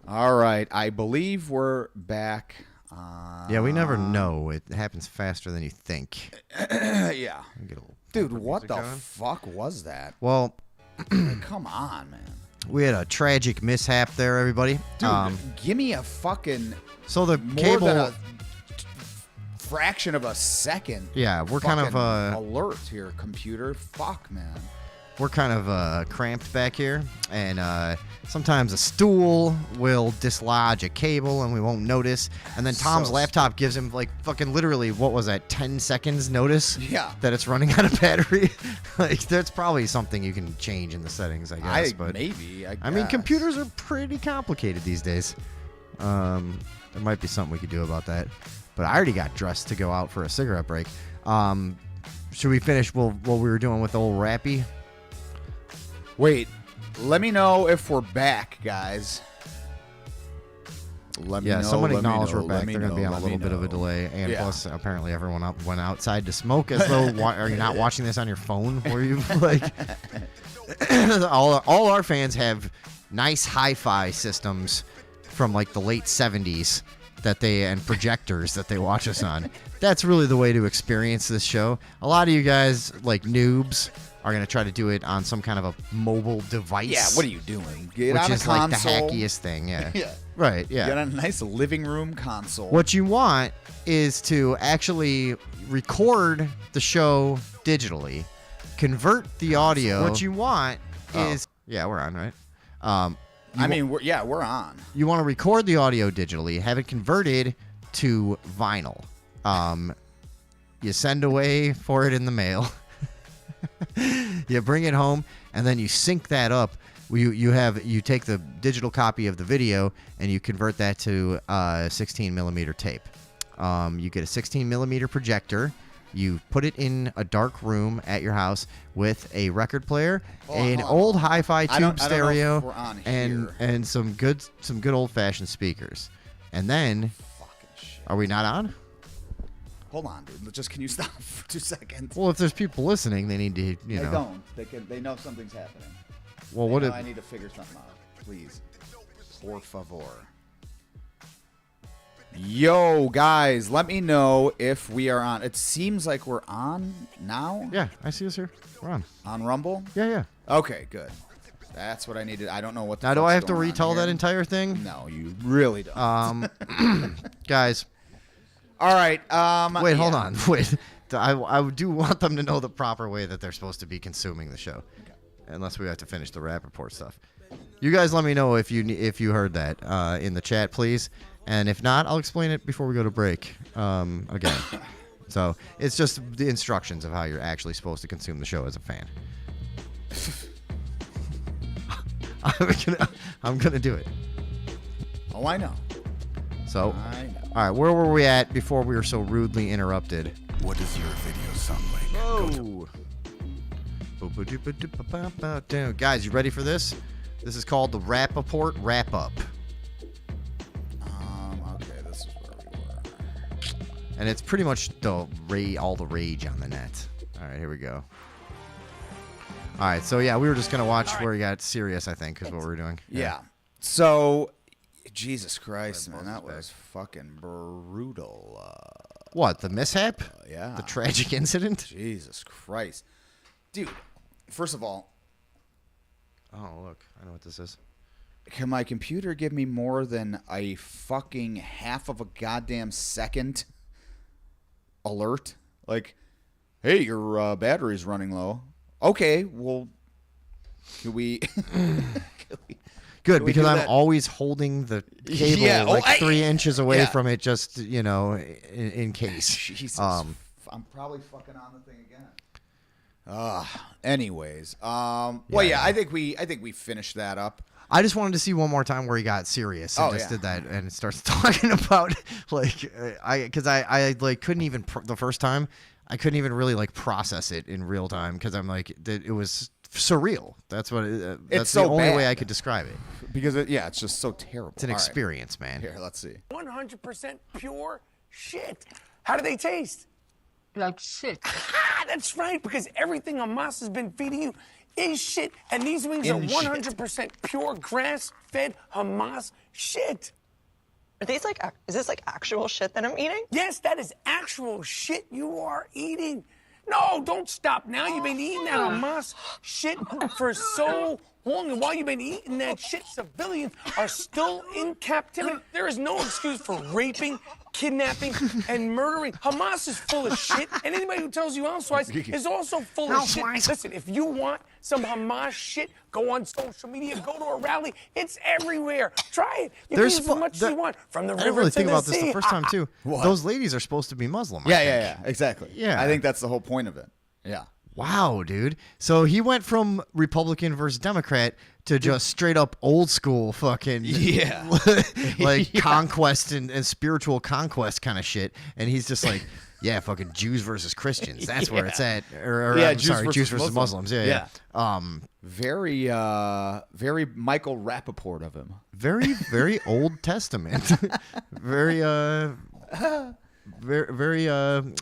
All right, I believe we're back. Yeah, we never know. It happens faster than you think. Yeah. Get a little Dude, bumper what music the going. fuck was that? Well, Like, come on, man. we had a tragic mishap there, everybody. Dude, give me a fucking So the more cable. than a fraction of a second. Yeah, we're kind of fucking alert here, computer. Fuck, man. we're kind of cramped back here, and sometimes a stool will dislodge a cable, and we won't notice. And then Tom's So laptop gives him like fucking literally, what was that, 10 seconds notice? Yeah. That it's running out of battery. Like that's probably something you can change in the settings, I guess. But maybe. I mean, guess. computers are pretty complicated these days. There might be something we could do about that. But I already got dressed to go out for a cigarette break. Should we finish what we were doing with old Rappy? Wait, let me know if we're back, guys. Let me know. Someone let me acknowledge know, we're back. let me They're going to be know, on a let little me bit of a know. delay. And Yeah. plus, apparently everyone went outside to smoke as though, are you not watching this on your phone? Where you like, all our fans have nice hi-fi systems from like the late 70s and projectors that they watch us on. That's really the way to experience this show. A lot of you guys, like noobs, are going to try to do it on some kind of a mobile device. Yeah, what are you doing? Get Which on a is like the console. hackiest thing, yeah. Yeah. Right, yeah. Get on a nice living room console. What you want is to actually record the show digitally, convert the audio. What you want is yeah, we're on, right? we're on. You want to record the audio digitally, have it converted to vinyl. You send away for it in the mail. You bring it home, and then you sync that up. You take the digital copy of the video and you convert that to 16 millimeter tape. You get a 16 millimeter projector. You put it in a dark room at your house with a record player, an old hi-fi tube stereo, if we're on here. and some good old-fashioned speakers. And then, Fucking shit. are we not on? Hold on, dude. Just can you stop for 2 seconds? Well, if there's people listening, they need to, They don't. They know something's happening. Well, They what know if? I need to figure something out. Please. Por favor. Yo, guys, let me know if we are on. It seems like we're on now. Yeah, I see us here. We're on. On Rumble? Yeah, yeah. Okay, good. That's what I needed. I don't know what the Now, do fuck's I have to going on retell that here. entire thing? No, you really don't. Guys, All right. wait, hold on. Wait. I do want them to know the proper way that they're supposed to be consuming the show. Unless we have to finish the rap report stuff. You guys let me know if you heard that in the chat, please. And if not, I'll explain it before we go to break again. So it's just the instructions of how you're actually supposed to consume the show as a fan. I'm gonna do it. Oh, I know. So, I know. all right, where were we at before we were so rudely interrupted? What does your video sound like? Oh. Guys, you ready for this? This is called the Rappaport Wrap Up. Okay, this is where we were. And it's pretty much all the rage on the net. All right, here we go. All right, so yeah, we were just going to watch where he got serious, I think, is what we were doing. Yeah. So, Jesus Christ, man, that was fucking brutal. What, the mishap? Yeah. The tragic incident? Jesus Christ. Dude, first of all, Oh, look, I know what this is. can my computer give me more than a fucking half of a goddamn second alert? Like, hey, your battery's running low. Okay, well, can we... Good, we because do I'm that? always holding the cable Yeah, oh, 3 inches away yeah. from it just, in case. Jesus. Um, I'm probably fucking on the thing again. Anyways, well, yeah, I think we finished that up. I just wanted to see one more time where he got serious and Oh, just yeah. did that and starts talking about because I like couldn't even the first time I couldn't even really like process it in real time because I'm like it was surreal. That's what that's so the only bad. way I could describe it. Because it's just so terrible. It's an All right. experience, man. Here, let's see. 100% pure shit. How do they taste? Like shit. Ah, that's right, because everything Hamas has been feeding you is shit. And these wings In are shit. 100% pure grass-fed Hamas shit. Are these like, is this like actual shit that I'm eating? Yes, that is actual shit you are eating. No, don't stop now. You've been eating that Hamas shit for so long. And while you've been eating that shit, civilians are still in captivity. There is no excuse for raping, kidnapping, and murdering. Hamas is full of shit. And anybody who tells you otherwise is also full of shit. Listen, if you want some Hamas shit, go on social media, go to a rally. It's everywhere. Try it. You can eat as much as you want. From the I didn't river really to think the about this sea. the first time too. What? Those ladies are supposed to be Muslim. I Yeah, think. exactly. Yeah. I think that's the whole point of it. Yeah. Wow, dude. So he went from Republican versus Democrat to just straight up old school fucking Yeah. like conquest and spiritual conquest kind of shit. And he's just like, yeah, fucking Jews versus Christians. That's where it's at. Or Yeah, I'm Jews sorry, versus Jews versus Muslims. Muslims. Yeah. Very, very Michael Rappaport of him. Very, very Old Testament. very, very,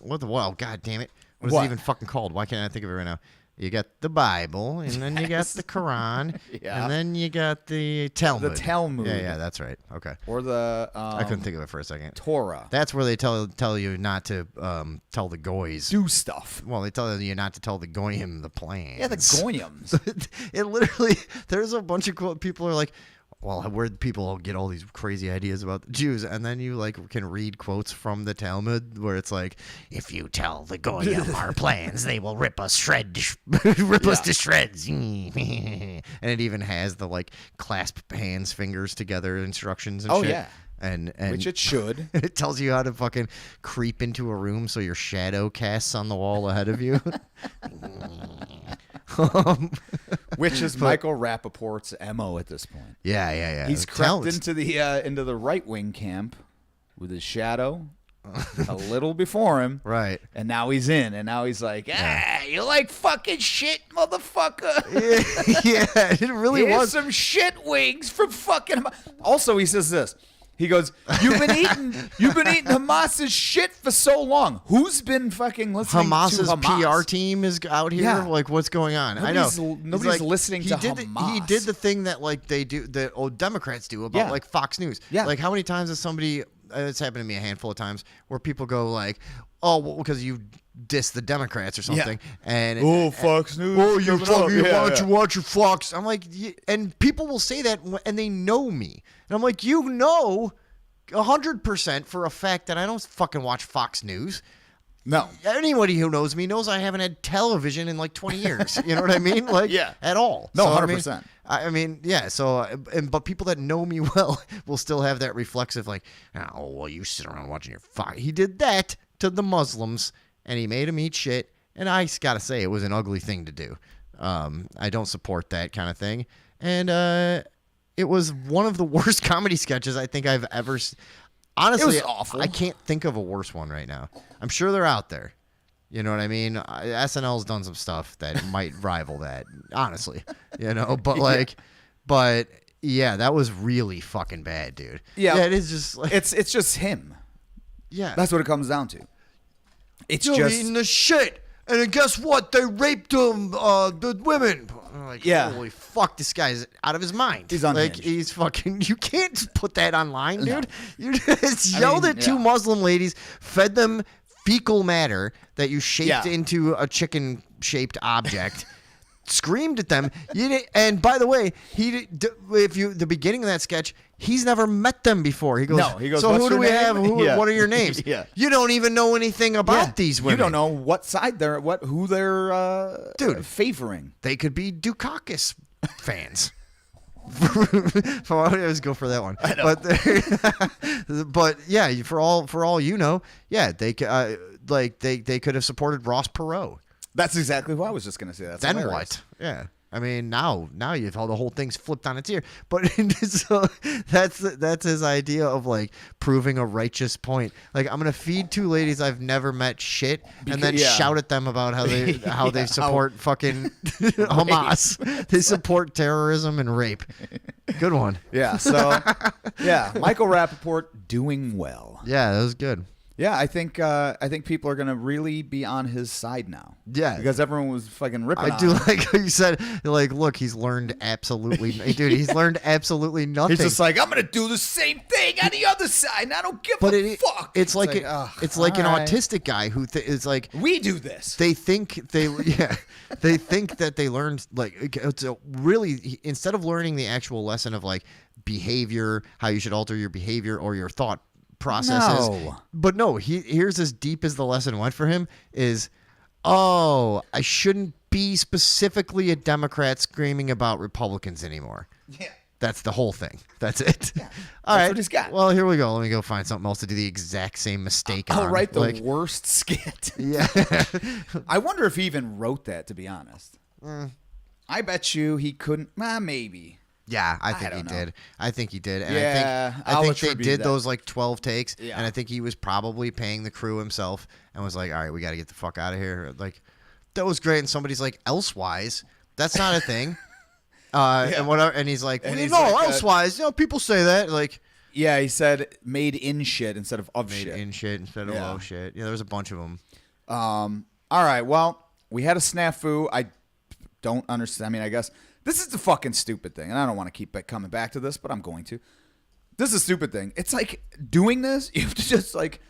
what the, wow, god damn it. What is What? it even fucking called? Why can't I think of it right now? You got the Bible, and then you got the Quran, Yeah. and then you got the Talmud. The Talmud. Yeah, that's right. Okay. Or the I couldn't think of it for a second. Torah. That's where they tell you not to tell the goys. Do stuff. Well, they tell you not to tell the goyim the plans. Yeah, the goyams. It literally, there's a bunch of people are like, well, where people get all these crazy ideas about the Jews, and then you like can read quotes from the Talmud where it's like, if you tell the goyim our plans, they will rip us rip us to shreds. And it even has the like clasp hands, fingers together instructions and Oh, shit. yeah. And Which it should. it tells you how to fucking creep into a room so your shadow casts on the wall ahead of you. Which is Michael Rappaport's MO at this point. Yeah. He's crept into the right wing camp with his shadow a little before him. Right. And now he's in, and now he's like, you like fucking shit, motherfucker. Yeah, it really Here's was. some shit wings from fucking. Also, he says this. He goes, you've been eating Hamas's shit for so long. Who's been fucking listening Hamas's to Hamas? PR team is out here. Yeah. Like, what's going on? Nobody's- I know. nobody's He's listening he to did Hamas. He did the thing that like they do, the old Democrats do about Yeah. like Fox News. Yeah. Like, how many times has somebody? It's happened to me a handful of times where people go like, "Oh, well, because you diss the Democrats or something," and Fox News. oh, you coming fucking up. Yeah, why don't yeah. you watch your Fox? I'm like, and people will say that, and they know me, and I'm like, you know, 100% for a fact that I don't fucking watch Fox News. No. Anybody who knows me knows I haven't had television in like 20 years. You know what I mean? Like, Yeah. at all. No, So, 100%. I mean, yeah. So, but people that know me well will still have that reflexive, like, oh, well, you sit around watching your Fox. He did that to the Muslims, and he made them eat shit. And I gotta say, it was an ugly thing to do. I don't support that kind of thing. And it was one of the worst comedy sketches I think I've ever. Honestly, It was awful. I can't think of a worse one right now. I'm sure they're out there. You know what I mean? SNL's done some stuff that might rival that, honestly. You know, but but yeah, that was really fucking bad, dude. Yeah. it is just like, It's just him. yeah. That's what it comes down to. It's You're just eating the shit, and then guess what? They raped the women. I'm like, Yeah. holy fuck, this guy's out of his mind. He's like, unhinged. he's fucking. You can't put that online, dude. You just yelled at two yeah. Muslim ladies, fed them fecal matter that you shaped Yeah. into a chicken-shaped object. Screamed at them. And by the way, the beginning of that sketch, he's never met them before. He goes, No, he goes, so "What's who do your we name?" have? Yeah. What are your names? Yeah. You don't even know anything about these women. You don't know what side they're who they're Dude. favoring. They could be Dukakis fans. I always go for that one. But yeah, for all you know, yeah, they they could have supported Ross Perot. That's exactly what I was just gonna say. That's Then hilarious. what? Yeah. I mean, now you've the whole thing's flipped on its ear. But so that's his idea of like proving a righteous point. Like, I'm gonna feed two ladies I've never met shit, and then yeah. shout at them about how they Yeah, they support fucking Hamas. They support terrorism and rape. Good one. Yeah. So yeah, Michael Rappaport doing well. Yeah, that was good. Yeah, I think people are gonna really be on his side now. Yeah. because everyone was fucking ripping. I do on him. like how you said, like, look, he's learned absolutely, dude, he's learned absolutely nothing. He's just like, I'm gonna do the same thing on the other side, and I don't give but a fuck. it's like ugh, it's like an all right. autistic guy who is like, We do this. they think they think that they learned, like, it's a really, instead of learning the actual lesson of like behavior, how you should alter your behavior or your thought processes. No. But no, here's as deep as the lesson went for him is, oh, I shouldn't be specifically a Democrat screaming about Republicans anymore. Yeah. That's the whole thing. That's it. Yeah. All That's right. what he's got. Well, here we go. Let me go find something else to do the exact same mistake I'll on. write the Like, worst skit. yeah. I wonder if he even wrote that, to be honest. I bet you he couldn't. Maybe. Yeah, I think he don't know. did. I think he did. And Yeah, I I'll think they attribute did that. those like 12 takes, Yeah. and I think he was probably paying the crew himself and was like, all right, we got to get the fuck out of here. Like, that was great. And somebody's like, elsewise, that's not a thing. And whatever. And he's like, And well, he's no, like, elsewise. People say that. Like, Yeah, he said made in shit instead of made shit. in shit instead of Yeah. low shit. Yeah, there was a bunch of them. All right. Well, we had a snafu. I don't understand. I mean, I guess this is the fucking stupid thing, and I don't want to keep coming back to this, but I'm going to. This is a stupid thing. It's like doing this. You have to just like.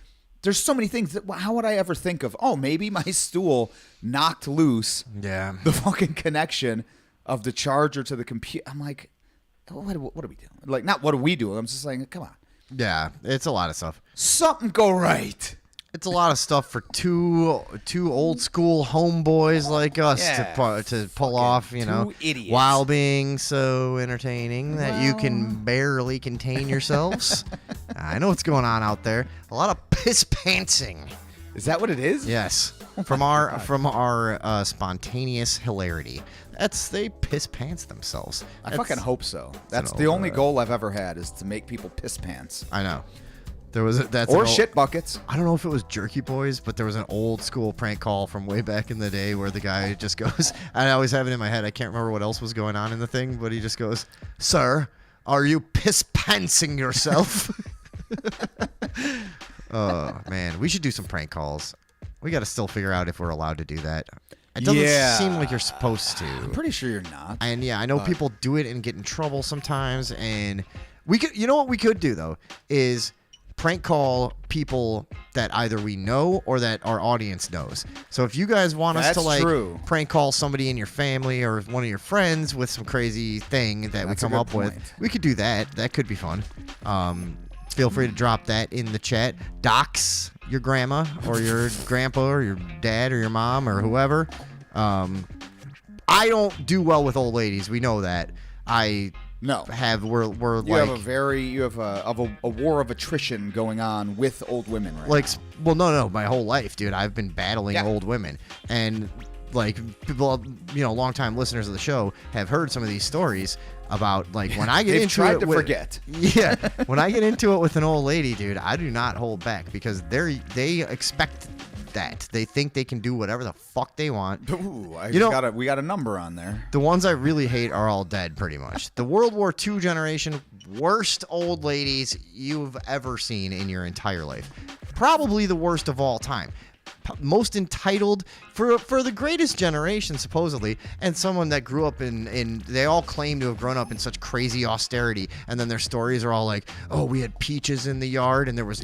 There's so many things that. How would I ever think of? Oh, maybe my stool knocked loose Yeah. the fucking connection of the charger to the computer. I'm like, what are we doing? Like, not what are we doing? I'm just like, come on, Yeah, it's a lot of stuff. something go right. It's a lot of stuff for two old school homeboys like us Yeah, to pull off, you know, two idiots. while being so entertaining that you can barely contain yourselves. I know what's going on out there. A lot of piss pantsing. Is that what it is? Yes, from our spontaneous hilarity. They piss pants themselves. I That's- fucking hope so. That's an the old, only goal I've ever had is to make people piss pants I know. There was that's or an old- shit buckets. I don't know if it was Jerky Boys, but there was an old school prank call from way back in the day where the guy just goes, I always have it in my head. I can't remember what else was going on in the thing, but he just goes, "Sir, are you piss pantsing yourself?" Oh, man. We should do some prank calls. We got to still figure out if we're allowed to do that. It doesn't Yeah. seem like you're supposed to. I'm pretty sure you're not. And yeah, I know people do it and get in trouble sometimes. And we could, you know what we could do though, is prank call people that either we know or that our audience knows. So if you guys want us to That's like true. prank call somebody in your family or one of your friends with some crazy thing that That's a we come good up with, point. we could do that. That could be fun. Feel free to drop that in the chat. Dox your grandma or your grandpa or your dad or your mom or whoever. I don't do well with old ladies. We know that. No. We're You like have a war of attrition going on with old women right like now. well no my whole life, dude. I've been battling Yeah. old women, and like people, you know, longtime listeners of the show have heard some of these stories about like when I get They've into tried it to with, forget. Yeah, when I get into it with an old lady, dude, I do not hold back because they expect that. They think they can do whatever the fuck they want. Ooh, You know- we got a number on there. The ones I really hate are all dead, pretty much. The World War II generation, worst old ladies you've ever seen in your entire life. Probably the worst of all time. Most entitled for the greatest generation, supposedly, and someone that grew up in they all claim to have grown up in such crazy austerity, and then their stories are all like, oh, we had peaches in the yard and there was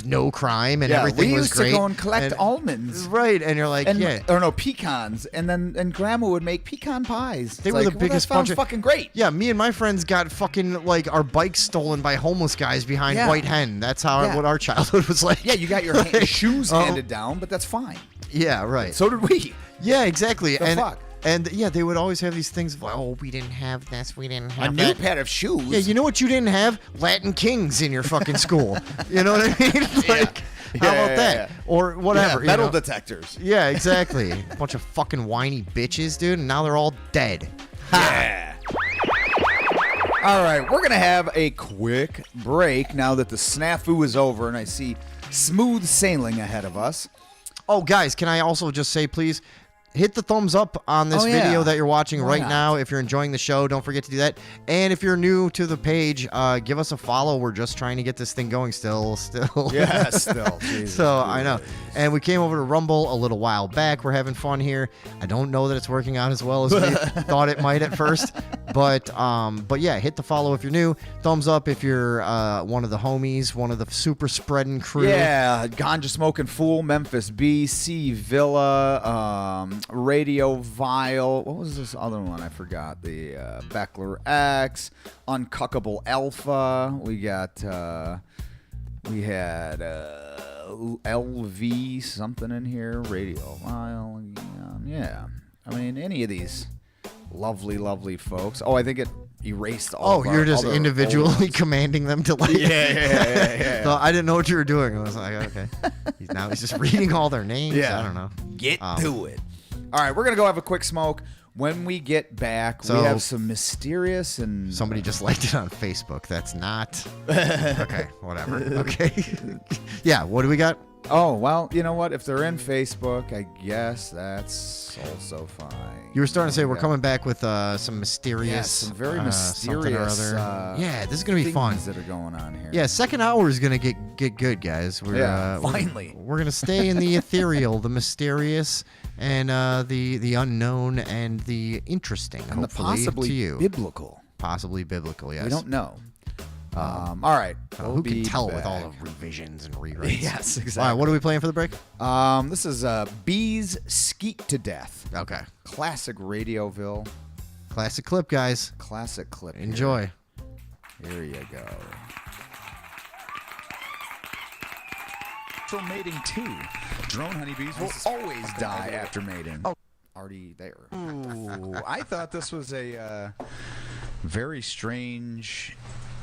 no crime and everything we was used great. to go and collect almonds. Right, and you're like, And, yeah. or no, pecans, and Grandma would make pecan pies. They It's were like, the well, biggest that sounds bunch of fucking great. Yeah, me and my friends got fucking like our bikes stolen by homeless guys behind Yeah. White Hen. That's how Yeah. what our childhood was like. Yeah, you got your shoes handed down, but that's fine. Yeah, right. So did we. Yeah, exactly. The fuck? And yeah, they would always have these things of like, oh, we didn't have this, we didn't A have new that. pair of shoes. Yeah, you know what you didn't have? Latin Kings in your fucking school. You know what I mean? Like, how Yeah, about yeah, that? yeah. Or whatever. Yeah, metal you know? detectors. Yeah, exactly. A bunch of fucking whiny bitches, dude, and now they're all dead. Yeah. All right, we're going to have a quick break now that the snafu is over and I see smooth sailing ahead of us. Oh, guys, can I also just say, please, hit the thumbs up on this Oh, yeah. video that you're watching Why right not? now. If you're enjoying the show, don't forget to do that. And if you're new to the page, give us a follow. We're just trying to get this thing going still. Yeah, still. Jesus So I know. Christ. And we came over to Rumble a little while back. We're having fun here. I don't know that it's working out as well as we thought it might at first. But yeah, hit the follow if you're new. Thumbs up if you're one of the homies, one of the super spreading crew. Yeah, Ganja Smoking Fool, Memphis BC, Villa, Radio Vile. What was this other one? I forgot. The Beckler X, Uncuckable Alpha. We had LV something in here. Radio Vile. Yeah. I mean, any of these lovely, lovely folks. Oh, I think it erased all. Oh, of you're our just other individually old- commanding them to like. Yeah. So I didn't know what you were doing. I was like, okay. He's just reading all their names. Yeah. I don't know. Get to it. All right, we're going to go have a quick smoke. When we get back, So- we have some mysterious and... Somebody just liked it on Facebook. That's not. Okay, whatever. Okay. Yeah, what do we got? Oh, well, you know what? If they're in Facebook, I guess that's also fine. You were starting to say we're Yeah. coming back with some mysterious. Yeah, some very something or mysterious other. Yeah, this is going to be things fun. that are going on here. Yeah, second hour is gonna get good, guys. We're, Yeah, we're- finally. we're gonna stay in the ethereal, the mysterious, and the unknown and the interesting. And the hopefully, possibly to you, biblical. possibly biblical. Yes. We don't know. All right. we'll Who can be tell with back. all the revisions and rewrites? Yes, All right, exactly. what are we playing for the break? This is Bees Skeet to Death. Okay, Classic Radioville. classic clip, guys. Classic clip. here. Enjoy. Here you go. Natural mating too. Drone honeybees will always die after mating. Oh, already there. Ooh, I thought this was a very strange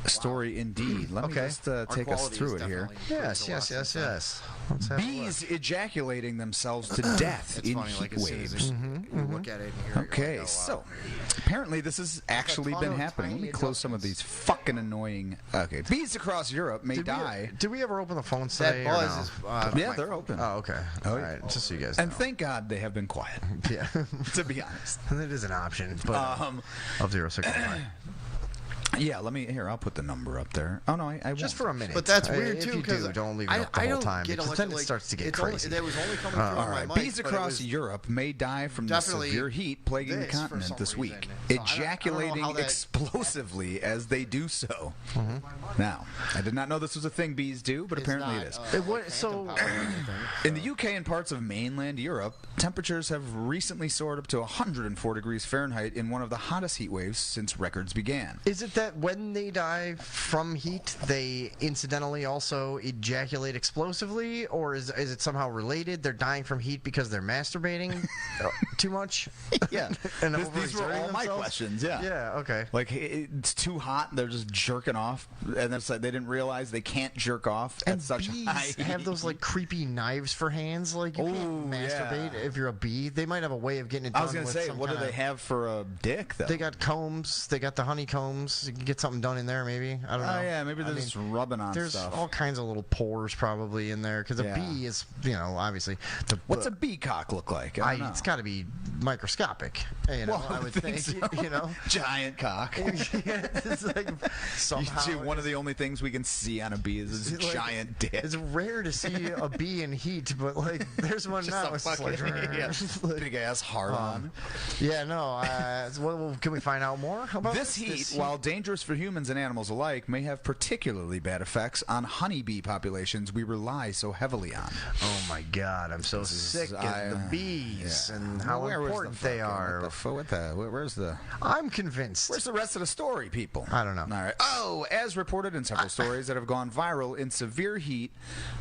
story indeed. Let me just take us through it here. Yes. Let's have Bees ejaculating themselves to death in heat waves. you look at it. And Okay, so apparently this has actually been happening. Let me close some of these fucking annoying. Okay, bees across Europe may die. Did we ever open the phones That today? buzz or is. no? Yeah, they're open. Oh, okay. Oh, All yeah. right. Just so you guys And know. thank God they have been quiet. Yeah. To be honest. That is an option, but of 065. Yeah, let me here. I'll put the number up there. Oh no, I Just won't. for a minute. But that's Uh, weird if too you because do, don't leave it up the whole time because then it starts to get crazy. That was only coming through All on right, my mic, bees but it across was Europe may die from the definitely severe heat plaguing the this for continent some this reason. week, So I don't know ejaculating how that- explosively as they do so. Now, I did not know this was a thing bees do, but apparently it is. In the UK and parts of mainland Europe, temperatures have recently soared up to 104 degrees Fahrenheit in one of the hottest heat waves since records began. Is it that when they die from heat, they incidentally also ejaculate explosively, or is it somehow related? They're dying from heat because they're masturbating too much? Yeah, And these were overexerting all my themselves? questions. Yeah. Yeah, okay. Like it's too hot, and they're just jerking off, and then it's like they didn't realize they can't jerk off And at such bees high. have those like creepy knives for hands. Like you Ooh, can't masturbate yeah. if you're a bee. They might have a way of getting it done. I was gonna with say, some what do kinda- they have for a dick though? They got combs. They got the honeycombs. You can get something done in there, maybe. I don't know. Oh yeah, maybe they're just rubbing on There's stuff. all kinds of little pores probably in there because a Yeah. bee is, obviously. What's a bee cock look like? I don't know. It's got to be microscopic. Well, I would think. so. You Giant cock. it's like somehow. Usually one of the only things we can see on a bee is this like- giant dick. It's rare to see a bee in heat, but like there's one Just now. a It's just fucking like, big ass hard on. yeah, no. Can we find out more about This heat, while dangerous for humans and animals alike, may have particularly bad effects on honeybee populations we rely so heavily on. Oh my God, I'm so sick of the bees and how Where was the important they fucking- are. Where's the? I'm convinced. Where's the rest of the story, people? I don't know. All right. Oh, as reported in several stories that have gone viral, in severe heat,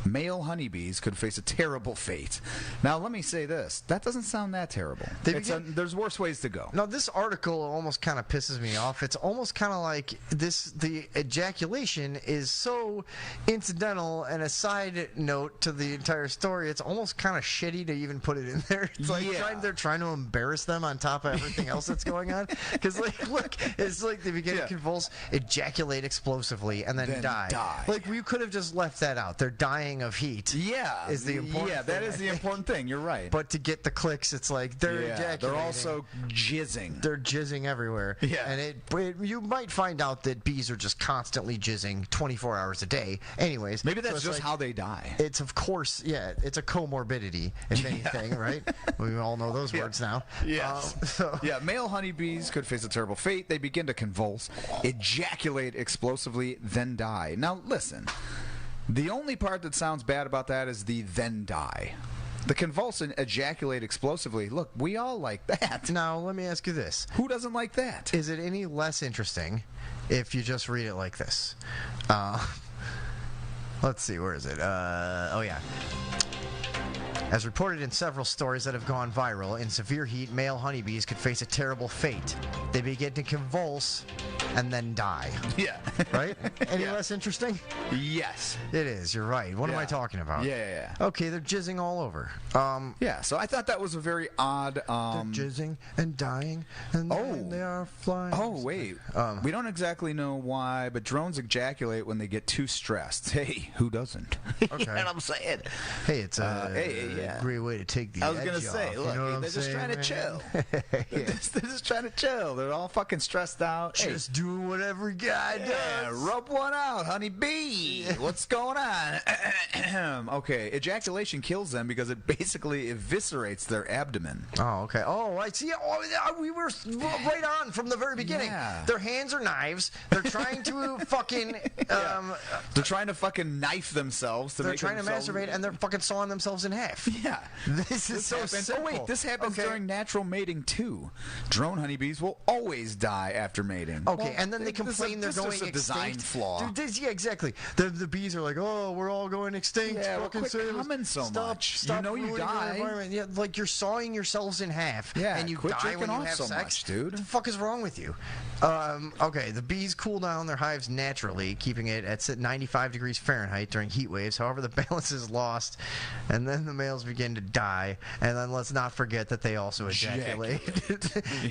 male honeybees could face a terrible fate. Now, let me say this: that doesn't sound that terrible. They begin- There's worse ways to go. No, this article almost kind of pisses me off. It's almost kind of like the ejaculation is so incidental and a side note to the entire story. It's almost kind of shitty to even put it in there. It's like they're trying to embarrass them on top of everything else that's going on. Because look, it's like they begin to convulse, ejaculate explosively, and then die. Like we could have just left that out. They're dying of heat. Yeah, is the important. Yeah, that is the important thing. You're right. But to get the clicks, it's like they're ejaculating. They're also jizzing. They're jizzing everywhere. Yeah, and you might find out that bees are just constantly jizzing 24 hours a day. Anyways, maybe that's just how they die. It's of course, it's a comorbidity, if anything, right? We all know those words now. Yes. Male honeybees could face a terrible fate. They begin to convulse, ejaculate explosively, then die. Now, listen. The only part that sounds bad about that is the then die. The convulse and ejaculate explosively. Look, we all like that. Now, let me ask you this. Who doesn't like that? Is it any less interesting if you just read it like this? Let's see, where is it? As reported in several stories that have gone viral, in severe heat, male honeybees could face a terrible fate. They begin to convulse and then die. Yeah. Right? Any less interesting? Yes. It is. You're right. What am I talking about? Yeah. Okay, they're jizzing all over. So I thought that was a very odd... they're jizzing and dying, and then they are flying. Oh, wait. We don't exactly know why, but drones ejaculate when they get too stressed. Hey, who doesn't? Okay. You know what I'm saying? Hey, it's a great way to take the I was going to say, look, they're just trying to chill. They're just trying to chill. They're all fucking stressed out. Just doing whatever guy does. Rub one out, honey bee. What's going on? Okay, ejaculation kills them because it basically eviscerates their abdomen. Oh, okay. Oh, I see. Oh, we were right on from the very beginning. Yeah. Their hands are knives. They're trying to fucking... They're trying to fucking knife themselves. They're trying to masturbate, and they're fucking sawing themselves in half. Yeah. This is so happens. simple. Oh, wait, this happens during natural mating, too. Drone honeybees will always die after mating. Okay, and then they complain they're going extinct. This is a design flaw. Dude, exactly. The bees are like, oh, we're all going extinct. Yeah, well, fucking quit coming so much. Stop you ruining die. our environment. Yeah, like you're sawing yourselves in half. Yeah, and you quit die jerking when you off have so sex. much, dude. What the fuck is wrong with you? Okay, the bees cool down their hives naturally, keeping it at 95 degrees Fahrenheit during heat waves. However, the balance is lost, and then the males begin to die. And then let's not forget that they also ejaculate.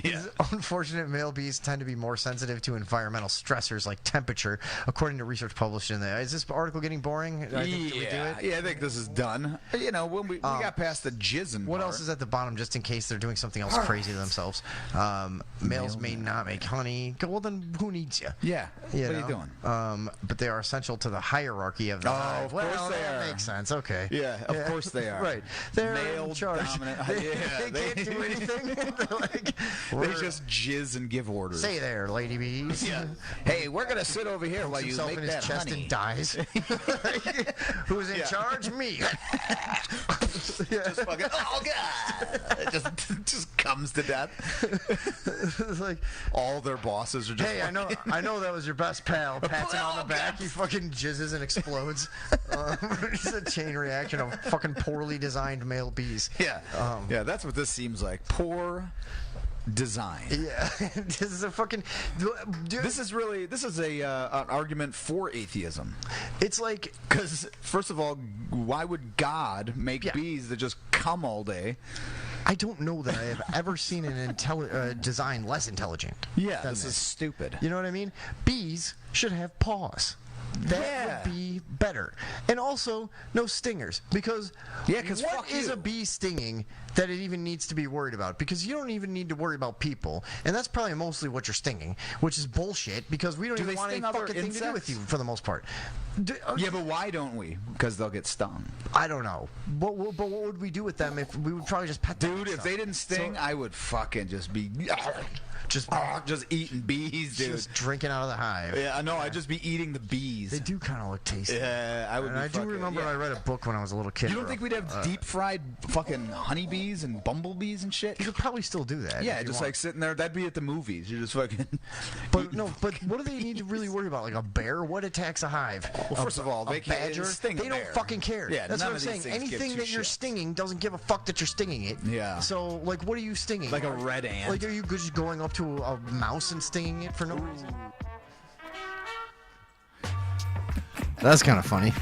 These unfortunate male bees tend to be more sensitive to environmental stressors like temperature, according to research published in the... Is this article getting boring? Yeah, I think this is done. You know, when we got past the jizzing What part. else is at the bottom, just in case they're doing something else crazy to themselves? Males may not make honey. Well, then who needs you? Yeah. What are you doing? But they are essential to the hierarchy of the hive. Of course they that are. Makes sense. Okay. Yeah, of course they are. Right. They're male in charge. dominant. They can't do anything. They just jizz and give orders. Say there, lady bees. Yeah. Hey, we're gonna sit over here while you himself make in his that chest honey. and dies. Who's in charge? Me. Just fucking. Oh god! just comes to death. It's like, all their bosses are just. hey, I know that was your best pal. Pats him on the back. He fucking jizzes and explodes. It's a chain reaction of fucking poorly designed male bees. Yeah. Yeah, that's what this seems like. Poor design. Yeah. This is a fucking. Dude, This is an argument for atheism. it's like. Because first of all, why would God make bees that just come all day? I don't know that I have ever seen an design less intelligent. Yeah, than this is stupid. You know what I mean? Bees should have paws. That would be better. And also, no stingers. Because what fuck is you. a bee stinging that it even needs to be worried about? Because you don't even need to worry about people. And that's probably mostly what you're stinging, which is bullshit because we don't Do even they want any sting other fucking thing to do with insects? you for the most part. Yeah, but why don't we? Because they'll get stung. I don't know. But what would we do with them if we would probably just pet them? Dude, if they didn't sting, I would fucking just be just eating bees, dude. Just drinking out of the hive. Yeah, no, I'd just be eating the bees. They do kind of look tasty. Yeah, I would. And I do remember I read a book when I was a little kid. You don't think we'd have deep fried fucking honeybees and bumblebees and shit? You could probably still do that. Yeah, if you just want. like sitting there. That'd be at the movies. You're just fucking. But no, but what do they need to really worry about? Like a bear? What attacks a hive? Well, first of all, a they can't badger. sting a They don't bear. fucking care. Yeah, that's none what I'm of saying. these things give Anything two that you're shits. stinging doesn't give a fuck that you're stinging it. Yeah. So like, what are you stinging? Like a red ant. Like, are you just going up to a mouse and stinging it for no reason? That's kind of funny.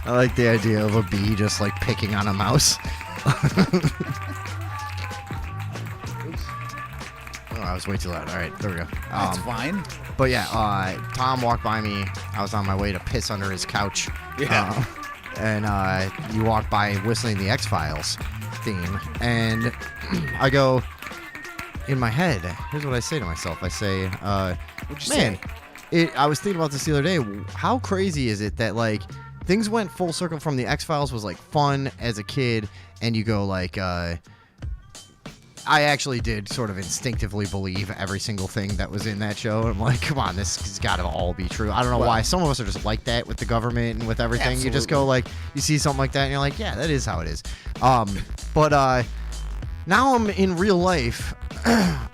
I like the idea of a bee just like picking on a mouse. Oh, I was way too loud. All right, there we go. That's fine. But yeah, Tom walked by me. I was on my way to piss under his couch. Yeah. And you walked by whistling the X-Files theme. And I go, in my head, here's what I say to myself. I say, What'd you man, say? I was thinking about this the other day. How crazy is it that, like, things went full circle from the X-Files was, like, fun as a kid. And you go, like, I actually did sort of instinctively believe every single thing that was in that show. I'm like, come on, this has got to all be true. I don't know why. Some of us are just like that with the government and with everything. Absolutely. You just go like, you see something like that and you're like, yeah, that is how it is. But now I'm in real life.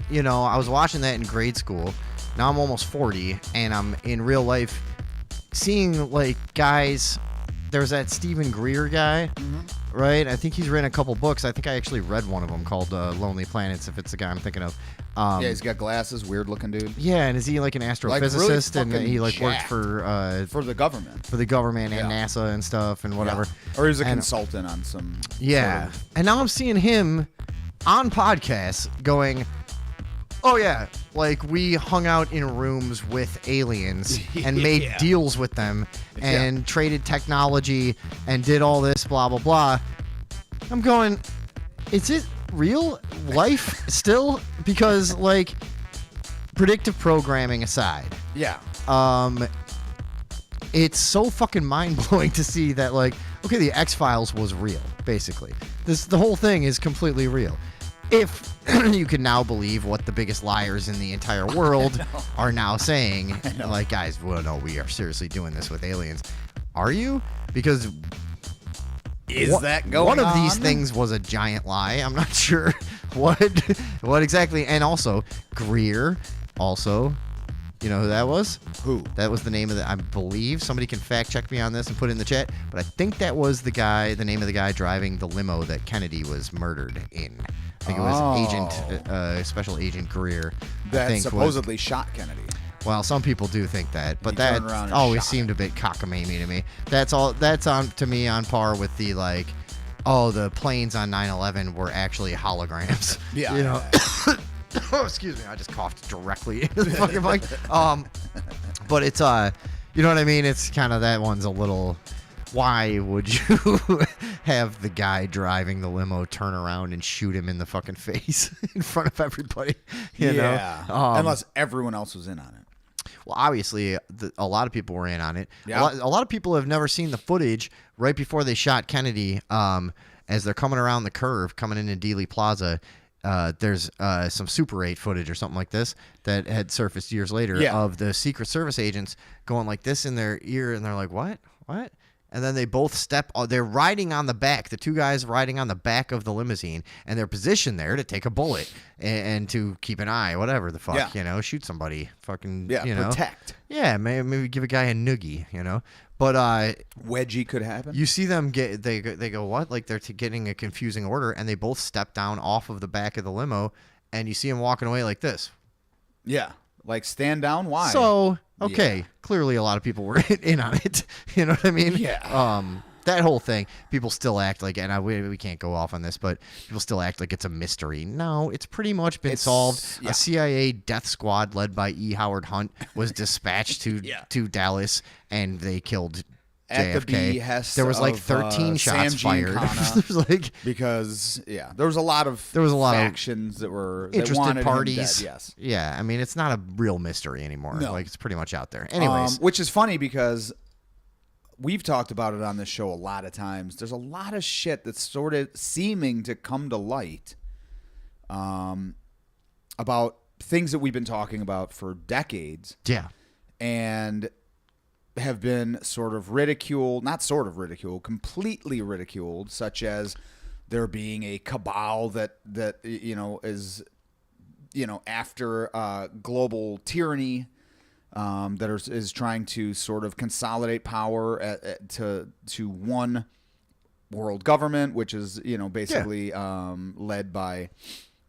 You know, I was watching that in grade school. Now I'm almost 40 and I'm in real life seeing like guys. There's that Stephen Greer guy. Right? I think he's written a couple books. I think I actually read one of them called Lonely Planets, if it's the guy I'm thinking of. Yeah, he's got glasses, weird looking dude. Yeah, and is he like an astrophysicist? Like, really and he like fucking worked for the government. for the government and Yeah. NASA and stuff and whatever. Yeah. Or he's a And- consultant on some. Yeah. sort of- And now I'm seeing him on podcasts going, oh yeah, like we hung out in rooms with aliens and made Yeah. deals with them and traded technology and did all this, blah, blah, blah. I'm going, is it real life still? Because, like, predictive programming aside, Yeah. it's so fucking mind-blowing to see that, like, okay, the X-Files was real, basically. The whole thing is completely real. If you can now believe what the biggest liars in the entire world are now saying, like, guys, well, no, we are seriously doing this with aliens. Are you? Because Is that going one of on? these things was a giant lie. I'm not sure what exactly. And also, Greer, also, you know who that was? Who? That was the name of the, I believe, somebody can fact check me on this and put it in the chat, but I think that was the name of the guy driving the limo that Kennedy was murdered in. I think it was Special Agent Greer. I That think was- supposedly shot Kennedy. well, some people do think that, but He that turned around and always shot seemed a bit cockamamie to me. That's all. That's on to me on par with the like, oh, the planes on 9/11 were actually holograms. Yeah. You know. Oh, excuse me, I just coughed directly into the fucking mic. But it's you know what I mean? It's kind of that one's a little. Why would you have the guy driving the limo turn around and shoot him in the fucking face in front of everybody? You Yeah. know? Unless everyone else was in on it. Well, obviously, a lot of people were in on it. Yeah. A lot of people have never seen the footage right before they shot Kennedy. As they're coming around the curve, coming into Dealey Plaza, there's some Super 8 footage or something like this that had surfaced years later Yeah. of the Secret Service agents going like this in their ear, and they're like, "What? What?" And then they both they're riding on the back, the two guys riding on the back of the limousine, and they're positioned there to take a bullet and to keep an eye, whatever the fuck, Yeah. you know, shoot somebody, fucking, Yeah, you know. protect. Yeah, maybe give a guy a noogie, you know. But Wedgie could happen. you see them they go what? Like they're getting a confusing order, and they both step down off of the back of the limo, and you see them walking away like this. Yeah. Like stand down. Why? So okay, clearly a lot of people were in on it. You know what I mean? Yeah. That whole thing, people still act like, and we can't go off on this, but people still act like it's a mystery. No, it's pretty much been solved. yeah. A CIA death squad led by E. Howard Hunt was dispatched to Dallas, and they killed At the JFK. behest There was like of, 13 shots Sam fired. Giancana. There was like because there was a lot of factions that were that interested wanted him parties. dead, yes. Yeah, I mean it's not a real mystery anymore. No. Like it's pretty much out there. Anyways, Which is funny because we've talked about it on this show a lot of times. There's a lot of shit that's sort of seeming to come to light about things that we've been talking about for decades yeah. and have been sort of ridiculed, not sort of ridiculed, completely ridiculed, such as there being a cabal that is after global tyranny. That is trying to sort of consolidate power to one world government, which is basically led by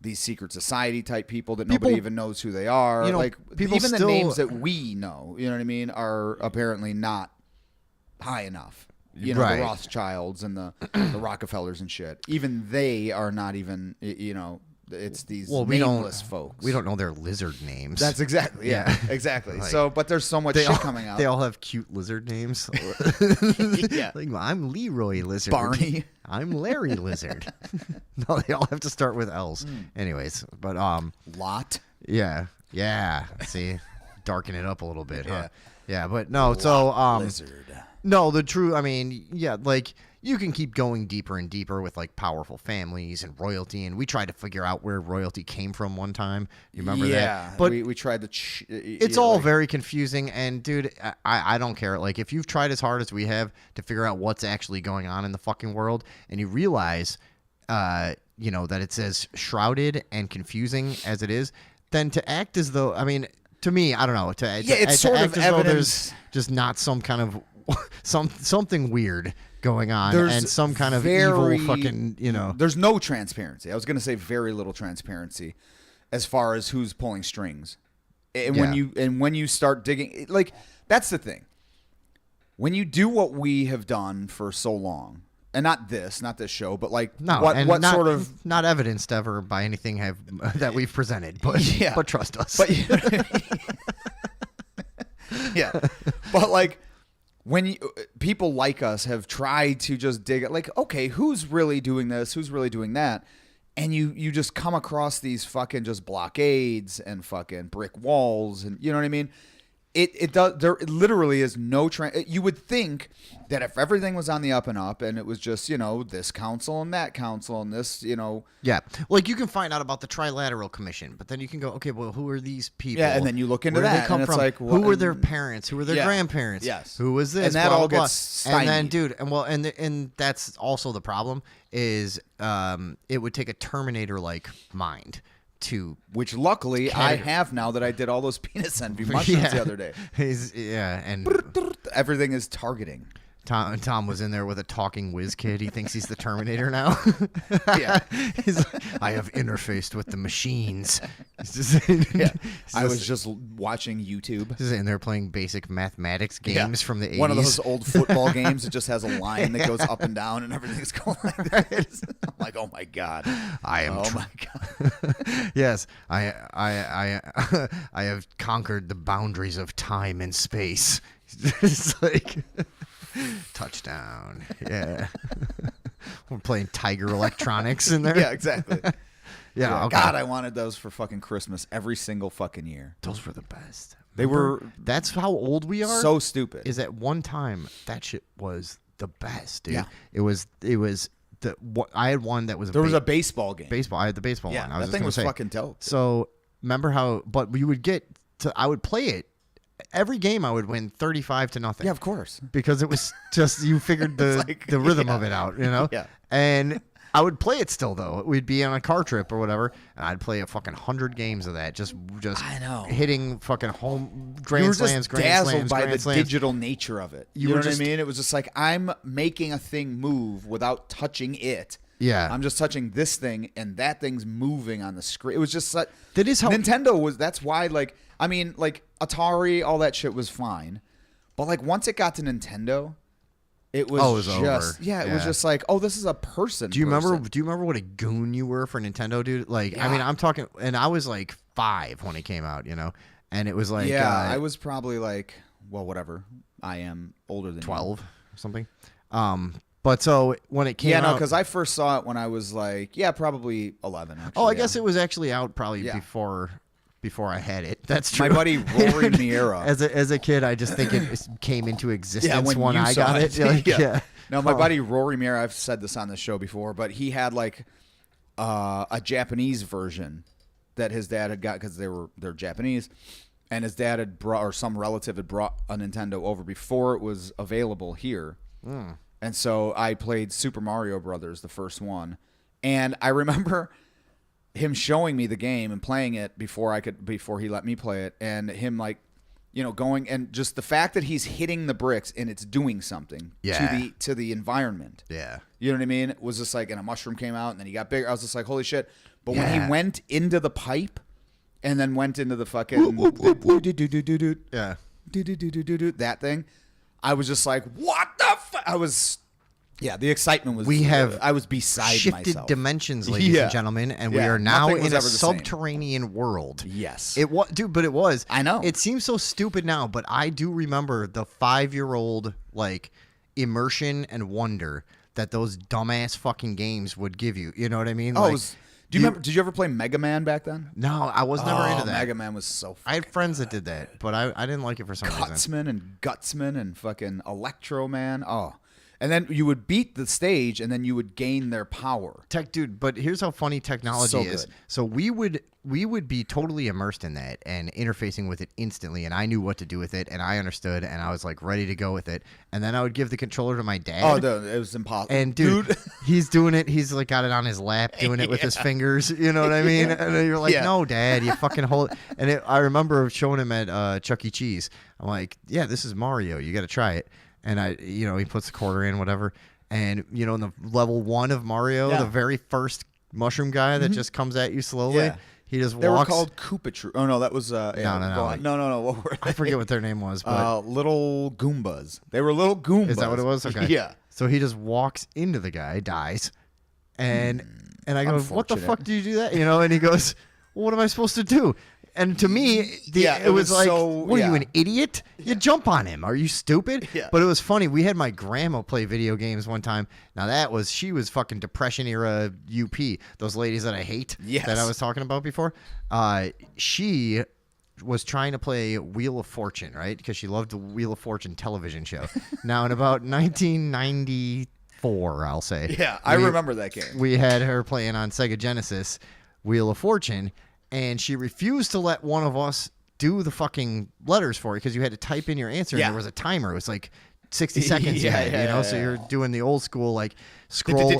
these secret society type people that nobody even knows who they are. you know, Like people even still- the names that we know, you know what I mean, are apparently not high enough. You know, Right. the Rothschilds and the Rockefellers and shit. Even they are not even, you know, it's these nameless folks. We don't know their lizard names. That's exactly, yeah, exactly. Like, So, but there's so much shit coming out. They all have cute lizard names. Yeah. Like, I'm Leroy Lizard. Barney. I'm Larry Lizard. No, they all have to start with L's. Anyways, but Lot. yeah. See, darken it up a little bit, huh? Yeah. Yeah, but no. So Lizard. no, the true. I mean, yeah, like you can keep going deeper and deeper with like powerful families and royalty, and we tried to figure out where royalty came from one time. You remember Yeah, that? But we tried to. it's all very confusing, and dude, I don't care. Like if you've tried as hard as we have to figure out what's actually going on in the fucking world, and you realize, you know, that it's as shrouded and confusing as it is, then to act as though, I mean, to me, I don't know. it's to sort act of as though evidence. there's just not some kind of something weird going on, There's and some kind of very- evil fucking, you know. There's no transparency. I was going to say very little transparency as far as who's pulling strings. And when you start digging, like that's the thing. When you do what we have done for so long, and not this show, but like No, what and not, sort of not evidenced ever by anything that we've presented, but Yeah. but trust us. But yeah, but like when people like us have tried to just dig it, like, okay, who's really doing this? Who's really doing that? And you just come across these fucking just blockades and fucking brick walls, and you know what I mean? It does. There literally is no you would think that if everything was on the up and up, and it was just, you know, this council and that council and this, you know, Yeah, like you can find out about the Trilateral Commission, but then you can go, okay, well, who are these people? Yeah, and then you look into Where do that, they come and it's from? like, who were their and- parents? Who were their Yeah. grandparents? Yes. Who was this? And that Blah, all blah, gets blah. And then, stymied. dude, and that's also the problem is it would take a Terminator-like mind to. which luckily I have now that I did all those penis envy mushrooms the other day. And Everything is targeting. Tom was in there with a talking whiz kid. He thinks he's the Terminator now. Yeah. He's like, I have interfaced with the machines. He's just, Yeah. he's I just- was just watching YouTube. Just in there playing basic mathematics games from the 80s. One of those old football games that just has a line that goes up and down and everything's going like that. I'm like, oh my God. I am. Oh my God. Yes, I have conquered the boundaries of time and space. It's like touchdown. Yeah, we're playing Tiger Electronics in there. Yeah, exactly. Yeah. Okay. God, I wanted those for fucking Christmas every single fucking year. Those were the best. They were That's how old we are. so stupid. Is at one time that shit was the best, dude. Yeah. It was I had one that was There was a baseball game. baseball. I had the baseball Yeah, one. I was that just thing gonna was say. fucking dope. So remember how? But we would get to. I would play it every game. I would win 35-0. Yeah, of course. Because it was just you figured the like, the rhythm yeah. of it out, you know. Yeah. And I would play it still though. We'd be on a car trip or whatever, and I'd play a fucking 100 games of that. Just I know. hitting fucking home You grand were slams, just grand dazzled slams, by grand the slams. digital nature of it. You were know what just- I mean? It was just like, I'm making a thing move without touching it. Yeah. I'm just touching this thing, and that thing's moving on the screen. It was just like That is how- Nintendo was. That's why, like, I mean, like Atari, all that shit was fine, but like once it got to Nintendo, it was, Oh, it was just over. yeah, it was Yeah. just like, oh, this is a person. Do you remember? person. Do you remember what a goon you were for Nintendo, dude? Like, I mean, Yeah. I'm talking, and I was like 5 when it came out, you know, and it was like, Yeah, I was probably like, well, whatever. I am older than you. 12 or something. But so when it came Yeah, no, out, because I first saw it when I was like, yeah, probably 11. Actually, oh, I yeah. guess it was actually out probably Yeah. before I had it. That's true. My buddy Rory Miera. as a kid, I just think it came into existence when you I saw got it. Like, yeah. No, my Oh. buddy Rory Miera, I've said this on the show before, but he had like a Japanese version that his dad had got because they're Japanese, and his dad had brought, or some relative had brought a Nintendo over before it was available here. And so I played Super Mario Brothers, the first one, and I remember him showing me the game and playing it before he let me play it, and him like, you know, going, and just the fact that he's hitting the bricks and it's doing something Yeah. to the environment. Yeah. You know what I mean? It was just like, and a mushroom came out and then he got bigger. I was just like, holy shit. But when Yeah. he went into the pipe and then went into the fucking Yeah. that thing, I was just like, what the fuck? I was, the excitement was. We have I was beside shifted myself. dimensions, ladies and gentlemen, and we are now nothing was in a ever the same. subterranean world. Yes. It was, dude, but it was. I know. It seems so stupid now, but I do remember the 5-year-old like immersion and wonder that those dumbass fucking games would give you. You know what I mean? Oh, Like, it was, do you remember? Did you ever play Mega Man back then? no, I was never into that. Mega Man was so. I had friends that did that, but I didn't like it for some reason. Cutsman and Gutsman and fucking Electro Man. Oh. And then you would beat the stage, and then you would gain their power. Tech, dude, but here's how funny technology So is. good. So we would be totally immersed in that and interfacing with it instantly, and I knew what to do with it, and I understood, and I was like ready to go with it. And then I would give the controller to my dad. Oh, dude, it was impossible. And dude, he's doing it. He's like got it on his lap, doing it with his fingers. You know what I mean? And then you're like, Yeah. no, Dad, you fucking hold. And I remember showing him at Chuck E. Cheese. I'm like, yeah, this is Mario. You got to try it. And he puts the quarter in, whatever. And in the level 1 of Mario, Yeah. the very first mushroom guy that just comes at you slowly, Yeah. he just They were walks. called Koopa Troop. Oh no, that was No. no. What were they? I forget what their name was, but Little Goombas. They were little Goombas. is that what it was? Okay. Yeah. So he just walks into the guy, dies, and I go, "What the Unfortunate. fuck did you do that?" And he goes, well, "What am I supposed to do?" And to me, it was like, so- "What are you, an idiot? You jump on him? Are you stupid?" Yeah. But it was funny. We had my grandma play video games one time. Now she was fucking Depression era UP. Those ladies that I hate Yes. that I was talking about before. She was trying to play Wheel of Fortune, right? Because she loved the Wheel of Fortune television show. Now in about 1994, I'll say. Yeah, I remember that game. We had her playing on Sega Genesis Wheel of Fortune, and she refused to let one of us do the fucking letters for it because you had to type in your answer, Yeah. and there was a timer. It was like 60 seconds you had, so yeah. you're doing the old school, like, scroll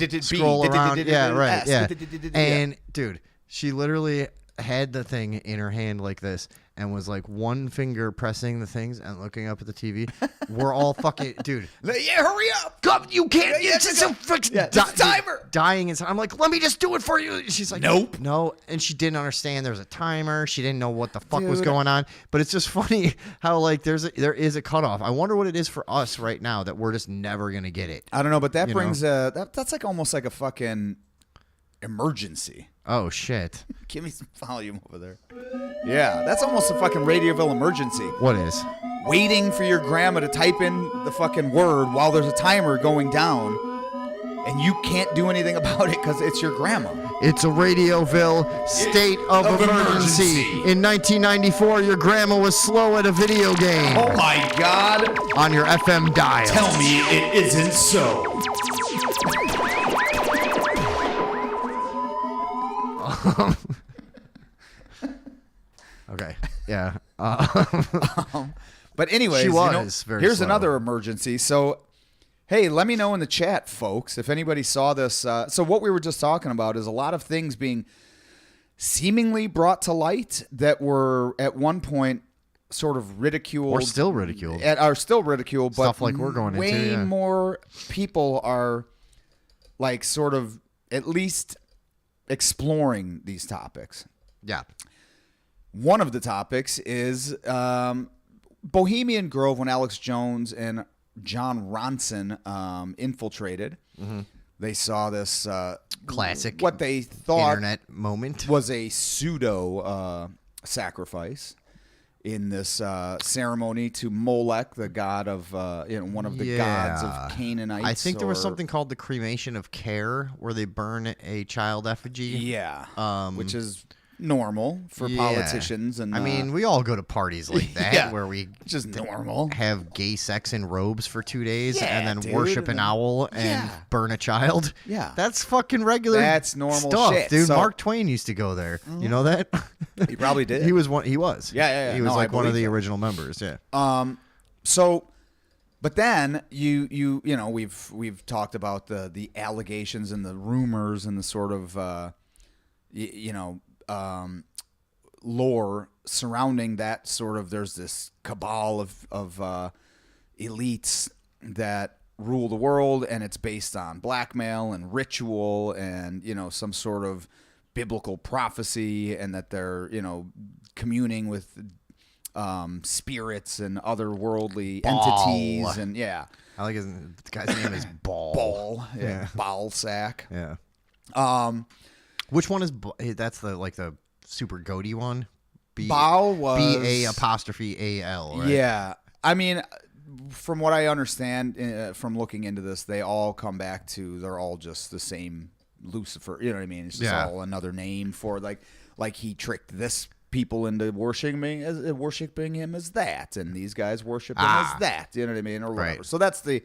around. Yeah, right, yeah. And, dude, she literally had the thing in her hand like this and was like one finger pressing the things and looking up at the TV. We're all fucking, dude. Yeah, hurry up. Come, you can't. Yeah, It's yeah, a freaking yeah, it's a timer. dying inside. I'm like, let me just do it for you. She's like, Nope. no. And she didn't understand there was a timer. She didn't know what the fuck was Dude. going on. But it's just funny how like there is a cutoff. I wonder what it is for us right now that we're just never gonna get it. I don't know, but that You brings that's like almost like a fucking emergency. Oh shit. Give me some volume over there. Yeah, that's almost a fucking Radioville emergency. What is? Waiting for your grandma to type in the fucking word while there's a timer going down, and you can't do anything about it because it's your grandma. It's a Radioville state of emergency. In 1994, your grandma was slow at a video game Oh my God! on your FM dial. Tell me it isn't so. Okay. Yeah. But anyways, She was very here's slow. another emergency. So, hey, let me know in the chat, folks, if anybody saw this. So what we were just talking about is a lot of things being seemingly brought to light that were at one point sort of ridiculed. Or still ridiculed. Are still ridiculed, but Stuff like we're going way into, yeah. more people are like sort of at least exploring these topics. Yeah. One of the topics is Bohemian Grove when Alex Jones and John Ronson infiltrated. Mm-hmm. They saw this Classic what they thought internet moment. was a pseudo sacrifice in this ceremony to Molech, the god of one of the gods of Canaanites. I think there was or- something called the cremation of care, where they burn a child effigy. Yeah, which is normal for Yeah. politicians. And I mean, we all go to parties like that Yeah. where we just normal. have gay sex in robes for 2 days Yeah, and then dude, worship and an then- owl and Yeah. burn a child. Yeah. That's fucking regular. That's normal stuff, shit. dude. So- Mark Twain used to go there. You know that? He probably did. He was one. He was. Yeah. He was No, I like one of the believe that. original members. Yeah. So, but then you know we've talked about the allegations and the rumors and the sort of lore surrounding that sort of. There's this cabal of elites that rule the world, and it's based on blackmail and ritual and some sort of biblical prophecy, and that they're communing with spirits and otherworldly Ball. entities, and I like the guy's name is Ball. Ball, Yeah. ball sack. Yeah. Um, Which one is that's the super goaty one? Ball was BA''AL, right? Yeah, I mean, from what I understand from looking into this, they all come back to they're all just the same Lucifer. You know what I mean? It's just all another name for like he tricked this people into worshiping him as that, and these guys worship him as that. You know what I mean, or whatever. Right. So that's the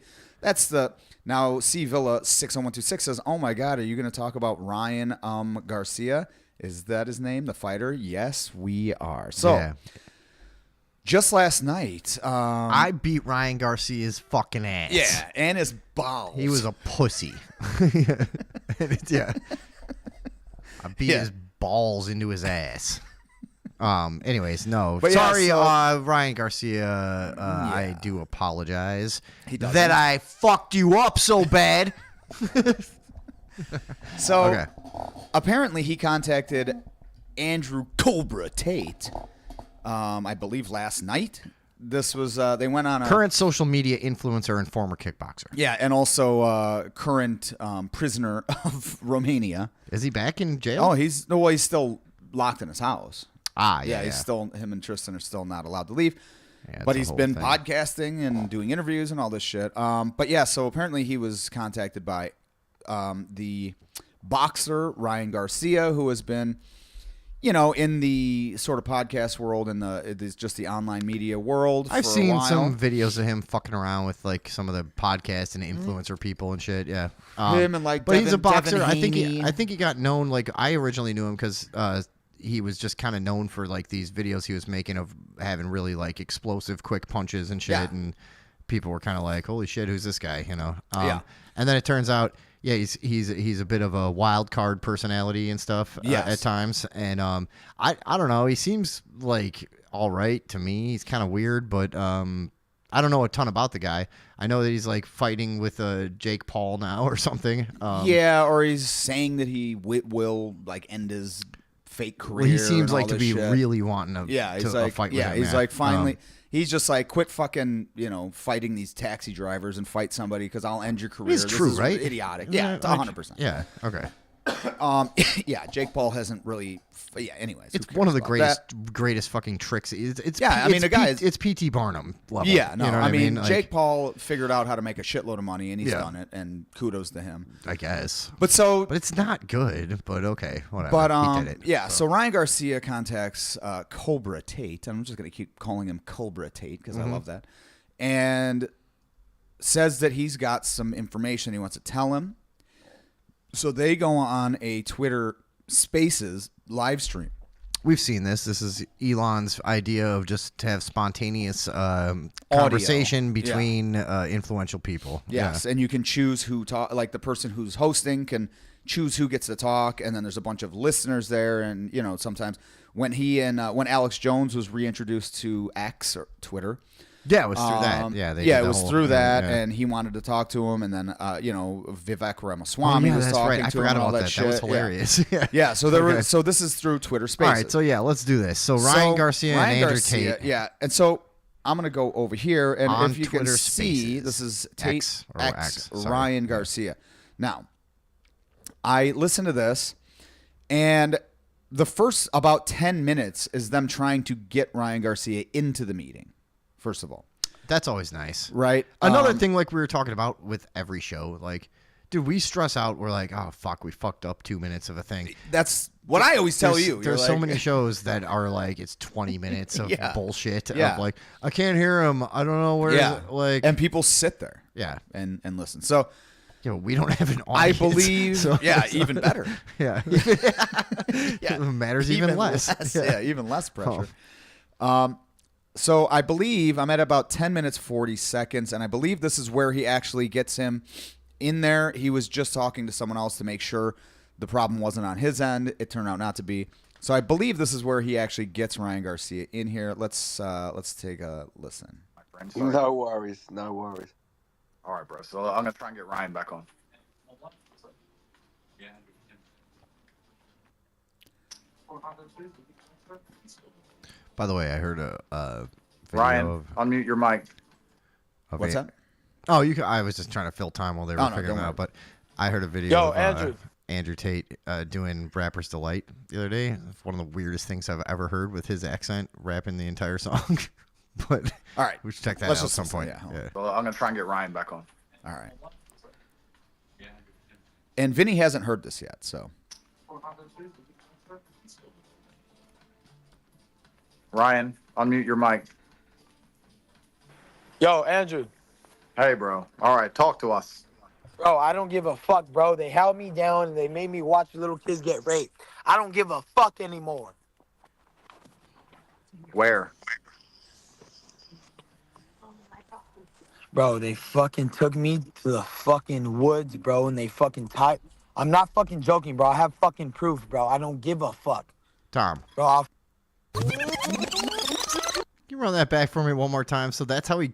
now C Villa 60126 says, "Oh my God, are you going to talk about Ryan Garcia? Is that his name, the fighter?" Yes, we are. So. Yeah. Just last night, I beat Ryan Garcia's fucking ass. yeah, and his balls. He was a pussy. Yeah. I beat his balls into his ass. Anyways, no. But yeah, sorry, so- Ryan Garcia. I do apologize doesn't. that I fucked you up so bad. So Okay. apparently he contacted Andrew Cobra Tate, I believe last night. This was they went on a Current social media influencer and former kickboxer. yeah, and also current prisoner of Romania. Is he back in jail? Oh, he's still locked in his house. yeah. He's still him and Tristan are still not allowed to leave. Yeah, it's but a he's whole been thing. podcasting and doing interviews and all this shit. But yeah, so apparently he was contacted by the boxer Ryan Garcia, who has been, in the sort of podcast world and just the online media world. I've for a seen while. some videos of him fucking around with like some of the podcast and influencer people and shit. Yeah, Him and, like, but he's a Devin boxer. I think Haney. he got known. Like I originally knew him because he was just kind of known for like these videos he was making of having really like explosive, quick punches and shit, Yeah. and people were kind of like, "Holy shit, who's this guy?" Yeah. And then it turns out. Yeah, he's a bit of a wild card personality and stuff Yes. at times, and I don't know. He seems like all right to me. He's kind of weird, but I don't know a ton about the guy. I know that he's like fighting with Jake Paul now or something. Yeah, or he's saying that he will like end his fake career. Well, he seems and like all to this be shit. really wanting to, Yeah, he's to like, fight with yeah, him. he's like finally. Um, He's just like, quit fucking, fighting these taxi drivers and fight somebody because I'll end your career. It's This true, is right? Idiotic. Yeah, it's like, 100%. Yeah, okay. Yeah, Jake Paul hasn't really. Yeah, anyways. who It's cares one of the about greatest fucking tricks. It's Yeah, I mean, the guy is- it's P.T. Barnum level. that? Yeah, no, you know what I mean, Like, Jake Paul figured out how to make a shitload of money and he's Yeah. done it, and kudos to him. I guess. But so. But it's not good. But okay, whatever. But he did it. yeah, so Ryan Garcia contacts Cobra Tate. I'm just gonna keep calling him Cobra Tate because I love that, and says that he's got some information he wants to tell him. So they go on a Twitter Spaces live stream. We've seen this. This is Elon's idea of just to have spontaneous conversation between influential people. Yes, and you can choose who talk. Like the person who's hosting can choose who gets to talk, and then there's a bunch of listeners there. And sometimes when when Alex Jones was reintroduced to X or Twitter. Yeah, it was through that. Yeah, they did it the was whole through thing, that, yeah. and he wanted to talk to him, and then Vivek Ramaswamy yeah, was that's talking right. I to him forgot and all about that that. shit. That was hilarious. Yeah, yeah. So there Okay. was. So this is through Twitter All Spaces. right, so yeah, let's do this. So Ryan Garcia and Andrew Tate. Yeah, and so I'm gonna go over here, and On if you Twitter can see, Spaces. this is Tate X, or X, sorry. Ryan Garcia. Now, I listened to this, and the first about 10 minutes is them trying to get Ryan Garcia into the meeting. First of all. That's always nice. Right. Another thing, like we were talking about with every show, like, dude, we stress out. We're like, oh, fuck, we fucked up 2 minutes of a thing. That's what I always tell There's- you. You're There's so like- many shows that are like, it's 20 minutes of Yeah. bullshit. Yeah. Of like, I can't hear him. I don't know where. Yeah. Like, and people sit there. yeah. And listen. So We don't have an I audience. believe. So- yeah. Even better. Yeah. Yeah. It matters even less. Yeah. Even less pressure. So I believe I'm at about 10 minutes 40 seconds, and I believe this is where he actually gets him in there. He was just talking to someone else to make sure the problem wasn't on his end. It turned out not to be. So I believe this is where he actually gets Ryan Garcia in here. Let's take a listen. My friend, sorry. No worries, no worries. All right, bro. So I'm gonna try and get Ryan back on. By the way, I heard a video Ryan, of unmute your mic. What's that? Oh, I was just trying to fill time while they were Oh, no, figuring don't it out. worry. But I heard a video Yo, of Andrew. Andrew Tate doing Rapper's Delight the other day. It's one of the weirdest things I've ever heard with his accent rapping the entire song. But All right. we should check that Let's out at just some listen, point. yeah, hold Yeah. Well, I'm gonna try and get Ryan back on. All right. And Vinny hasn't heard this yet, so. Ryan, unmute your mic. Yo, Andrew. Hey, bro. All right, talk to us. Bro, I don't give a fuck, bro. They held me down and they made me watch little kids get raped. I don't give a fuck anymore. Where? Bro, they fucking took me to the fucking woods, bro, and they fucking tied. I'm not fucking joking, bro. I have fucking proof, bro. I don't give a fuck. Tom, Bro, I'll can you run that back for me one more time? So that's how he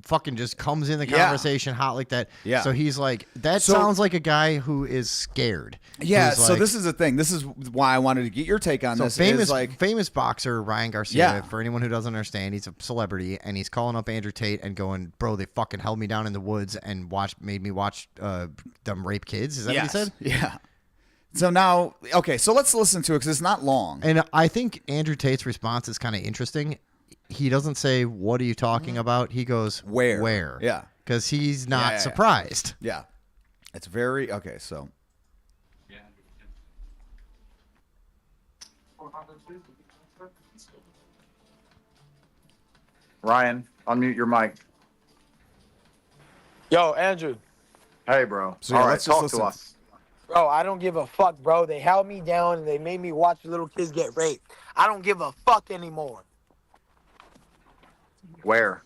fucking just comes in the Yeah. conversation hot like that. Yeah. So he's like, that So- sounds like a guy who is scared. Yeah, Who's so like- this is the thing. This is why I wanted to get your take on So this. famous, is like, famous boxer Ryan Garcia. Yeah. For anyone who doesn't understand, he's a celebrity, and he's calling up Andrew Tate and going, "Bro, they fucking held me down in the woods and made me watch them rape kids." Is that yes, what he said? Yeah. So now, okay, so let's listen to it because it's not long. And I think Andrew Tate's response is kind of interesting. He doesn't say, "What are you talking about?" He goes, Where? Where?" Yeah. Because he's not yeah. surprised. Yeah. It's very, okay, so. Ryan, unmute your mic. Yo, Andrew. Hey, bro. So, yeah, All right, let's just talk listen. to us. Bro, I don't give a fuck, bro. They held me down and they made me watch little kids get raped. I don't give a fuck anymore. Where?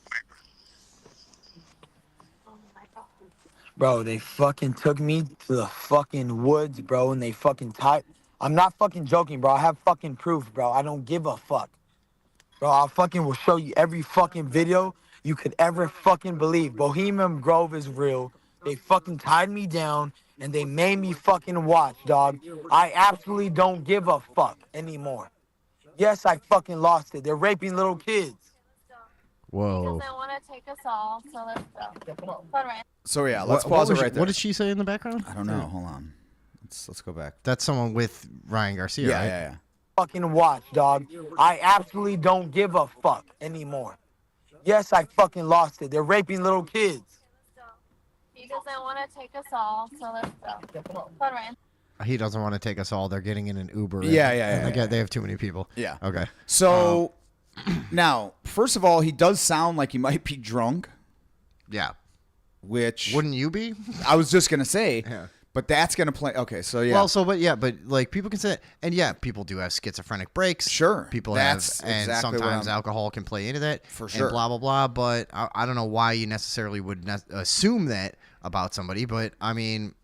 Bro, they fucking took me to the fucking woods, bro, and they fucking tied. I'm not fucking joking, bro. I have fucking proof, bro. I don't give a fuck. Bro, I fucking will show you every fucking video you could ever fucking believe. Bohemian Grove is real. They fucking tied me down and they made me fucking watch, dog. I absolutely don't give a fuck anymore. Yes, I fucking lost it. They're raping little kids. Whoa. Because I want to take us all, so let's go. Fun ride. So, yeah, let's What pause it was right she- there. What did she say in the background? I don't know. Hold on. Let's go back. That's someone with Ryan Garcia, Yeah, right? yeah, yeah. Fucking watch, dog. I absolutely don't give a fuck anymore. Yes, I fucking lost it. They're raping little kids. Because I want to take us all, so let's go. Fun ride. He doesn't want to take us all. They're getting in an Uber. Yeah, and- yeah, and yeah, they have too many people. Yeah. Okay. So, now, first of all, he does sound like he might be drunk, Yeah. which Wouldn't you be? I was just going to say, Yeah. but that's going to play. Okay, so yeah. Well, but like people can say, and yeah, people do have schizophrenic breaks. Sure. People That's have, and exactly what sometimes I'm- alcohol can play into that. For sure. And blah blah blah. But I don't know why you necessarily would assume that about somebody. But I mean,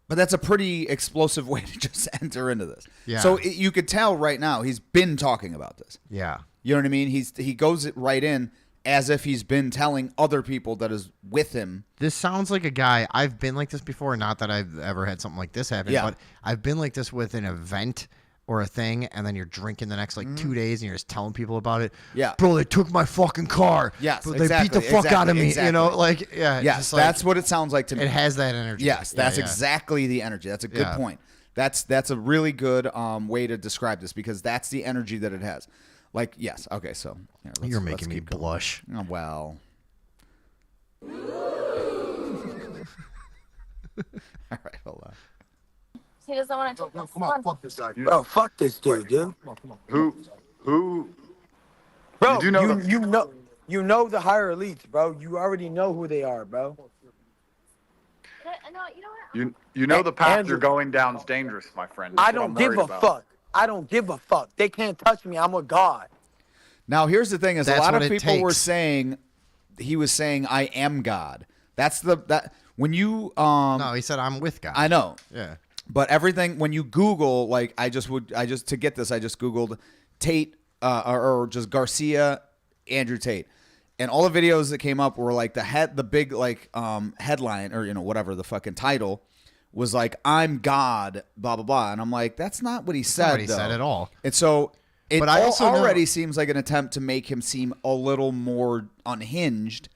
But that's a pretty explosive way to just enter into this. Yeah. So you could tell right now he's been talking about this. yeah. You know what I mean? He goes it right in as if he's been telling other people that is with him. This sounds like a guy. I've been like this before. Not that I've ever had something like this happen, Yeah. but I've been like this with an event or a thing, and then you're drinking the next like 2 days, and you're just telling people about it. Yeah. Bro, they took my fucking car. Yes, Bro, they exactly, beat the fuck out of me. exactly, You know, exactly. like yeah. it's Yes, just like- that's what it sounds like to me. it has that energy. Yes, Yeah, that's yeah. exactly the energy. That's a good Yeah. point. That's a really good way to describe this because that's the energy that it has. Like, yes, okay, so here, You're let's making me keep going. blush. Oh, well. All right, hold on. He doesn't want to take us. Fun. this guy. Bro, fuck this dude, dude. Who? Bro, You do know you know the higher elites, bro. You already know who they are, bro. No, you know what? You know the path Andrew. you're going down is dangerous, my friend. I That's what don't I'm give worried a about. fuck. I don't give a fuck. They can't touch me. I'm a god. Now, here's the thing: is a That's lot what of it people were takes. saying he was saying, "I am God." That's that when you No, he said I'm with God. I know, Yeah. but everything when you Google, like I just to get this, I just Googled Tate or just Garcia, Andrew Tate, and all the videos that came up were like the big like headline or whatever the fucking title was like I'm God, blah blah blah, and I'm like that's not what he said. what he said though. at all. And so It But I also know- already seems like an attempt to make him seem a little more unhinged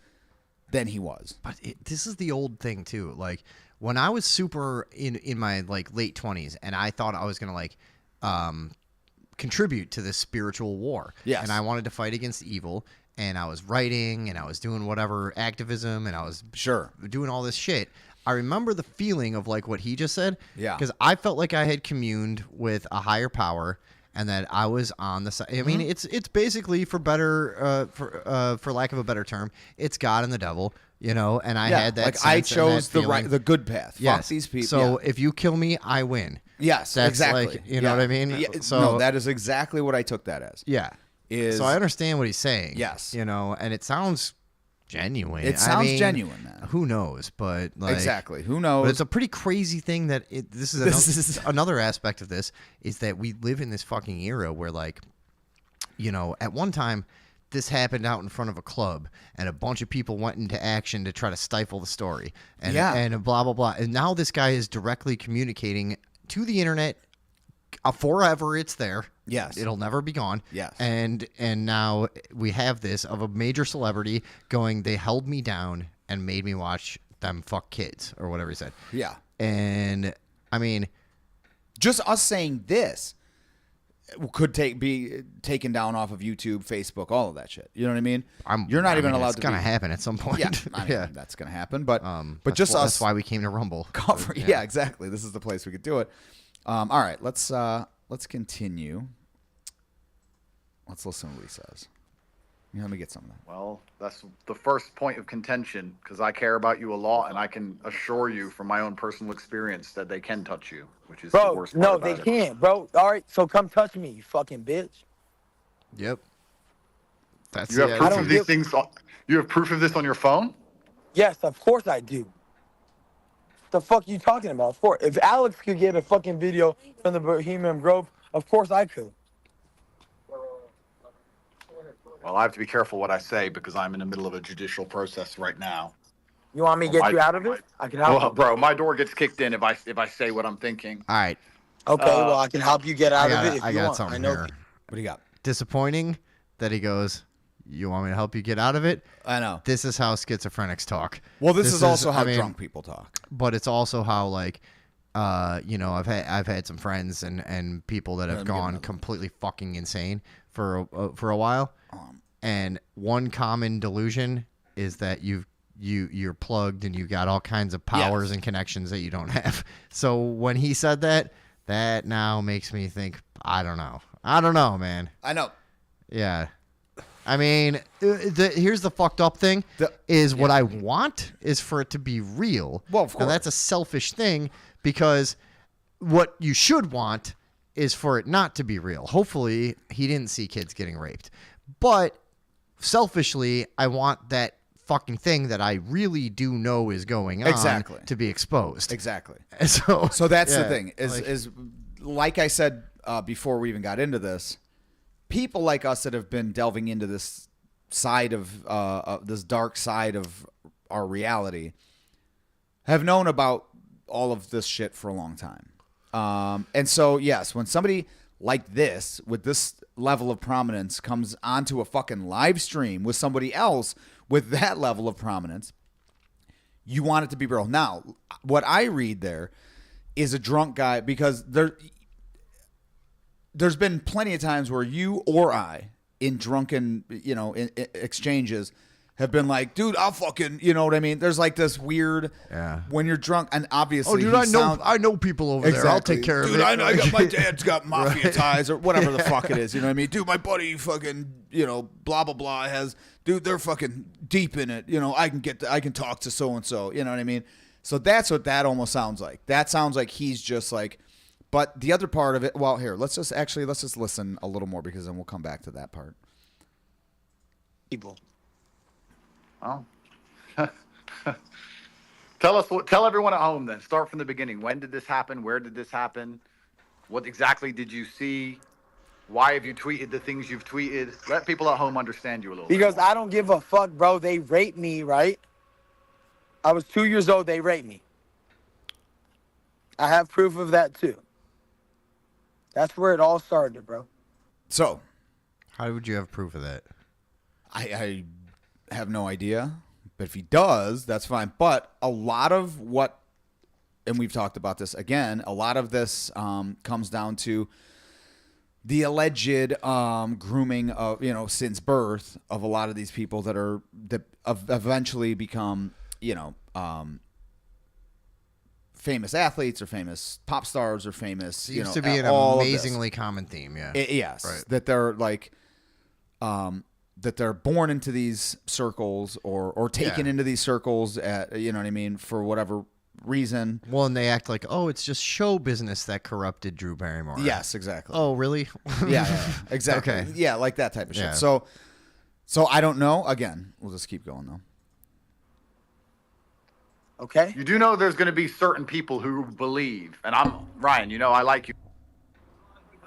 than he was. But this is the old thing too. Like when I was super in my like late 20s, and I thought I was gonna like contribute to this spiritual war. Yes. And I wanted to fight against evil, and I was writing, and I was doing whatever activism, and I was Sure. doing all this shit. I remember the feeling of like what he just said. Yeah. Because I felt like I had communed with a higher power, and that I was on the side. I mean, Mm-hmm. it's basically for lack of a better term, it's God and the devil, you know. And I had that. like I sense and chose that the right, feeling. the good path. Yes. Fuck these people. So yeah. if you kill me, I win. Yes, That's exactly. like, you know what I mean? Yeah, So- no, that is exactly what I took that as. Yeah. Is So I understand what he's saying. Yes. You know, and it sounds genuine. It I sounds mean, genuine, man. Who knows? But like, Exactly. Who But knows? it's a pretty crazy thing that this is, This is- another aspect of this is that we live in this fucking era where, like, you know, at one time this happened out in front of a club and a bunch of people went into action to try to stifle the story and Yeah. and blah blah blah. And now this guy is directly communicating to the internet forever. It's there. Yes. It'll never be gone. Yes. And now we have this of a major celebrity going, they held me down and made me watch them fuck kids or whatever he said. yeah. And I mean, Just us saying this could be taken down off of YouTube, Facebook, all of that shit. You know what I mean? You're not even allowed it's to. gonna be, happen at some point. Yeah, I mean, that's gonna happen. But That's just why, us That's why we came to Rumble. cover. Yeah. Exactly. This is the place we could do it. All right, let's continue. Let's listen to what he says. Let me get some of that. Well, that's the first point of contention because I care about you a lot, and I can assure you from my own personal experience that they can touch you, which is the Bro, worst part no, about they it. can't, bro. All right, so come touch me, you fucking bitch. Yep. That's You have it. proof don't of these give- things. You have proof of this on your phone? Yes, of course I do. The fuck you talking about? Of course. If Alex could get a fucking video from the Bohemian Grove, of course I could. Well, I have to be careful what I say because I'm in the middle of a judicial process right now. You want me to get you out of it? I can help Well, you. bro, my door gets kicked in if I say what I'm thinking. All right. Okay, well, I can help you get out of it if I you got want. something I know. here. What do you got? Disappointing that he goes, you want me to help you get out of it? I know. This is how schizophrenics talk. Well, this is also how I mean, drunk people talk. but it's also how like you know, I've had some friends and people that have gone completely fucking insane for a while. And one common delusion is that you're plugged and you got all kinds of powers Yes. and connections that you don't have. So when he said that now makes me think, I don't know, man. I know. Yeah. I mean, here's the fucked up thing what I want is for it to be real. Well, of Now, course. that's a selfish thing because what you should want is for it not to be real. Hopefully, he didn't see kids getting raped. But selfishly, I want that fucking thing that I really do know is going on Exactly. to be exposed. Exactly. So That's the yeah, thing is like I said before we even got into this, people like us that have been delving into this side of this dark side of our reality have known about all of this shit for a long time. And so, yes, when somebody like this with this level of prominence comes onto a fucking live stream with somebody else with that level of prominence, you want it to be real. Now, what I read there is a drunk guy because there's been plenty of times where you or I in drunken, in exchanges have been like, dude, I'll fucking, you know what I mean? There's like this weird, when you're drunk, and obviously, Oh, dude, I know people over there. I'll take care of Dude, it. I got my dad's got mafia ties or whatever the fuck it is. You know what I mean? Dude, my buddy fucking, blah blah blah has. Dude, they're fucking deep in it. I can talk to so and so. You know what I mean? So that's what that almost sounds like. That sounds like he's just like. But the other part of it, well, here, let's just listen a little more because then we'll come back to that part. People. Oh. Tell everyone at home then. Start from the beginning. When did this happen? Where did this happen? What exactly did you see? Why have you tweeted the things you've tweeted? Let people at home understand you a little Because bit. I don't give a fuck, bro. They raped me, right? I was 2 years old. They raped me. I have proof of that too. That's where it all started, bro. So, How would you have proof of that? I have no idea, but if he does, that's fine. But a lot of what, and we've talked about this again, a lot of this comes down to the alleged grooming of, since birth of a lot of these people that eventually become, famous athletes or famous pop stars or famous, Seems to be an all of this. amazingly common theme, yeah. Yes, Right. that they're like, that they're born into these circles or taken Yeah. into these circles at, you know what I mean, for whatever reason. Well, and they act like, oh, it's just show business that corrupted Drew Barrymore. Yes, exactly. Oh, really? yeah, exactly. Okay. Yeah, like that type of shit. Yeah. So I don't know. Again, we'll just keep going though. Okay? You do know there's going to be certain people who believe, and Ryan, I like you.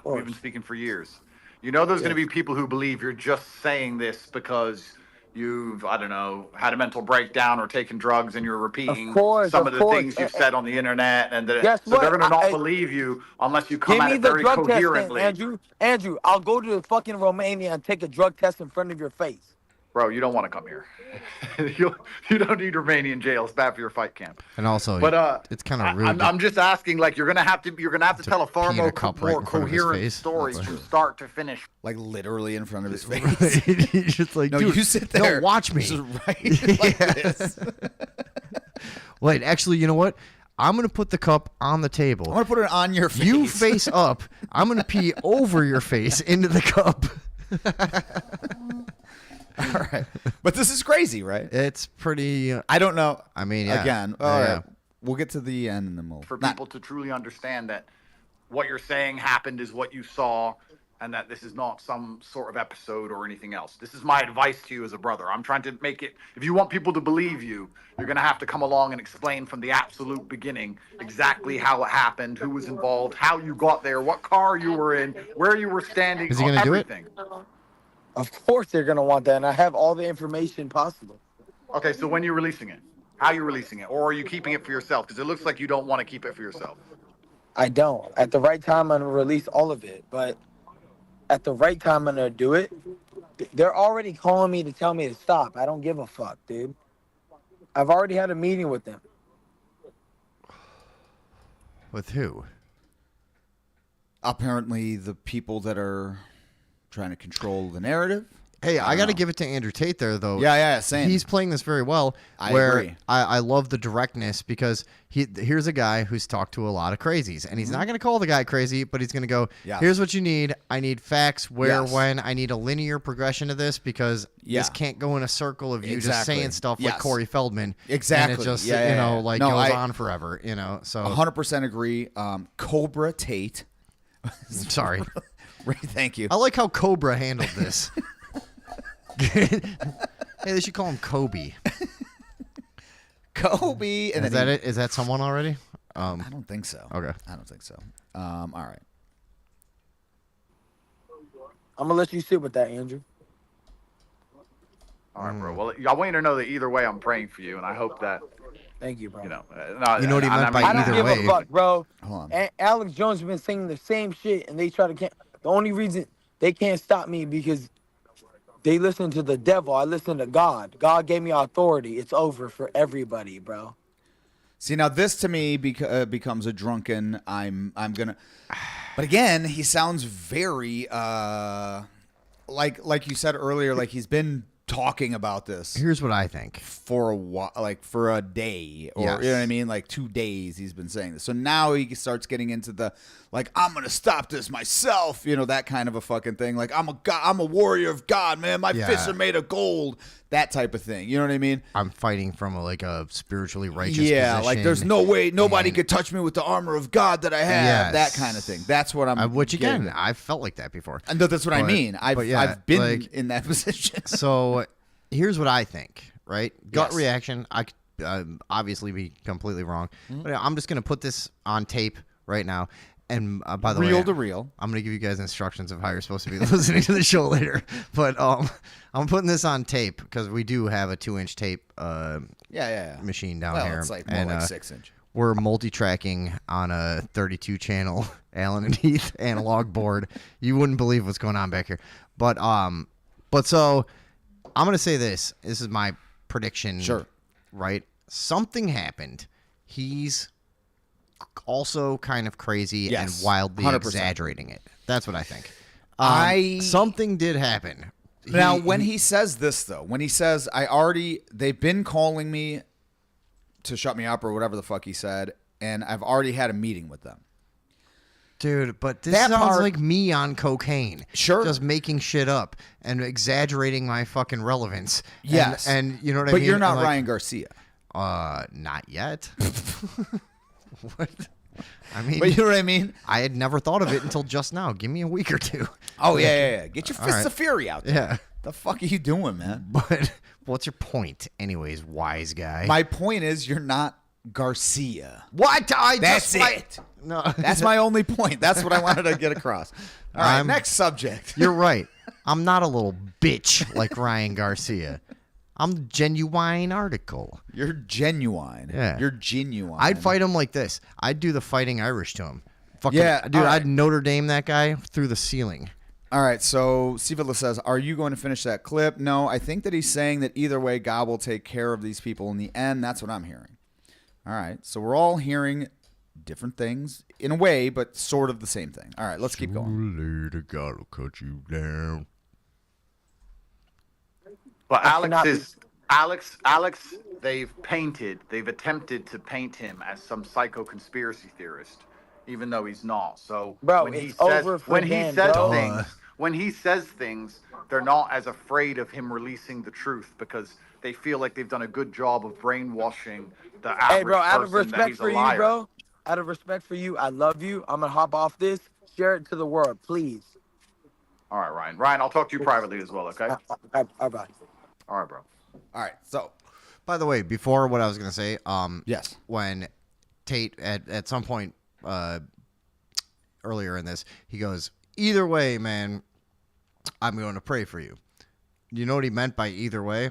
We've been speaking for years. You know there's going to be people who believe you're just saying this because you've, I don't know, had a mental breakdown or taken drugs and you're repeating some of the things you've said on the internet. And Guess so what? they're going to not believe you unless you come Give at me it the very drug test, then, coherently. Andrew, I'll go to fucking Romania and take a drug test in front of your face. Bro, you don't want to come here. you don't need Romanian jail. It's bad for your fight camp. And also, But it's kind of rude. I'm just asking. Like, you're gonna have to tell a far pee in a more, cup right in front of his coherent face. story That's from right. start to finish. Like literally in front of his face. He's just like, No, dude, you sit there. No, watch me. Just right like this. Wait, actually, you know what? I'm going to put the cup on the I table. want to put it on your face. You face up. I'm going to pee over your face into the cup. All right. But this is crazy, right? It's pretty. I don't know. I mean, yeah. Again, Yeah, all right. yeah. We'll get to the end and then we'll. For people to truly understand that what you're saying happened is what you saw, and that this is not some sort of episode or anything else. This is my advice to you as a brother. I'm trying to make it. If you want people to believe you, you're gonna have to come along and explain from the absolute beginning exactly how it happened, who was involved, how you got there, what car you were in, where you were standing. Is he gonna do it? everything. Of course they're going to want that, and I have all the information possible. Okay, so when are you releasing it? How are you releasing it? Or are you keeping it for yourself? Because it looks like you don't want to keep it for yourself. I don't. At the right time, I'm going to release all of it, but at the right time, I'm going to do it. They're already calling me to tell me to stop. I don't give a fuck, dude. I've already had a meeting with them. With who? Apparently, the people that are trying to control the narrative. Hey, I got to know. give it to Andrew Tate there, though. Yeah, same. He's playing this very well. I where agree. I love the directness because here's a guy who's talked to a lot of crazies, and he's not going to call the guy crazy, but he's going to go, Yes. here's what you need. I need facts, where, Yes. when. I need a linear progression to this because Yeah. this can't go in a circle of you just Exactly. saying stuff like Yes. Corey Feldman. Exactly. And it just, Yeah, yeah, yeah. like No, goes I- on forever, So 100% agree. Cobra Tate. sorry. Ray, thank you. I like how Cobra handled this. Hey, they should call him Kobe. Kobe. And Is then that it? Is that someone already? I don't think so. Okay. I don't think so. All right. I'm going to let you sit with that, Andrew. All right, bro. Well, I want you to know that either way, I'm praying for you, and I hope that, Thank you, bro. no, You know what he meant by I don't either give way. a fuck, bro. Hold on. Alex Jones has been saying the same shit, and they try to can't. The only reason they can't stop me because they listen to the devil. I listen to God. God gave me authority. It's over for everybody, bro. See, now this to me becomes a drunken. I'm gonna. But again, he sounds very like you said earlier. Like he's been talking about this Here's what I think. for a while, like for a day, or Yes. you know what I mean, like 2 days. He's been saying this. So now he starts getting into the like, I'm gonna stop this myself. You know, that kind of a fucking thing. Like I'm a warrior of God, man. My Yeah. fists are made of gold. That type of thing. You know what I mean? I'm fighting from a spiritually righteous Yeah, position. like there's no way nobody and- could touch me with the armor of God that I have. Yes. That kind of thing. That's what I'm. Which getting again, at. I've felt like that before. And that's what I But- mean. but yeah, I've been like- in that position. So here's what I think. Right, gut Yes. reaction. I could obviously be completely wrong, Mm-hmm. but I'm just gonna put this on tape right now. And by the way, Real to real. I'm gonna give you guys instructions of how you're supposed to be listening to the show later. But I'm putting this on tape because we do have a 2-inch tape Yeah. machine down Well, here. it's like more and like 6 inch. were multi-tracking on a 32-channel Allen and Heath analog board, you wouldn't believe what's going on back here. But so I'm gonna say this. This is my prediction. Sure. Right. Something happened. He's also kind of crazy Yes, and wildly 100%. exaggerating it. That's what I think. Something did happen. Now, when he says this, though, when he says, they've been calling me to shut me up or whatever the fuck he said, and I've already had a meeting with them. Dude, but this That sounds part- like me on cocaine. Sure. Just making shit up and exaggerating my fucking relevance. Yes. And you know what I But mean? you're not And, like, Ryan Garcia. Not yet. What? I mean, But you know what I mean? I had never thought of it until just now. Give me a week or two. Oh, yeah. Get your fists right. of fury out there. Yeah. The fuck are you doing, man? But what's your point, anyways, wise guy? My point is you're not Garcia. what? That's it. No, That's my only point. That's what I wanted to get across. All right, next subject. You're right. I'm not a little bitch like Ryan Garcia. I'm the genuine article. You're genuine. Yeah. You're genuine. I'd fight him like this. I'd do the Fighting Irish to him. Fucking, Yeah, dude, all right. I'd Notre Dame that guy through the ceiling. All right, so Sivilla says, are you going to finish that clip? No, I think that he's saying that either way, God will take care of these people in the end. That's what I'm hearing. All right, so we're all hearing different things in a way, but sort of the same thing. All right, let's keep going. Later, God will cut you down. Well, Alex, they've attempted to paint him as some psycho conspiracy theorist, even though he's not. So Bro, when he it's says over for Dan, bro. when he says things, they're not as afraid of him releasing the truth because they feel like they've done a good job of brainwashing the average Hey, bro, out of person that respect he's a for you, liar. bro. Out of respect for you, I love you. I'm gonna hop off this. Share it to the world, please. All right, Ryan. Ryan, I'll talk to you privately as well, okay? All right. All right, bro. All right, so By the way, before what I was gonna say, yes. when Tate at some point earlier in this, he goes, either way, man, I'm going to pray for you. You know what he meant by either way?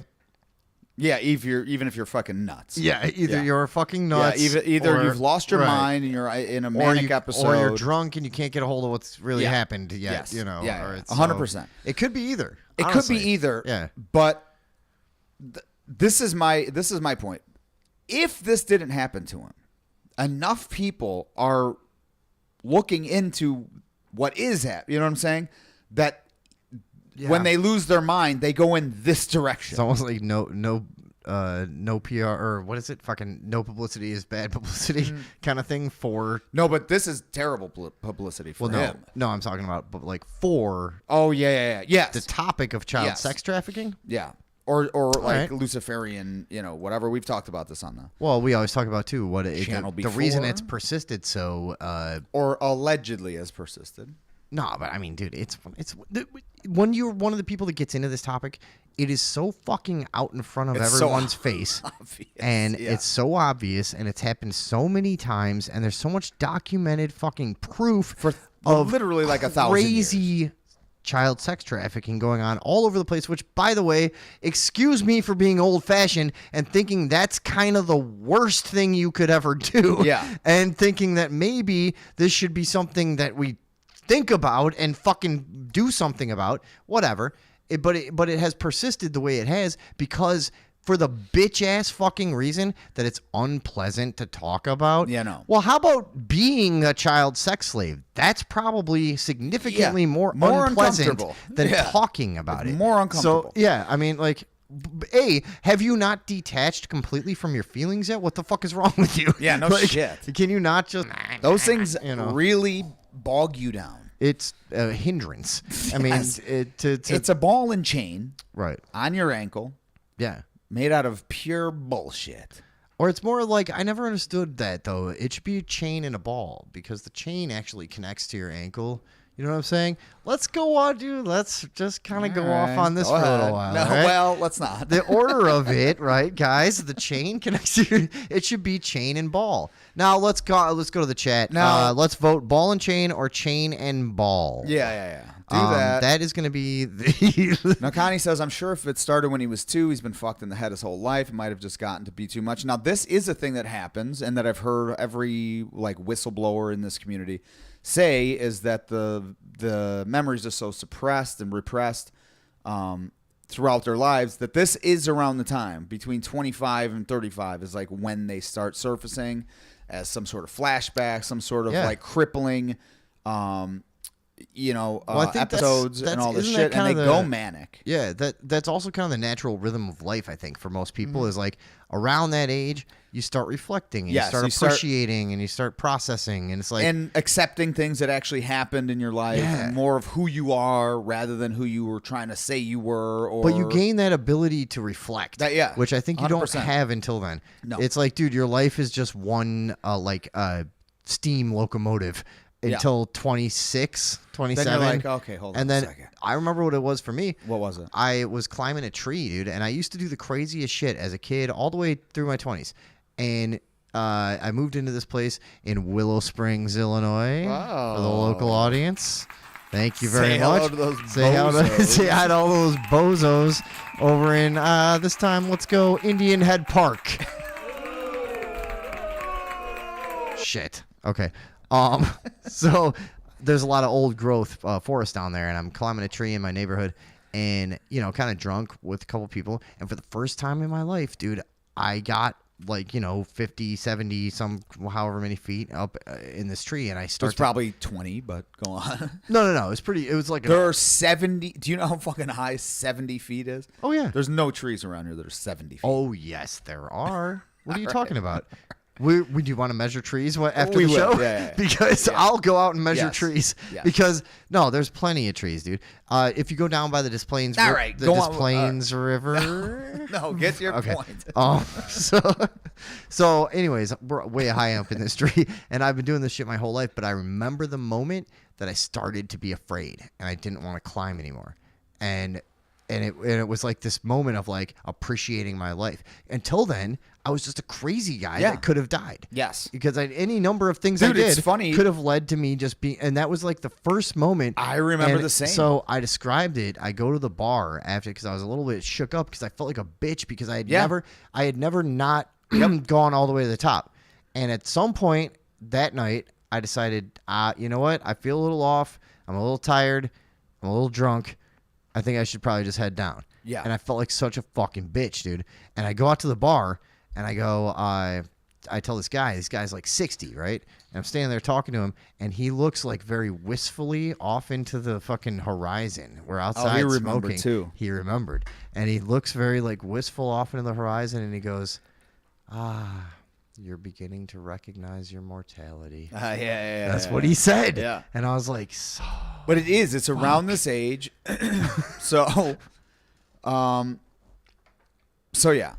Yeah, even if you're fucking nuts. Yeah, either Yeah. you're fucking nuts. Yeah, either or- you've lost your right. mind and you're in a Or, manic episode. or you're drunk and you can't get a hold of what's really Yeah. happened yet. Yes. You know, Yeah, or yeah. it's 100%. It could be either. It honestly. could be either. Yeah. But this is my point. If this didn't happen to him, enough people are looking into what is happening. You know what I'm saying? That when they lose their mind, they go in this direction. It's almost like no PR or what is it? Fucking no publicity is bad publicity kind of thing for. No, but this is terrible publicity for him. No, I'm talking about but like for Oh yeah. Yes. the topic of child Yes. sex trafficking. Yeah. Or like right. Luciferian, whatever. We've talked about this on the Well, we always talk about too what Channel the reason before. it's persisted so. or allegedly has persisted. No, but I mean, dude, it's when you're one of the people that gets into this topic, it is so fucking out in front of It's so everyone's face, obvious, and yeah. it's so obvious, and it's happened so many times, and there's so much documented fucking proof For of literally like 1,000 crazy child sex trafficking going on all over the place. Which, by the way, excuse me for being old-fashioned and thinking that's kind of the worst thing you could ever do. Yeah. And thinking that maybe this should be something that we think about and fucking do something about, whatever. But it has persisted the way it has because for the bitch ass fucking reason that it's unpleasant to talk about. Yeah, no. Well, how about being a child sex slave? That's probably significantly Yeah, more more unpleasant uncomfortable. than Yeah. talking about It's it. more uncomfortable. So yeah, I mean, like. Have you not detached completely from your feelings yet? What the fuck is wrong with you? Yeah, no Like, shit. Can you not just Those things know. really bog you down. It's a hindrance. I mean, Yes. to It's a ball and chain right. on your ankle Yeah. made out of pure bullshit. Or it's more like I never understood that though. It should be a chain and a ball because the chain actually connects to your ankle. You know what I'm saying? Let's go on, dude. Let's just kind of go All off right, on this go for a ahead. little while. No, all right? well, let's not. The order of it, right, guys? The chain connects. It should be chain and ball. Now let's go. Let's go to the chat. Now- Let's vote ball and chain or chain and ball. Yeah. Do that. That is going to be the. Now, Connie says, I'm sure if it started when he was 2, he's been fucked in the head his whole life. It might have just gotten to be too much. Now, this is a thing that happens and that I've heard every whistleblower in this community say is that the memories are so suppressed and repressed throughout their lives that this is around the time between 25 and 35 is like when they start surfacing as some sort of flashback, some sort of crippling I think episodes and all this isn't that shit, and they kinda go manic. Yeah, that's also kind of the natural rhythm of life, I think, for most people is like around that age, you start reflecting and Yes, you you start start- appreciating and you start processing. And it's like, And accepting things that actually happened in your life, Yeah. and more of who you are rather than who you were trying to say you were. Or but you gain that ability to reflect, That- yeah, which I think you don't 100%. have until then. No. It's like, dude, your life is just one steam locomotive until 26, 27. Then you're like, okay, hold on and a then second. I remember what it was for me. What was it? I was climbing a tree, dude, and I used to do the craziest shit as a kid all the way through my 20s. And I moved into this place in Willow Springs, Illinois, for the local audience. Thank you very Say much. hello to those say bozos. say hi to all those bozos over in this time. Let's go Indian Head Park. Shit. Okay. So there's a lot of old growth forest down there, and I'm climbing a tree in my neighborhood, and kind of drunk with a couple people, and for the first time in my life, dude, I got 50, 70, however many feet up in this tree, and I It's started. probably 20, but go on. No. It was pretty. It was like There are 70. Do you know how fucking high 70 feet is? Oh yeah. There's no trees around here that are 70 feet. Oh yes, there are. What are you talking about? We do you want to measure trees after We the will, show? yeah. Because I'll go out and measure Yes. trees. Yes. Because no, there's plenty of trees, dude. If you go down by the Des Plaines, All right, the go Des on, Plaines River. No, get to your Okay. point. So anyways, we're way high up in this tree, and I've been doing this shit my whole life. But I remember the moment that I started to be afraid, and I didn't want to climb anymore, and it was like this moment of like appreciating my life. Until then, I was just a crazy guy Yeah. that could have died. Yes. Because any number of things Dude, I did it's funny. could have led to me just being, and that was like the first moment. I remember And the same. So I described it. I go to the bar after because I was a little bit shook up because I felt like a bitch because I had never not gone all the way to the top. And at some point that night, I decided, you know what? I feel a little off. I'm a little tired. I'm a little drunk. I think I should probably just head down. Yeah. And I felt like such a fucking bitch, dude. And I go out to the bar and I go, I tell this guy's like 60, right? And I'm standing there talking to him, and he looks like very wistfully off into the fucking horizon. We're outside remembered smoking. too. He remembered. And he looks very like wistful off into the horizon, and he goes, you're beginning to recognize your mortality. Yeah. That's what he said. Yeah. And I was like, so But it's around this age. So yeah.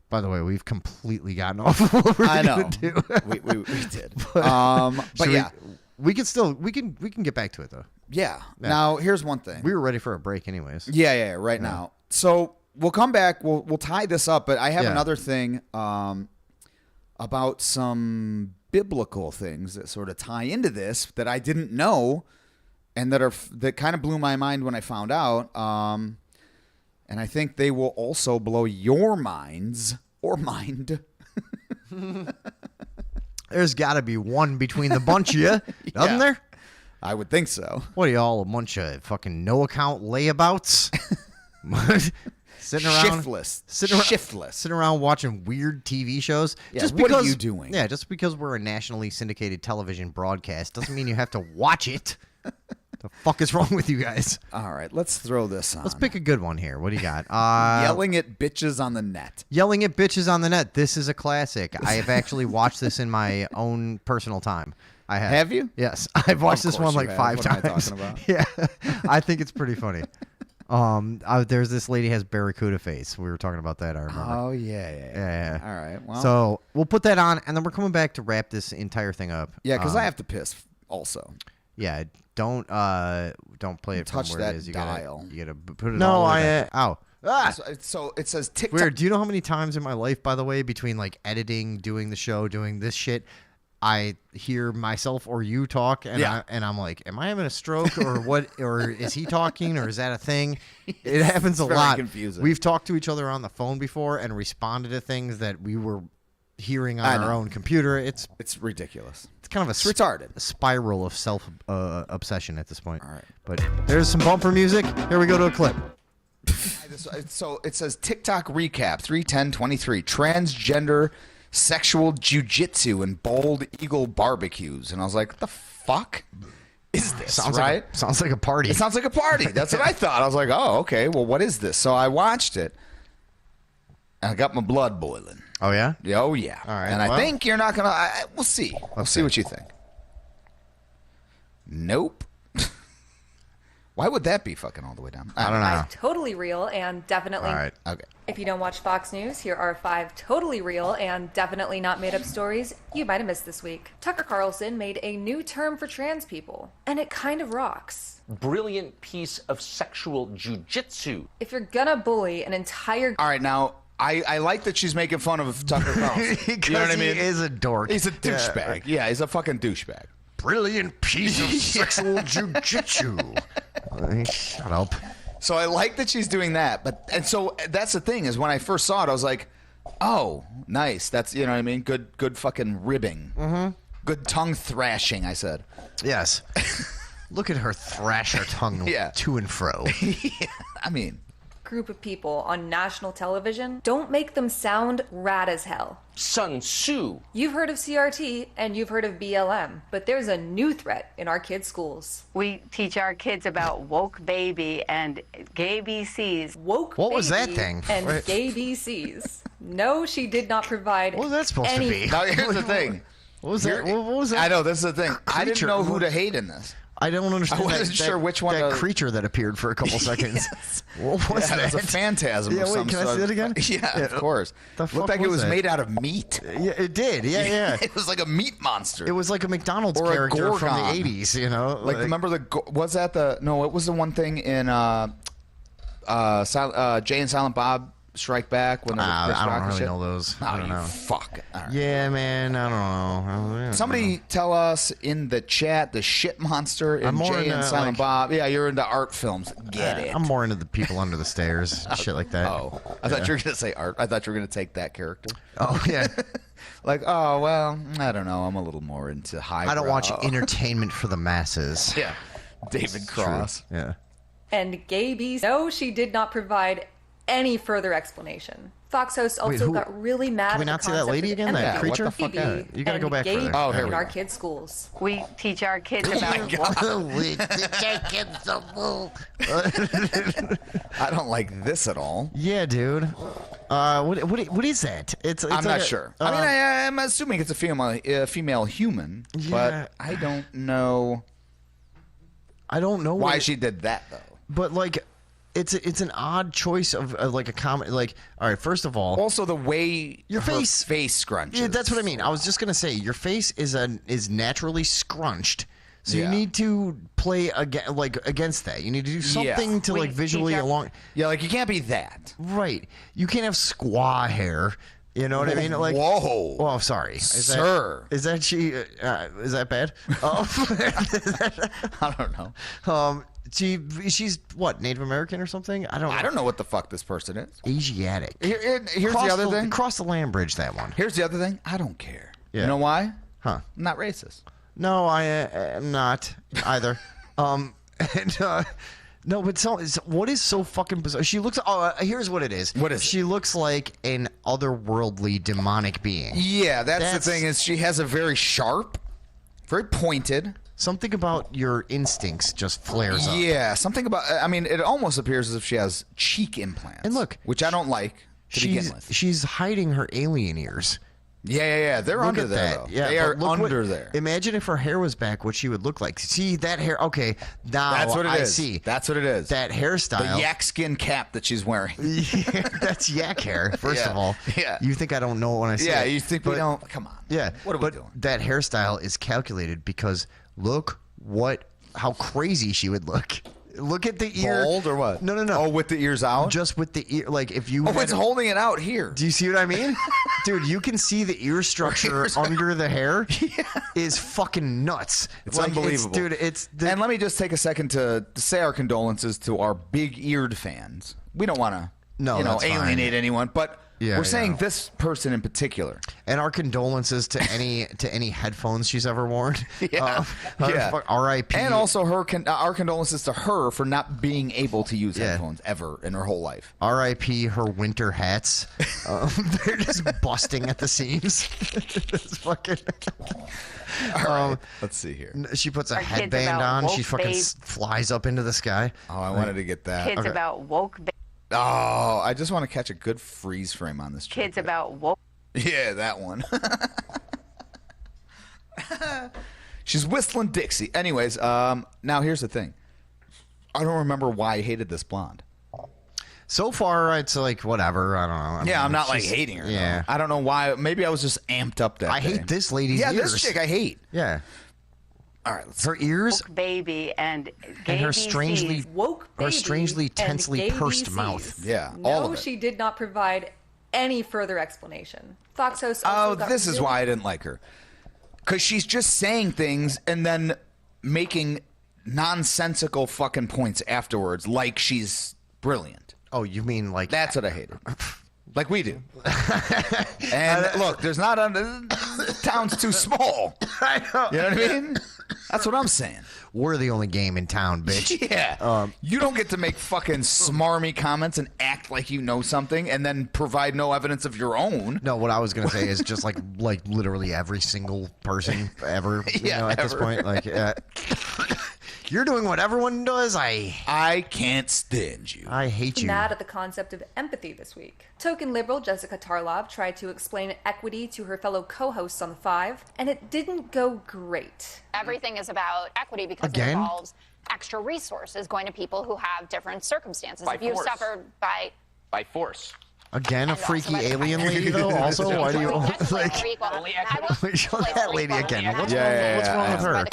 by the way, we've completely gotten off of what we're I know. gonna do. we did. But Should yeah. we can get back to it though. Yeah. Now, here's one thing. We were ready for a break anyways. Yeah, right now. So we'll come back. We'll tie this up, but I have Yeah. another thing about some biblical things that sort of tie into this that I didn't know, and that kind of blew my mind when I found out. And I think they will also blow your minds or mind. There's got to be one between the bunch of you, doesn't Yeah. there? I would think so. What are y'all, a bunch of fucking no account layabouts? Sitting around, Shiftless. sitting around watching weird TV shows. Yeah, just what are because, you doing? Yeah, just because we're a nationally syndicated television broadcast doesn't mean you have to watch it. The fuck is wrong with you guys? All right, let's throw this on. Let's pick a good one here. What do you got? Yelling at bitches on the net. Yelling at bitches on the net. This is a classic. I have actually watched this in my own personal time. I have. Have you? Yes, I've watched Of this one course like you 5 have. What am I times. talking about? Yeah, I think it's pretty funny. There's this lady has barracuda face. We were talking about that. I remember. Oh, yeah. Yeah. All right. Well, So we'll put that on, and then we're coming back to wrap this entire thing up. yeah, because I have to piss also. Yeah, don't play it Touch from where that it is. dial. You gotta put it. No, all the way I. back. Ow. Ah! So it says TikTok. Weird. Do you know how many times in my life, by the way, between like editing, doing the show, doing this shit, I hear myself or you talk, and Yeah. I'm like, am I having a stroke or what? Or is he talking, or is that a thing? It happens a very lot. confusing. We've talked to each other on the phone before and responded to things that we were hearing I on our know. own computer. It's ridiculous. kind of a It's retarded. a spiral of self obsession at this point. All right. But there's some bumper music. Here we go to a clip. So it says TikTok recap 3/10/23 transgender sexual jujitsu and Bold Eagle barbecues, and I was like, what the fuck is this? Sounds right? sounds like a party. It sounds like a party. That's what I thought. I was like, oh, okay. Well, what is this? So I watched it, and I got my blood boiling. Oh yeah. Oh yeah. All right, And I well- think you're not gonna. We'll see. We'll see what you think. Nope. Why would that be fucking all the way down? I don't know. Totally real and definitely. All right. Okay. If you don't watch Fox News, here are 5 totally real and definitely not made up stories you might have missed this week. Tucker Carlson made a new term for trans people, and it kind of rocks. Brilliant piece of sexual jujitsu. If you're gonna bully an entire All right. Now I like that she's making fun of Tucker Carlson. You know what I mean? He is a dork. He's a douchebag. Yeah, he's a fucking douchebag. Brilliant piece of sexual jujitsu. Shut up. So I like that she's doing that, and so that's the thing is when I first saw it, I was like, "Oh, nice. That's you know what I mean. Good fucking ribbing. Mm-hmm. Good tongue thrashing." I said. Yes. Look at her thrash her tongue Yeah. to and fro. I mean, group of people on national television, don't make them sound rad as hell. Sun Tzu. You've heard of CRT and you've heard of BLM, but there's a new threat in our kids' schools. We teach our kids about woke baby and gay BCs. Woke What was that baby thing? And Wait. gay BCs. No, she did not provide What was that supposed any- to be? now here's the thing. What was that? What was that? I know this is the thing. I didn't Creature. know who to hate in this. I don't understand. I wasn't sure which one that to- creature that appeared for a couple seconds. What was Yeah, that? it was a phantasm. Yeah, of wait, some can I sort. see that again? Yeah, of course. The fuck Looked like it was that? made out of meat. Yeah, it did. Yeah. It was like a meat monster. It was like a McDonald's Or a character from the Gorgon. 80s, you know? Like remember was that the no? It was the one thing in Jay and Silent Bob Strike Back when there was Chris I Rock don't and really shit? know those. Oh, I don't you know. fuck. All right. Yeah, man, I don't know. Somebody tell us in the chat the shit monster in I'm more Jay and into, Silent like- Bob. Yeah, you're into art films. Get it. I'm more into the people under the stairs, shit like that. Oh, I thought you were gonna say art. I thought you were gonna take that character. Oh, yeah. Like, oh well, I don't know. I'm a little more into high. I don't watch entertainment for the masses. Yeah, David Cross. Yeah. and gay BCs. No, she did not provide any further explanation. Fox host also who- got really mad Can we at the not see that concept lady of again? That MLB, creature? what the fuck? TV, You gotta and go back gay further. Oh, here in we our go. kids' schools. We teach our kids about I don't like this at all. Yeah, dude. What is that? It's I'm like not sure. I mean, I'm assuming it's a female human, Yeah. but I don't know I don't know why what- she did that though. But like, it's an odd choice of like a comment. Like, all right, first of all, Also, the way Your her face- face scrunches. yeah, that's what I mean. I was just gonna say your face is naturally scrunched, so Yeah. you need to play against that. You need to do something to We like visually teach our- along. Yeah, like you can't be that. Right. You can't have squaw hair. You know what I mean? Like, whoa. oh, sorry, Sir. Is that she? Is that bad? Oh, I don't know. she's what, Native American or something? I I don't know what the fuck this person is. Asiatic. Here's Cross the other thing. Cross the land bridge. That one. Here's the other thing. I don't care. Yeah. You know why? Huh? I'm not racist. No, I am not either. No, but what is so fucking bizarre? She looks. Oh, here's what it is. What is it? She looks like an otherworldly demonic being. Yeah, that's the That's- thing is she has a very sharp, very pointed. Something about your instincts just flares up. Yeah, something about. I mean, it almost appears as if she has cheek implants. And look, which I don't like to begin with. She's hiding her alien ears. Yeah. They're Look under at there. that. Though. Yeah, they but are look under what- there. Imagine if her hair was back, what she would look like. See that hair? Okay, now That's what it I is. see. That's what it is. That the hairstyle. yak skin cap that she's wearing. That's yak hair. First Yeah, of all, yeah. You think I don't know it when I say it. You think we But- don't? Come on. Yeah, What are but we doing? that hairstyle is calculated because look how crazy she would look. Look at the ear. Bald or what? No. Oh, with the ears out? Just with the ear. Like if you. Oh, it's holding it out here. Do you see what I mean? Dude, you can see the ear structure under the hair is fucking nuts. It's unbelievable. Dude, and let me just take a second to say our condolences to our big-eared fans. We don't want to that's alienate fine. anyone, but we're saying this person in particular. And our condolences to any headphones she's ever worn. R.I.P. And also our condolences to her for not being able to use headphones ever in her whole life. R.I.P. her winter hats. They're just busting at the seams. It's fucking. All right, let's see here. She puts a headband on. She fucking flies up into the sky. Oh, I wanted to get that. Kids about woke. Oh, I just want to catch a good freeze frame on this. Kids about woke. Yeah, that one. She's whistling Dixie. Anyways, now here's the thing. I don't remember why I hated this blonde. So far, it's like whatever. I don't know. I'm not like hating her. Yeah. Though. I don't know why. Maybe I was just amped up that I day. hate this lady's ears. ears. This chick I hate. Yeah. All right. Her ears woke baby and her strangely tensely pursed mouth. Yeah, all of it. She did not provide any further explanation. Fox host also got this is why I didn't like her. Because she's just saying things and then making nonsensical fucking points afterwards like she's brilliant. Oh, you mean like... That's what I hated. Like we do. And look, there's not... the town's too small. I know. You know what I mean? That's what I'm saying. We're the only game in town, bitch. Yeah. You don't get to make fucking smarmy comments and act like you know something and then provide no evidence of your own. No, what I was going to say is just like literally every single person ever, at this point. Like, you're doing what everyone does. I can't stand you. I hate you. Mad at the concept of empathy this week. Token liberal Jessica Tarlov tried to explain equity to her fellow co-hosts on The Five, and it didn't go great. Everything is about equity because it involves extra resources going to people who have different circumstances. If you suffer by force. Again, a freaky alien lady, though. Also, why do you like? Show that lady again. What's wrong with her?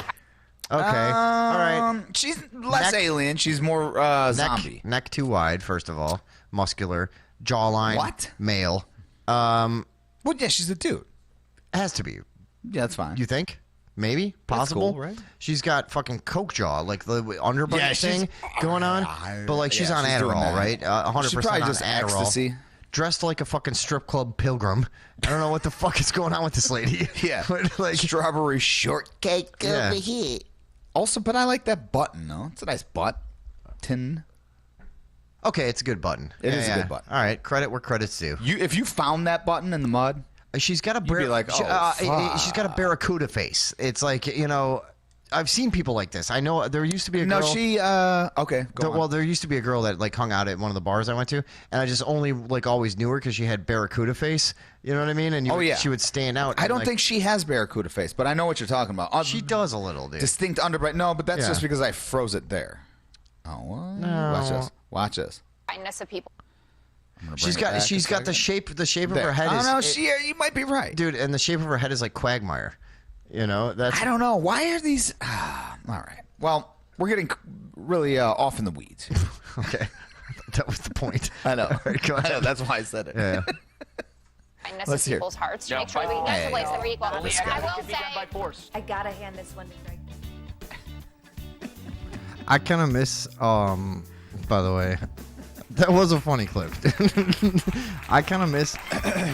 Okay, all right. She's less alien. She's more zombie. Neck too wide, first of all. Muscular. Jawline. What? Male. Well, yeah, she's a dude. Has to be. Yeah, that's fine. You think? Maybe? Possible? Cool, right? She's got fucking coke jaw, like the underbite thing going on. But like she's on Adderall, right? 100% She probably on just Adderall. ecstasy. Dressed like a fucking strip club pilgrim. I don't know what the fuck is going on with this lady. Yeah. Like strawberry shortcake over here. Also, but I like that button, though. It's a nice button. Okay, it's a good button. It is a good button. All right, credit where credit's due. If you found that button in the mud, she's got a you'd be like, she's got a barracuda face. It's like, I've seen people like this. I know there used to be a girl. No, she okay. Go on. Well, there used to be a girl that like hung out at one of the bars I went to, and I just only like always knew her because she had barracuda face. You know what I mean? And she would stand out. I don't think she has barracuda face, but I know what you're talking about. She does a little, dude. Distinct underbite. No, but that's just because I froze it there. Oh, what? No. Watch this. Watch this. kindness of people. She's got the shape of her head. You might be right, dude. And the shape of her head is like Quagmire. You know, that's. I don't know. Why are these? All right. Well, we're getting really off in the weeds. Okay, that was the point. I know. Right, go ahead. I know. That's why I said it. Yeah. Kindness Let's of hear. people's hearts to make sure we get the place that we're equal. I will say. I gotta hand this one to Greg. I kind of miss. By the way, that was a funny clip. I kind of miss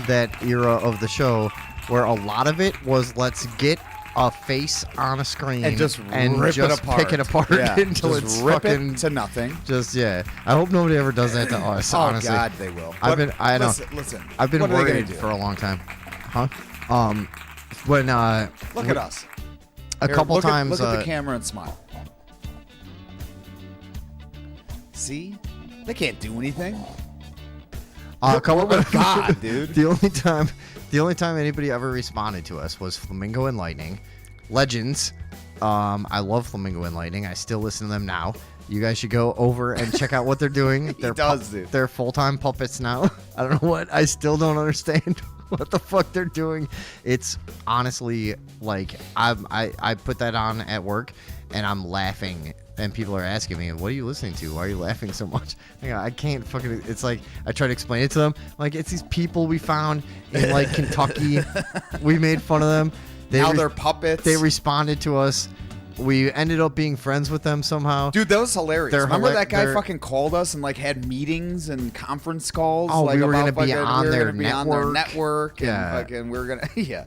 that era of the show where a lot of it was let's get a face on a screen and just rip it apart. Pick it apart until just it's rip fucking it to nothing. Just I hope nobody ever does that to us. Honestly. God, they will. I know. Listen. I've been what are they worried gonna do? for a long time. Huh? When look at us. A couple times. Look at the camera and smile. See? They can't do anything. God, dude. The only time anybody ever responded to us was Flamingo and Lightning. Legends. I love Flamingo and Lightning. I still listen to them now. You guys should go over and check out what they're doing. He does, dude. They're full-time puppets now. I don't know what. I still don't understand what the fuck they're doing. It's honestly like I put that on at work and I'm laughing and people are asking me, what are you listening to? Why are you laughing so much? I can't fucking, it's like I try to explain it to them. Like, it's these people we found in like Kentucky. We made fun of them. Now they're puppets. They responded to us. We ended up being friends with them somehow. Dude, that was hilarious. Remember that guy fucking called us and like had meetings and conference calls? Oh, like, we were going to be on their network. Yeah. And fucking we were going to, yeah.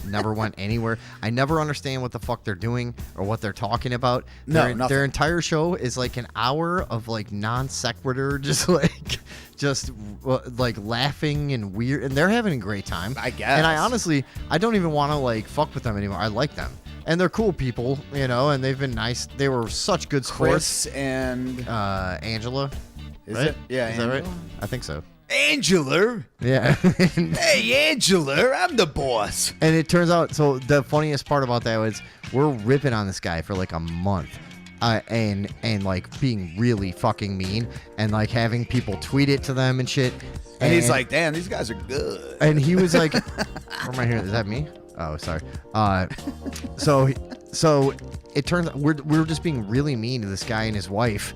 Never went anywhere. I never understand what the fuck they're doing or what they're talking about. No, their entire show is like an hour of like non sequitur, just like laughing and weird, and they're having a great time. I guess. And I honestly, I don't even want to like fuck with them anymore. I like them, and they're cool people, and they've been nice. They were such good sports. Chris and Angela. Is right? it? Yeah, is that right? I think so. Angela. Yeah. Hey, Angela, I'm the boss. And it turns out, so the funniest part about that was we're ripping on this guy for like a month. And like being really fucking mean and like having people tweet it to them and shit. And he's like, damn, these guys are good. And he was like, where am I here? Is that me? Oh, sorry. So it turns out we were just being really mean to this guy and his wife.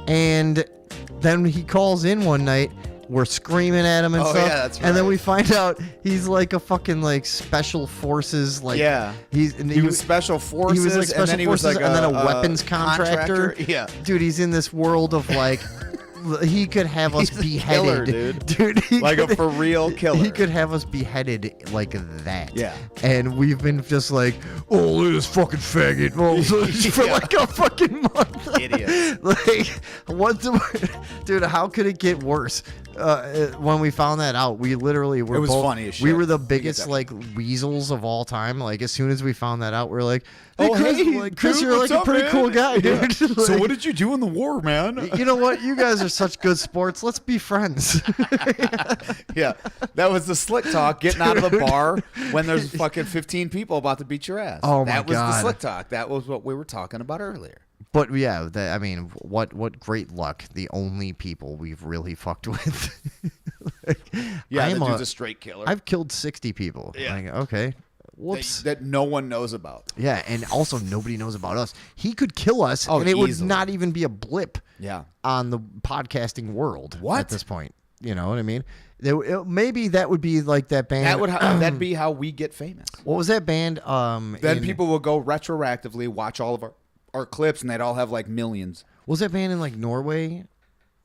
And then he calls in one night. We're screaming at him and stuff. Yeah, that's right. And then we find out he's like a fucking like special forces like he was special forces. He was like special and then he forces was like and then a a weapons contractor. Yeah. Dude, he's in this world of like he could have us beheaded, killer, dude. Like a for real killer. He could have us beheaded like that. Yeah. And we've been just like, oh, look at this fucking faggot. For like a fucking month. Idiot. Like, what dude, how could it get worse? When we found that out, we literally were It was both, funny as shit. We were the biggest like weasels of all time. Like, as soon as we found that out, we're like, hey, Oh, Chris, hey, like, Chris, dude, you're like what's a up, pretty man? cool guy, Yeah. dude. So Like, what did you do in the war, man? you know what? You guys are such good sports. Let's be friends. Yeah, that was the slick talk getting out of the bar when there's fucking 15 people about to beat your ass. Oh, my that was God. the slick talk. That was what we were talking about earlier. But yeah, I mean, what great luck. The only people we've really fucked with. Yeah, the dude's a straight killer. I've killed 60 people. Yeah. Like, okay. Whoops. That no one knows about. Yeah, and also nobody knows about us. He could kill us, Oh, and it would easily. not even be a blip Yeah. on the podcasting world What? at this point. You know what I mean? Maybe that would be like that band. That'd be how we get famous. What was that band? Then people will go retroactively watch all of our clips, and they'd all have like millions. Was that band in like Norway?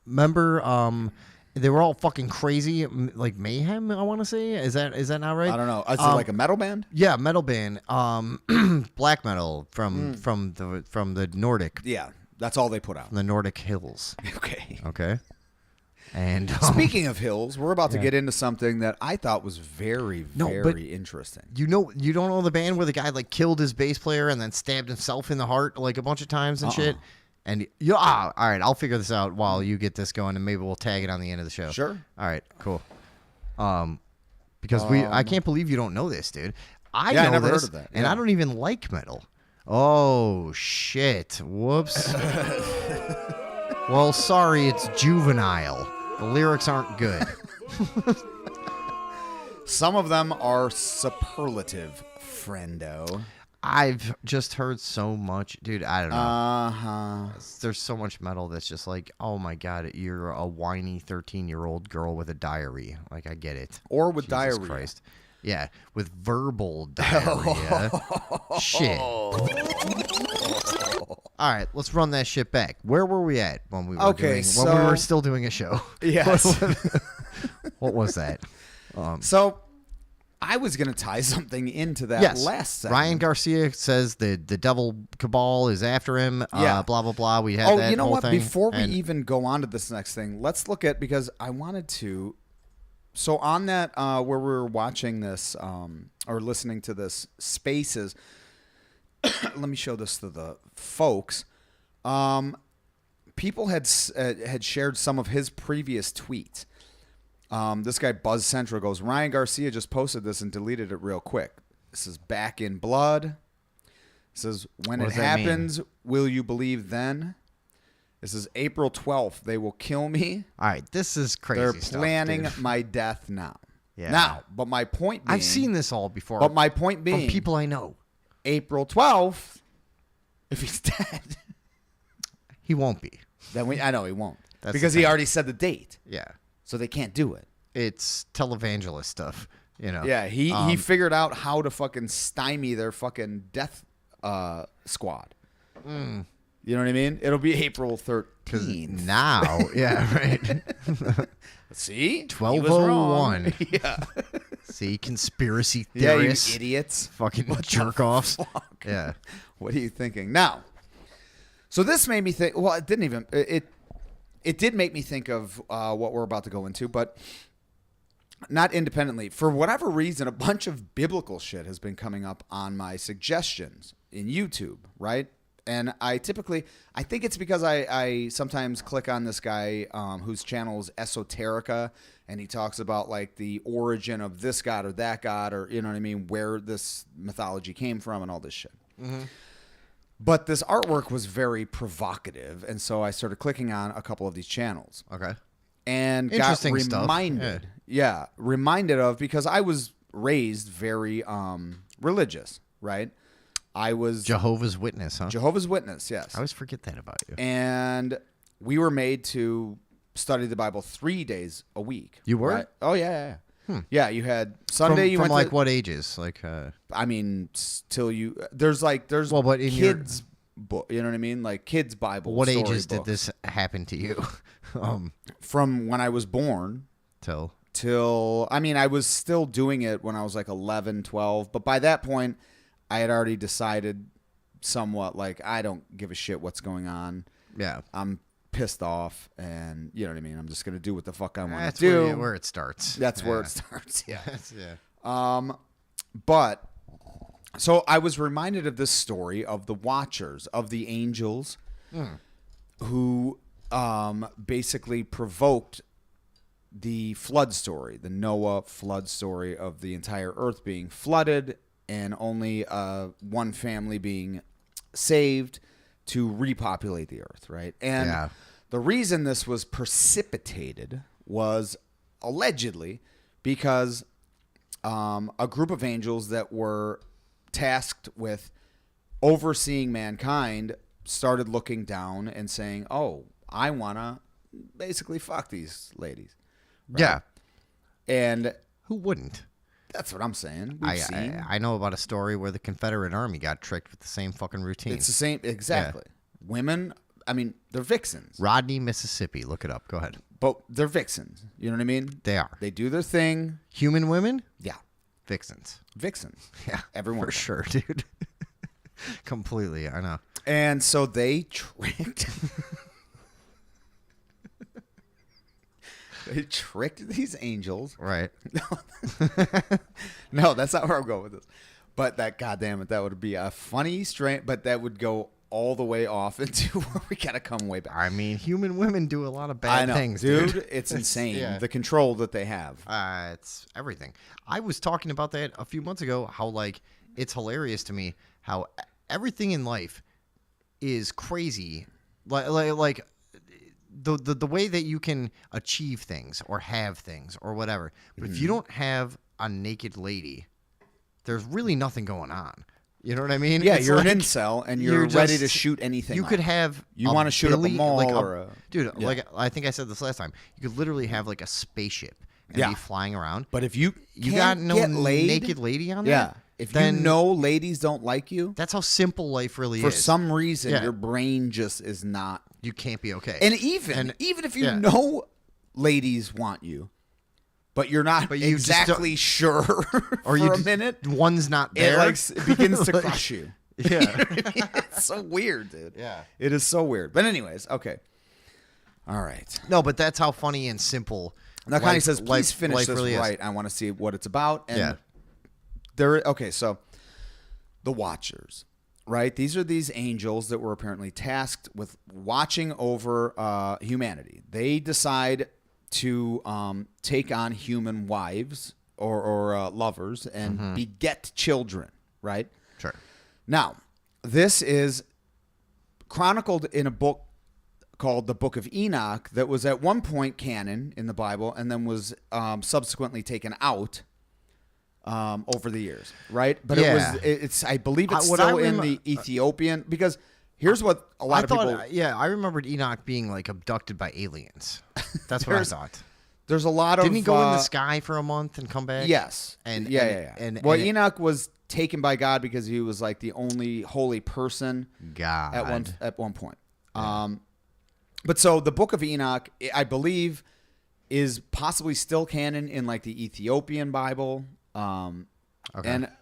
Remember? They were all fucking crazy, like Mayhem. I want to say, is that not right? I don't know. Is it like a metal band? Yeah, metal band. Black metal from the Nordic. Yeah, that's all they put out. From the Nordic hills. Okay. Okay. And speaking of hills, we're about to get into something that I thought was very interesting. You don't know the band where the guy like killed his bass player and then stabbed himself in the heart like a bunch of times and shit. And all right, I'll figure this out while you get this going, and maybe we'll tag it on the end of the show. Sure. All right, cool. Because I can't believe you don't know this, dude. I never this, heard of that. and Yeah. I don't even like metal. Oh shit! Whoops. Well, sorry, it's juvenile. The lyrics aren't good. Some of them are superlative, friendo. I've just heard so much, dude. I don't know. Uh-huh. There's so much metal that's just like, oh my god, you're a whiny 13-year-old girl with a diary. Like, I get it. Or with Jesus diarrhea. Christ. Yeah, with verbal diarrhea. Shit. All right, let's run that shit back. Where were we at when we were when we were still doing a show? Yes. What was that? So I was going to tie something into that last segment. Ryan Garcia says the devil cabal is after him. Yeah. Blah, blah, blah. We had that you know whole what? thing. Before we even go on to this next thing, let's look at, because I wanted to. So on that, where we were watching this or listening to this Spaces, let me show this to the folks. People had shared some of his previous tweets. This guy Buzz Central goes, Ryan Garcia just posted this and deleted it real quick. This is Back in Blood. It says, when What it does that mean? happens, will you believe then? This is April 12th. They will kill me. All right, this is crazy They're stuff, planning dude. my death now. Yeah. Now, but my point being, I've seen this all before. But my point being, from people I know, April 12th, if he's dead, he won't be. Then I know he won't. That's because the he thing. already said the date. Yeah. So they can't do it. It's televangelist stuff, you know. Yeah, he figured out how to fucking stymie their fucking death squad. Mm. You know what I mean? It'll be April 13th. Now, yeah, right. See? 12:01. Yeah. See, conspiracy Yeah, you theorists. idiots. Fucking What the jerk offs. fuck? Yeah. What are you thinking? Now, so this made me think, well, it didn't even, it did make me think of what we're about to go into, but not independently. For whatever reason, a bunch of biblical shit has been coming up on my suggestions in YouTube, right? And I think it's because I sometimes click on this guy whose channel is Esoterica, and he talks about like the origin of this god or that god, or you know what I mean, where this mythology came from and all this shit. Mm-hmm. But this artwork was very provocative, and so I started clicking on a couple of these channels. Okay. And got Interesting stuff. reminded. Yeah, reminded of, because I was raised very religious, right? I was Jehovah's Witness, huh? Jehovah's Witness, yes. I always forget that about you. And we were made to study the Bible 3 days a week. You were? Right? Oh, yeah. Yeah, you had Sunday. From went like to, what ages? Like, I mean, till you there's well, but in kids book. You know what I mean? Like kids Bible. what story ages did books. this happen to you? From when I was born till I mean, I was still doing it when I was like 11, 12, but by that point I had already decided somewhat like I don't give a shit what's going on. Yeah. I'm pissed off, and you know what I mean? I'm just going to do what the fuck I want That's to do. where it starts. That's where it starts. Yeah. Yeah. But so I was reminded of this story of the Watchers, of the angels who basically provoked the flood story, the Noah flood story of the entire earth being flooded and only one family being saved to repopulate the earth, right? And the reason this was precipitated was allegedly because a group of angels that were tasked with overseeing mankind started looking down and saying, oh, I want to basically fuck these ladies. Right? Yeah. And who wouldn't? That's what I'm saying. We've seen. I know about a story where the Confederate Army got tricked with the same fucking routine. It's the same. Exactly. Yeah. Women, I mean, they're vixens. Rodney, Mississippi. Look it up. Go ahead. But they're vixens. You know what I mean? They are. They do their thing. Human women? Yeah. Vixens. Vixens. Yeah. Everyone. For sure, dude. Completely. I know. And so they tricked. They tricked these angels. Right. No, that's not where I'm going with this. But that, goddamn it, that would be a funny strand, but that would go all the way off into where we gotta come way back. I mean, human women do a lot of bad things, dude. It's insane. Yeah. The control that they have. It's everything. I was talking about that a few months ago. How like it's hilarious to me how everything in life is crazy. Like the way that you can achieve things or have things or whatever. But if you don't have a naked lady, there's really nothing going on. You know what I mean? Yeah, It's you're like, an incel and you're ready to shoot anything. You could have you want to shoot up a mall dude. Yeah. Like I think I said this last time. You could literally have like a spaceship and be flying around. But if you got no laid, naked lady on there, yeah. If then, you know ladies don't like you, that's how simple life really is. For some reason, your brain just is not. You can't be okay. And even if you know ladies want you, but you're not exactly sure or for a minute, one's not there. It begins to crush you. Yeah. You know what I mean? It's so weird, dude. Yeah. It is so weird. But anyways, okay. All right. No, but that's how funny and simple. Now Connie says, please finish this really right. I want to see what it's about. And so the Watchers, right? These are these angels that were apparently tasked with watching over humanity. They decide to take on human wives or lovers and beget children, right? Sure. Now, this is chronicled in a book called the Book of Enoch that was at one point canon in the Bible and then was subsequently taken out over the years, right? But I believe it's still in the Ethiopian, because here's what a lot of people... Yeah, I remembered Enoch being like abducted by aliens. That's what I thought. There's a lot of... Didn't he go in the sky for a month and come back? Yes. Enoch was taken by God because he was like the only holy person at one point. Yeah. But so the Book of Enoch, I believe, is possibly still canon in like the Ethiopian Bible. And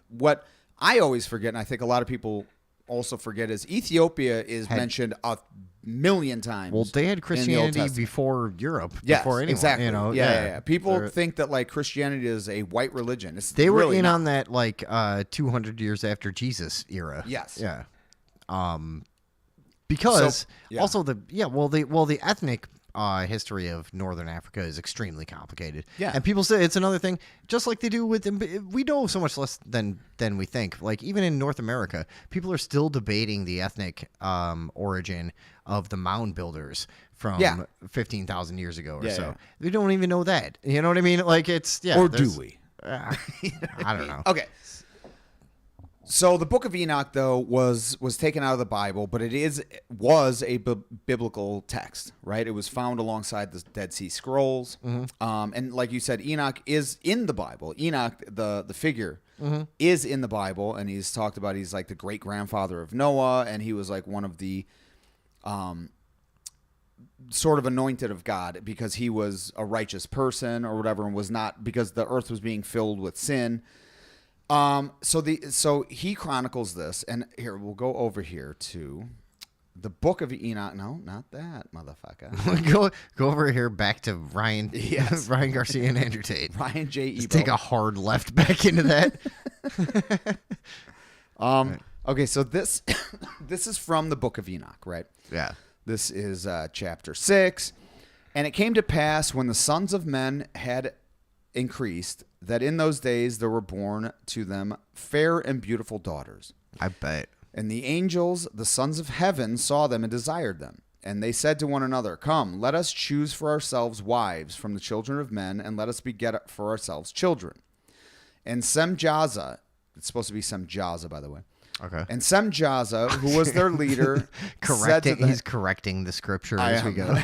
what I always forget, and I think a lot of people also forget, is Ethiopia is mentioned a million times. Well, they had Christianity before Europe. Yes, before anyone, exactly. You know, yeah. People think that like Christianity is a white religion. They were really in on that like 200 years after Jesus era. Yes. Yeah. Because also the ethnic history of Northern Africa is extremely complicated. Yeah. And people say it's another thing, just like they do with them. We know so much less than we think. Like even in North America, people are still debating the ethnic origin of the mound builders from 15,000 years ago or so. Yeah. We don't even know that. You know what I mean? Like it's Or do we? I don't know. Okay. So the Book of Enoch, though, was taken out of the Bible, but it was a biblical text, right? It was found alongside the Dead Sea Scrolls, and like you said, Enoch is in the Bible. Enoch, the figure, is in the Bible, and he's talked about. He's like the great grandfather of Noah, and he was like one of the sort of anointed of God because he was a righteous person or whatever, and was not, because the earth was being filled with sin. So he chronicles this, and here we'll go over here to the Book of Enoch. No, not that motherfucker. go over here back to Ryan. Yes. Ryan Garcia and Andrew Tate. Ryan J. Ebo. Just take a hard left back into that. Okay, so this is from the Book of Enoch, right? Yeah. This is chapter 6, and it came to pass when the sons of men had increased, that in those days there were born to them fair and beautiful daughters. I bet. And the angels, the sons of heaven, saw them and desired them. And they said to one another, Come, let us choose for ourselves wives from the children of men, and let us beget for ourselves children. And Semjaza, it's supposed to be Semjaza, by the way. Okay. And Semjaza, who was their leader, he's correcting the scripture as we go.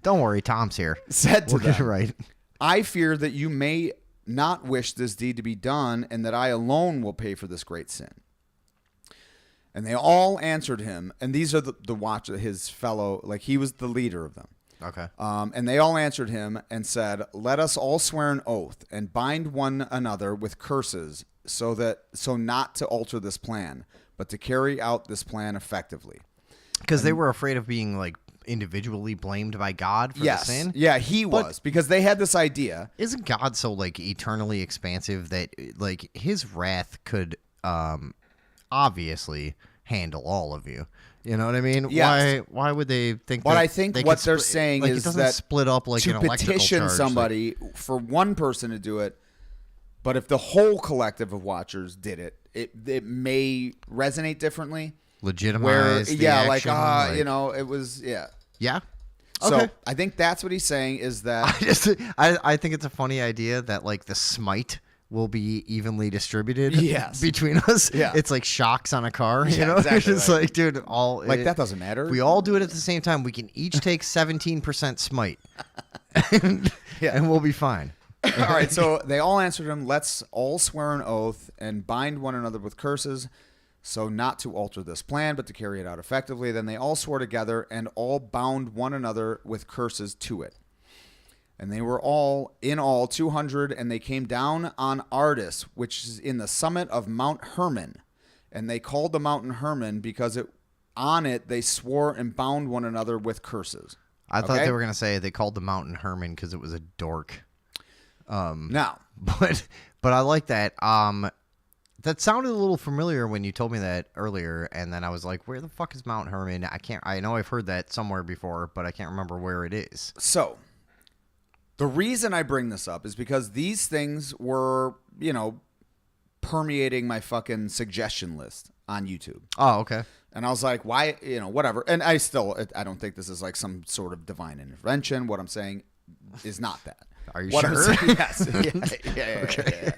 Don't worry, Tom's here. Said to we'll them, get it right. I fear that you may not wish this deed to be done, and that I alone will pay for this great sin. And they all answered him, and these are the watch of his fellow, like he was the leader of them. Okay. And they all answered him and said, Let us all swear an oath and bind one another with curses, so not to alter this plan, but to carry out this plan effectively. Because they were afraid of being like individually blamed by God for the sin? Yeah, he was, because they had this idea. Isn't God so like eternally expansive that like his wrath could obviously handle all of you? You know what I mean? Yes. Why would they think But that I think what they're saying like, is it doesn't that split up like to an electrical petition charge, somebody for one person to do it, but if the whole collective of watchers did it, it may resonate differently. Legitimize the action, you know, it was Yeah. So Okay. I think that's what he's saying is that I think it's a funny idea that like the smite will be evenly distributed between us. Yeah. It's like shocks on a car, you Yeah, know? exactly It's just like, dude, that doesn't matter. We all do it at the same time. We can each take 17% smite. and we'll be fine. All right, so they all answered him, Let's all swear an oath and bind one another with curses, so not to alter this plan, but to carry it out effectively. Then they all swore together and all bound one another with curses to it. And they were all, in all, 200, and they came down on Ardis, which is in the summit of Mount Hermon. And they called the mountain Hermon because on it they swore and bound one another with curses. I thought they were going to say they called the mountain Hermon because it was a dork. Now. But I like that. That sounded a little familiar when you told me that earlier, and then I was like, where the fuck is Mount Hermon? I know I've heard that somewhere before, but I can't remember where it is. So, the reason I bring this up is because these things were, permeating my fucking suggestion list on YouTube. Oh, okay. And I was like, why, whatever. And I don't think this is like some sort of divine intervention. What I'm saying is not that. Are you what sure? I'm saying, yes. Yeah. Okay. Yeah.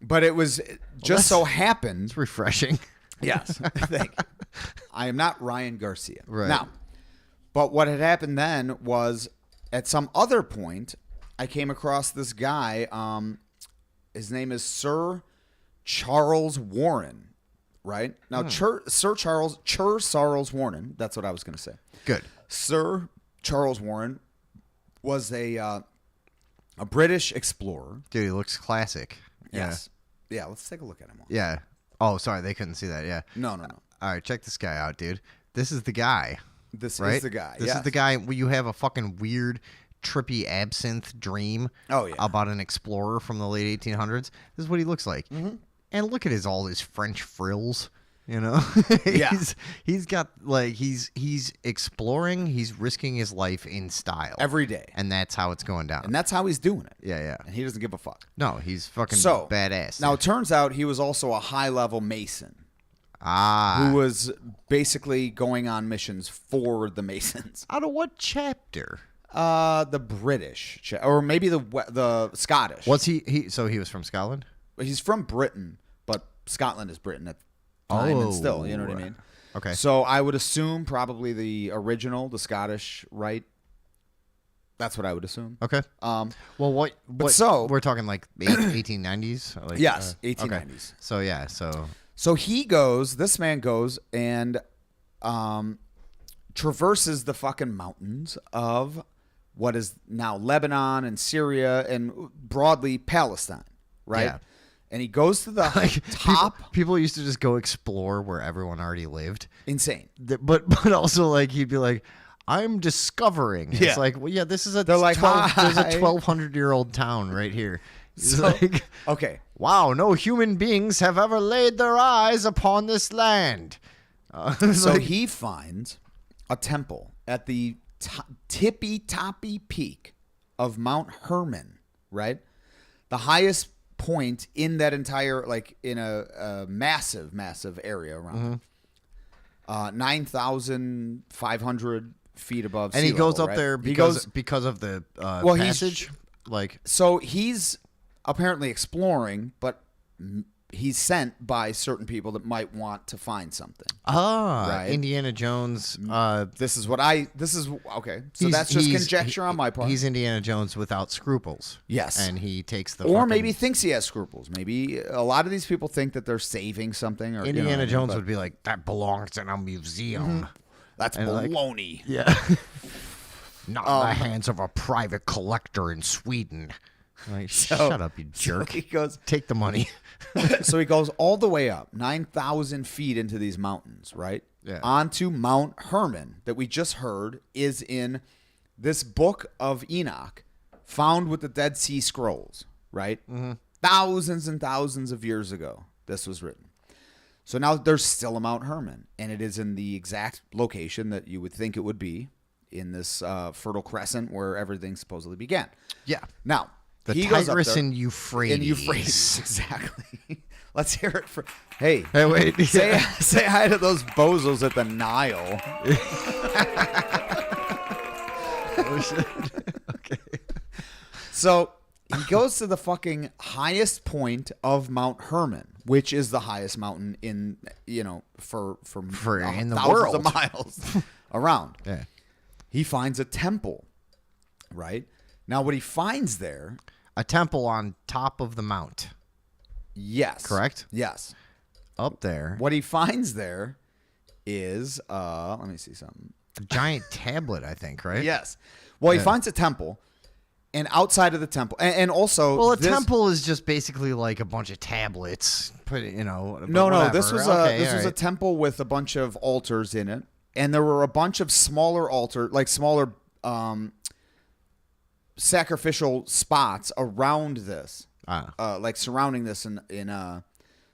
But it was just so happened. It's refreshing. Yes. Thank you. I am not Ryan Garcia. Right. Now, but what had happened then was at some other point, I came across this guy. His name is Sir Charles Warren. Right? Now, Sir Charles Warren, that's what I was going to say. Good. Sir Charles Warren was a British explorer. Dude, he looks classic. Yes. Yeah, let's take a look at him. Yeah. Oh, sorry, they couldn't see that. Yeah. No. All right, check this guy out, dude. This is the guy. This right? is the guy. This is the guy where you have a fucking weird, trippy absinthe dream about an explorer from the late 1800s. This is what he looks like. Mm-hmm. And look at all his French frills, he's got like he's exploring, he's risking his life in style every day. And that's how it's going down. And that's how he's doing it. Yeah. And he doesn't give a fuck. No, he's fucking badass. Now it turns out he was also a high-level Mason. Who was basically going on missions for the Masons. Out of what chapter? The British, or maybe the Scottish. What's he? So he was from Scotland? He's from Britain, but Scotland is Britain at the time, and still, you know what I mean? Okay. So I would assume probably the original, the Scottish, right? That's what I would assume. Okay. Well, so we're talking like 1890s. Like, yes, 1890s. Okay. So yeah, so this man goes and traverses the fucking mountains of what is now Lebanon and Syria and broadly Palestine, right? Yeah. And he goes to the top. People used to just go explore where everyone already lived. Insane. But also like he'd be like, I'm discovering. Yeah. It's like, well, yeah, this is a They're like, there's a 1,200-year-old town right here. So, okay. Wow, no human beings have ever laid their eyes upon this land. So he finds a temple at the tippy-toppy peak of Mount Hermon, right? The highest point in that entire, like in a massive area around 9,500 feet above sea level. And he goes up right? there because of the passage? So he's apparently exploring, but he's sent by certain people that might want to find something. Right? Indiana Jones. This is okay. So that's just conjecture on my part. He's Indiana Jones without scruples. Yes. And he takes maybe thinks he has scruples. Maybe a lot of these people think that they're saving something. Or Indiana Jones would be like, that belongs in a museum. Mm-hmm. That's baloney. Yeah. Not in the hands of a private collector in Sweden. Like, shut up, you jerk. So he goes, take the money. So he goes all the way up, 9,000 feet into these mountains, right? Yeah. Onto Mount Hermon that we just heard is in this book of Enoch found with the Dead Sea Scrolls, right? Mm-hmm. Thousands and thousands of years ago, this was written. So now there's still a Mount Hermon, and it is in the exact location that you would think it would be in this Fertile Crescent where everything supposedly began. Yeah. Now, the he goes up Tigris there, and Euphrates. Exactly. Let's hear it for. Hey, wait. Say hi to those bozos at the Nile. Oh, shit. Okay. So he goes to the fucking highest point of Mount Hermon, which is the highest mountain in for in the thousands world of miles around. Yeah. He finds a temple. Right now, what he finds there. A temple on top of the mount. Yes. Correct? Yes. Up there. What he finds there is, let me see something. A giant tablet, I think, right? Yes. Well, he finds a temple, and outside of the temple, and also... Well, a temple is just basically like a bunch of tablets. No, whatever. This was a temple with a bunch of altars in it, and there were a bunch of smaller smaller... sacrificial spots around this, like surrounding this in a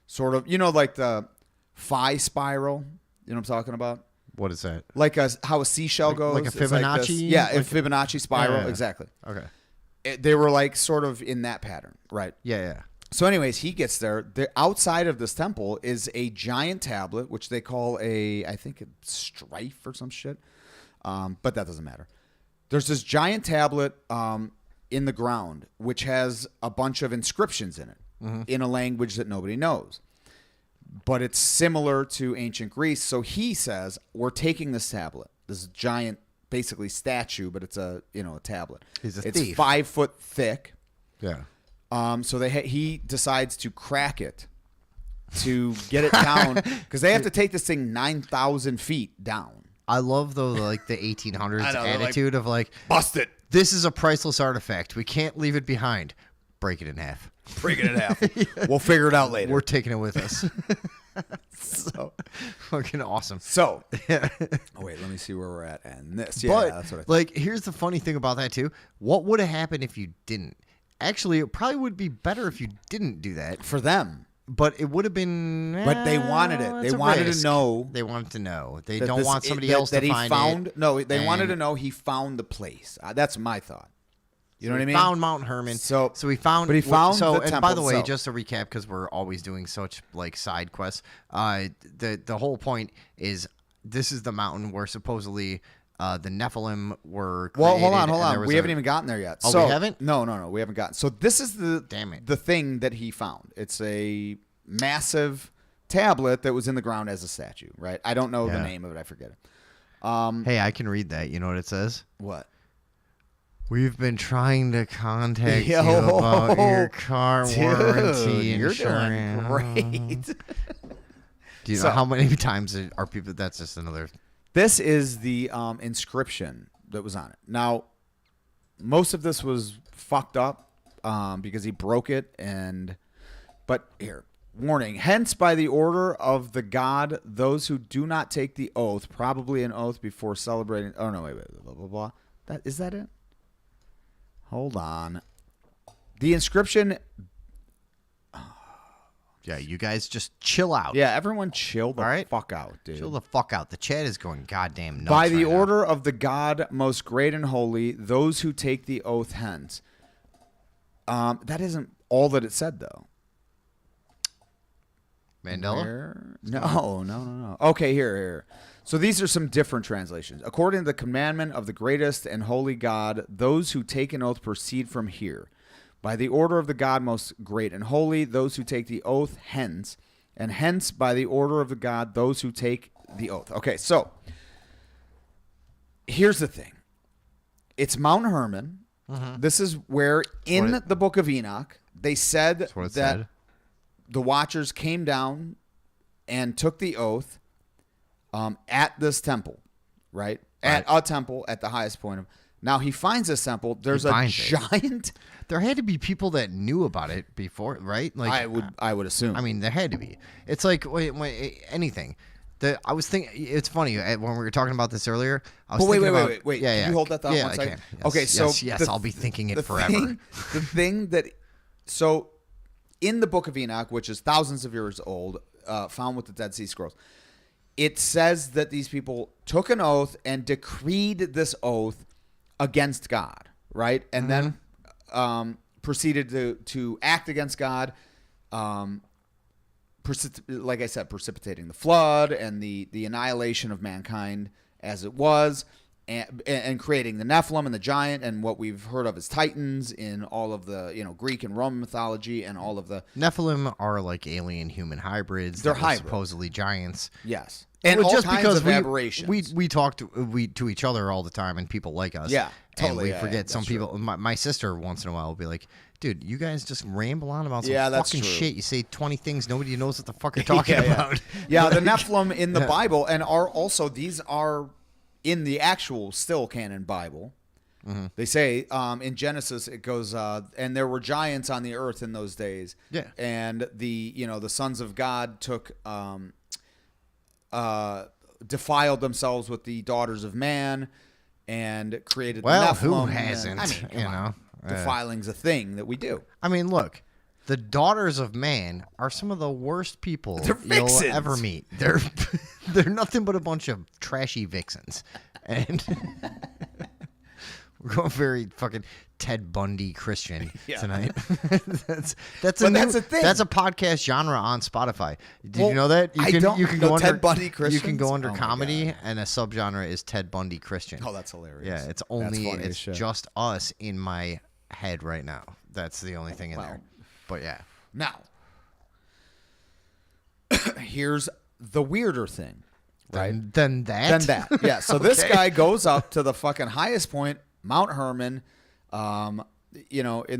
sort of, like the phi spiral. You know what I'm talking about? What is that? Like how a seashell goes, like a Fibonacci. A Fibonacci spiral, exactly. Okay. They were like sort of in that pattern, right? Yeah. So anyways, he gets there. The outside of this temple is a giant tablet, which they call I think it's strife or some shit. But that doesn't matter. There's this giant tablet in the ground, which has a bunch of inscriptions in it in a language that nobody knows. But it's similar to ancient Greece. So he says, we're taking this tablet, this giant, basically statue, but it's a tablet. He's a it's thief. 5 foot thick. Yeah. So he decides to crack it to get it down because they have to take this thing 9,000 feet down. I love though the 1800s I know, they're attitude of bust it. This is a priceless artifact. We can't leave it behind. Break it in half. Break it in half. We'll figure it out later. We're taking it with us. So fucking awesome. So, oh wait, let me see where we're at. And this, yeah, that's what I think. Here's the funny thing about that too. What would have happened if you didn't? Actually, it probably would be better if you didn't do that for them. But it would have been. But they wanted it. They wanted to know. They wanted to know. They don't want somebody else to find it. No, they wanted to know he found the place. That's my thought. You know what I mean? Found Mount Herman. So he found. But he found so. the And temple by the way, itself. just to recap, because we're always doing such side quests. The whole point is this is the mountain where supposedly the Nephilim were created. Well, hold on. We haven't even gotten there yet. Oh, so, we haven't? No, we haven't gotten. So this is the thing that he found. It's a massive tablet that was in the ground as a statue, right? I don't know the name of it. I forget it. Hey, I can read that. You know what it says? What? We've been trying to contact you about your car warranty insurance. You're doing great. Do you know how many times are people? That's just another. This is the inscription that was on it. Now, most of this was fucked up because he broke it. But here, warning. Hence, by the order of the god, those who do not take the oath, probably an oath before celebrating. Oh, no, wait, blah, blah, blah. Is that it? Hold on. The inscription. Yeah, you guys just chill out. Yeah, everyone chill the fuck out, dude. Chill the fuck out. The chat is going goddamn nuts. By the right order of the God most great and holy, those who take the oath hence. That isn't all that it said, though. Mandela? No. Okay, here. So these are some different translations. According to the commandment of the greatest and holy God, those who take an oath proceed from here. By the order of the God most great and holy, those who take the oath hence. And hence, by the order of the God, those who take the oath. Okay, so here's the thing. It's Mount Herman. Mm-hmm. This is where, in the book of Enoch, they said that the Watchers came down and took the oath at this temple, right? At a temple at the highest point of. Now he finds this temple. There's a giant. There had to be people that knew about it before, right? I would assume. I mean, there had to be. It's like anything. I was thinking. It's funny when we were talking about this earlier. I was thinking about, wait. Yeah, Can you hold that thought one second? Yes, okay, so yes, I'll be thinking it forever. The thing that in the book of Enoch, which is thousands of years old, found with the Dead Sea Scrolls, it says that these people took an oath and decreed this oath against God, right? And then proceeded to act against God, like I said, precipitating the flood and the annihilation of mankind as it was, and creating the Nephilim and the giant and what we've heard of as Titans in all of the Greek and Roman mythology and all of the Nephilim are like alien human hybrids. They're hybrids. Supposedly giants. Yes. And all kinds of aberrations. We talk to each other all the time, and people like us. Yeah, totally. And we forget some people. My sister once in a while will be like, "Dude, you guys just ramble on about some fucking shit. You say 20 things, nobody knows what the fuck you're talking about." Yeah, the Nephilim in the Bible, and these are in the actual still canon Bible. Mm-hmm. They say in Genesis it goes, and there were giants on the earth in those days. Yeah, and the sons of God took. Defiled themselves with the daughters of man and created the Nephilim. Who hasn't? Defiling's a thing that we do. I mean, look, the daughters of man are some of the worst people you'll ever meet. They're nothing but a bunch of trashy vixens. And we're going very fucking... Ted Bundy Christian Yeah. tonight. that's But a that's the thing. That's a podcast genre on Spotify. Did Well, you know that? I don't know Ted Bundy You can Christians? go under Oh my comedy, God. and a subgenre is Ted Bundy Christian. Oh, that's hilarious. Yeah, it's That's only funny as it's shit. just us in my head right now. That's the only thing in Well, there. But yeah. Now, here's the weirder thing, right? Then that. Than that. Yeah. So this Okay. guy goes up to the fucking highest point, Mount Hermon, in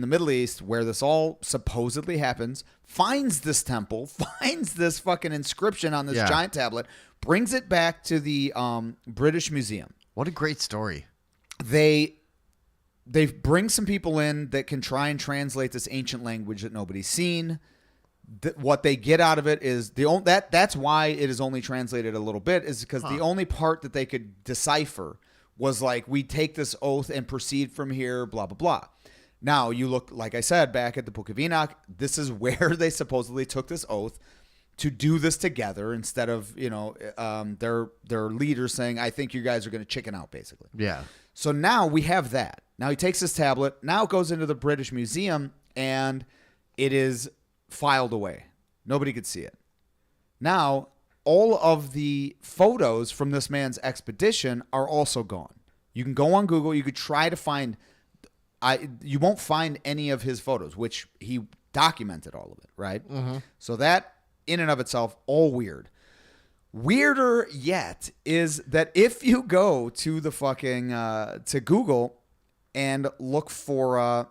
the Middle East, where this all supposedly happens, finds this temple, finds this fucking inscription on this Yeah. giant tablet, brings it back to the British Museum. What a great story. They bring some people in that can try and translate this ancient language that nobody's seen. What they get out of it is that's why it is only translated a little bit, is because the only part that they could decipher was like, we take this oath and proceed from here, blah blah blah. Now you look, like I said, back at the Book of Enoch. This is where they supposedly took this oath to do this together, instead of their leaders saying, I think you guys are going to chicken out, basically. Yeah. So now we have that. Now he takes this tablet. Now it goes into the British Museum, and it is filed away. Nobody could see it. Now, all of the photos from this man's expedition are also gone. You can go on Google. You could try to find... you won't find any of his photos, which he documented all of it, right? Mm-hmm. So that, in and of itself, all weird. Weirder yet is that if you go to the fucking to Google and look for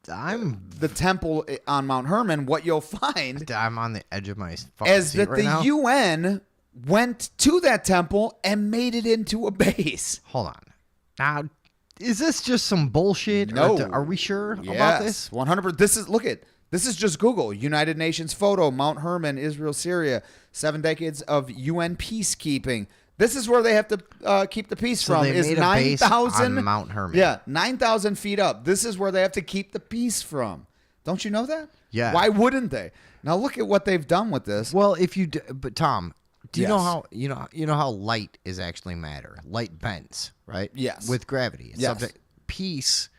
the temple on Mount Hermon, what you'll find I'm on the edge of my fucking is seat that right the now. UN went to that temple and made it into a base. Hold on. Now, is this just some bullshit? No. Or are we sure about Yes, this? 100%. This is just Google. United Nations photo, Mount Hermon, Israel, Syria. 7 decades of UN peacekeeping. This is where they have to keep the peace So from. they Is made a base on 9,000 Mount Hermon. Yeah, 9,000 feet up. This is where they have to keep the peace from. Don't you know that? Yeah. Why wouldn't they? Now look at what they've done with this. Well, but Tom, do you know Yes. how you know how light is actually matter? Light bends, right? Yes. With gravity. It's Yes. Peace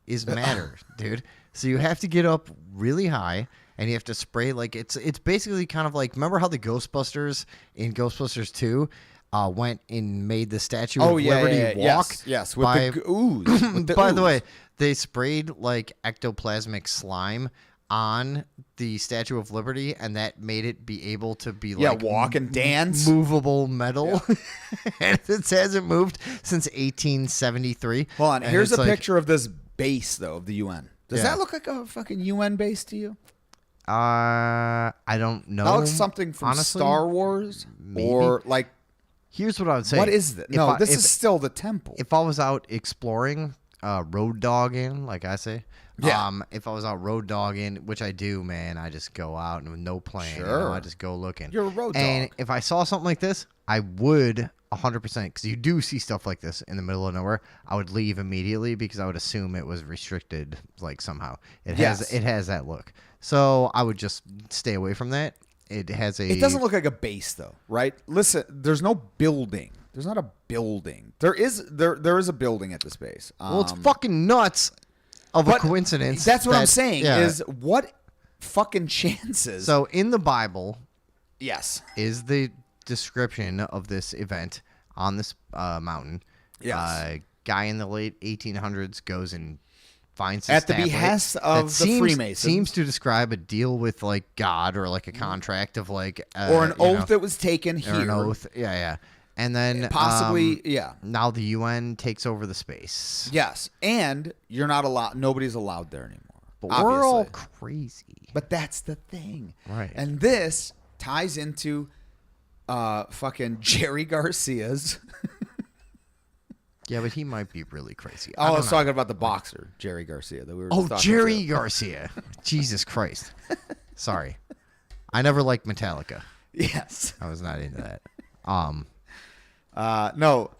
is matter, dude. So you have to get up really high, and you have to spray like it's basically kind of like, remember how the Ghostbusters in Ghostbusters 2 went and made the Statue of Liberty walk? Yes, with the ooze. With the By the ooze. way, they sprayed like ectoplasmic slime on the Statue of Liberty, and that made it be able to be like walk and dance. movable metal. And it hasn't moved since 1873. Hold on. And Here's it's a like, picture of this base, though, of the UN. Does Yeah. that look like a fucking UN base to you? I don't know. That looks something from honestly. Star Wars, Maybe. or like. Here's what I would say. What is that? If No, I- this if- is still the temple. If I was out exploring, road dogging, like I say, Yeah. if I was out road dogging, which I do, man, I just go out and with no plan. Sure. I just go looking. You're a road And dog. if I saw something like this, I would 100%, because you do see stuff like this in the middle of nowhere. I would leave immediately because I would assume it was restricted, like somehow. It has that look. So I would just stay away from that. It has a. It doesn't look like a base, though, right? Listen, there's no building. There's not a building. There is a building at this base. Well, it's fucking nuts of a coincidence. That's what I'm that- saying. yeah. Is what fucking chances? So in the Bible, yes, is the description of this event on this mountain. Yes. Guy in the late 1800s goes and finds At the tablet behest that of the Freemasons. Seems to describe a deal with like God, or like a contract of like or an oath that was taken here. or an oath. Yeah. And then Possibly, yeah. Now the UN takes over the space. Yes, and you're not allowed. Nobody's allowed there anymore. But we're all obviously. crazy. But that's the thing, Right. And this ties into fucking Jerry Garcia's. Yeah, but he might be really crazy. I was don't know. talking about the boxer, Jerry Garcia. That we were just Oh, talking Jerry to. Garcia. Jesus Christ. Sorry. I never liked Metallica. Yes. I was not into that. No,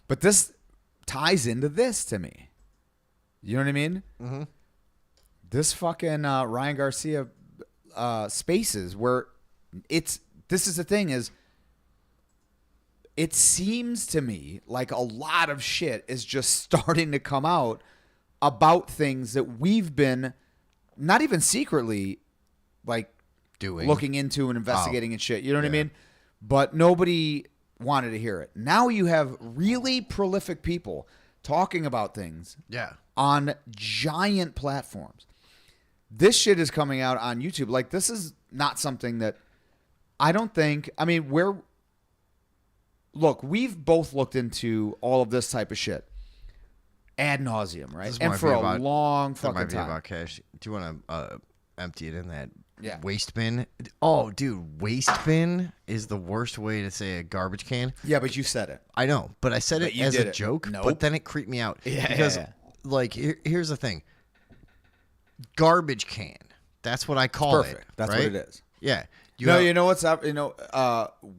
but this ties into this to me. You know what I mean? Mm-hmm. This fucking Ryan Garcia spaces where this is the thing is, it seems to me like a lot of shit is just starting to come out about things that we've been not even secretly like doing, looking into and investigating and shit. You know what I mean? But nobody wanted to hear it. Now you have really prolific people talking about things on giant platforms. This shit is coming out on YouTube. Like, this is not something that I don't think, I mean, look, we've both looked into all of this type of shit ad nauseum, right? And for a long fucking time. About cash. Do you want to empty it in that Yeah. waste bin? Oh, dude, waste bin is the worst way to say a garbage can. Yeah, but you said it. I know, but I said it you as did a it. joke, Nope. but then it creeped me out. Yeah, because, yeah. like, here's the thing. Garbage can. That's what I call it. Perfect. That's right? what it is. Yeah. You know what's up?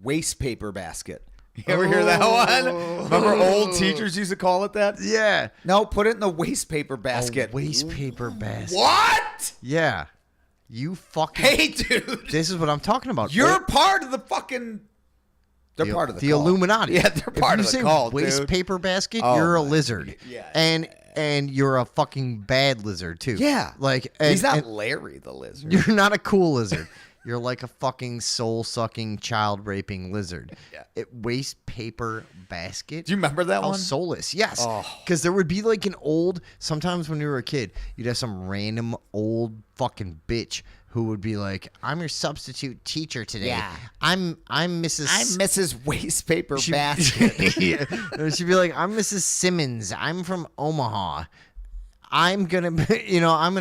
Waste paper basket. You ever hear that one? Remember old teachers used to call it that? Yeah. No, put it in the waste paper basket. Waste paper basket. What? Yeah. You fucking. Hey, dude. This is what I'm talking about. You're part of the fucking. They're part of the cult. Illuminati. Yeah, they're part of the cult, waste dude. paper basket, Oh, you're a my- lizard. yeah. And you're a fucking bad lizard too. Yeah. Like He's not and Larry the lizard. you're not a cool lizard. You're like a fucking soul-sucking, child-raping lizard. Yeah. Waste paper basket. Do you remember that Oh, one? soulless. Yes. Oh. Because there would be like an old, sometimes when you were a kid, you'd have some random old fucking bitch who would be like, I'm your substitute teacher today. Yeah. I'm Mrs. I'm Mrs. Waste Paper Basket. Yeah. She'd be like, I'm Mrs. Simmons. I'm from Omaha. I'm gonna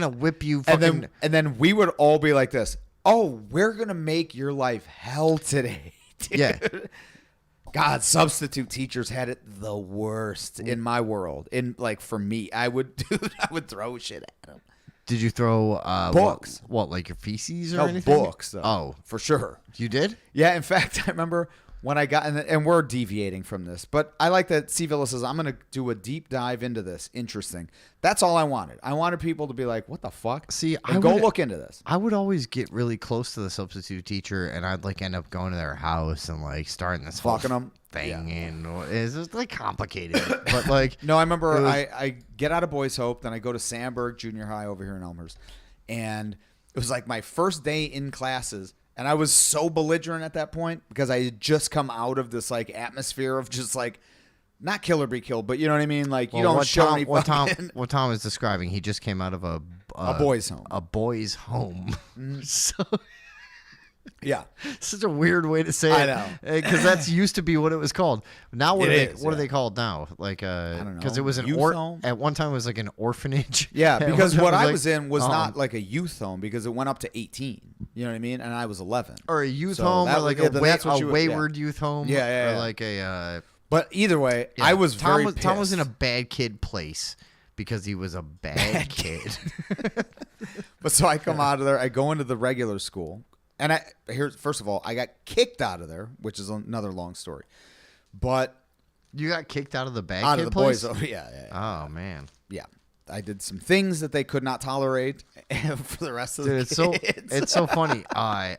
whip you fucking. and then we would all be like this. Oh, we're gonna make your life hell today. Dude. Yeah. God, substitute teachers had it the worst in my world. For me, I would throw shit at them. Did you throw Books? What, like your feces or No, anything? books, though. Oh, For sure. you did? Yeah, in fact, I remember when I got, and we're deviating from this, but I like that C. Villa says, I'm going to do a deep dive into this. Interesting. That's all I wanted. I wanted people to be like, what the fuck? See, and go look into this. I would always get really close to the substitute teacher, and I'd like end up going to their house and like starting this whole Fucking 'em? thing, Yeah. and it's just like complicated. But like, No, I remember it was- I get out of Boys Hope, then I go to Sandburg Junior High over here in Elmhurst, and it was like my first day in classes, and I was so belligerent at that point because I had just come out of this like atmosphere of just like not kill or be killed, but you know what I mean. Like you well, don't show any what fucking Tom is describing. He just came out of a boys' home. A boys' home. So Yeah, such a weird way to say I it. know. Because that's used to be what it was called. Now what It are is, what are yeah. they called now? Like don't because know. it was an Youth home? at one time it was like an orphanage. Yeah, At one because time what it I like, was in was not like a youth home because it went up to 18. You know what I mean? And I was 11. or a youth So home that or like was- yeah, then that's what you would- yeah. wayward youth home. Yeah, yeah, Or yeah. like a But either way, yeah. I was Tom very Tom was in a pissed. bad kid place because he was a bad kid. But so I come out of there, I go into the regular school, and first of all, I got kicked out of there, which is another long story. But You got kicked out of the bad out kid of the place? boys, yeah. Oh man. Yeah. I did some things that they could not tolerate for the rest of the Dude, it's so kids. it's so funny.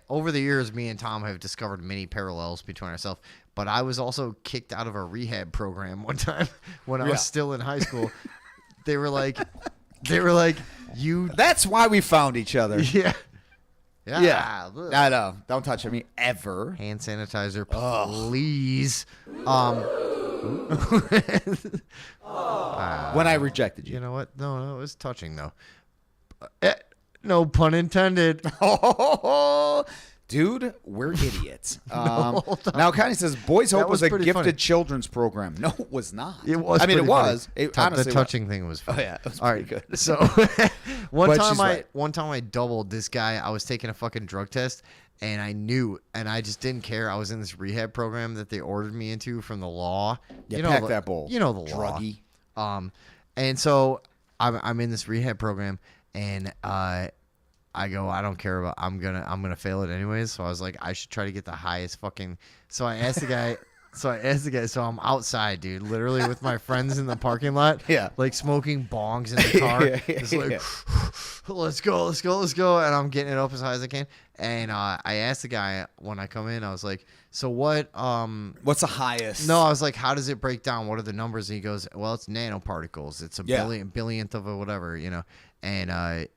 Over the years, me and Tom have discovered many parallels between ourselves. But I was also kicked out of a rehab program one time when I Yeah. was still in high school. They were like, you. That's why we found each other. Yeah. Yeah. Ugh. I know. Don't touch me ever. Hand sanitizer, please. When I rejected you. You know what? No, it was touching though. No pun intended. Dude, we're idiots. Now, Connie says Boys Hope was was a pretty gifted funny. children's program. No, it was not. It was. I mean, it pretty funny. was. It The honestly was. touching thing was fun. Oh, yeah, it was All pretty good. So one But time she's right. one time I doubled this guy. I was taking a fucking drug test and I knew, and I just didn't care. I was in this rehab program that they ordered me into from the law. Yeah, you know pack the- that bowl. You know the law. Druggy. And so I'm in this rehab program and I go, I don't care about. I'm gonna fail it anyways. So I was like, I should try to get the highest fucking. So I asked the guy. So I asked the guy. So I'm outside, dude, literally with my friends in the parking lot. Yeah. Like smoking bongs in the car. Just like, let's go. And I'm getting it up as high as I can. And I asked the guy when I come in, I was like, so what? What's the highest? No, I was like, how does it break down? What are the numbers? And he goes, well, it's nanoparticles. It's a billionth of a whatever, you know. And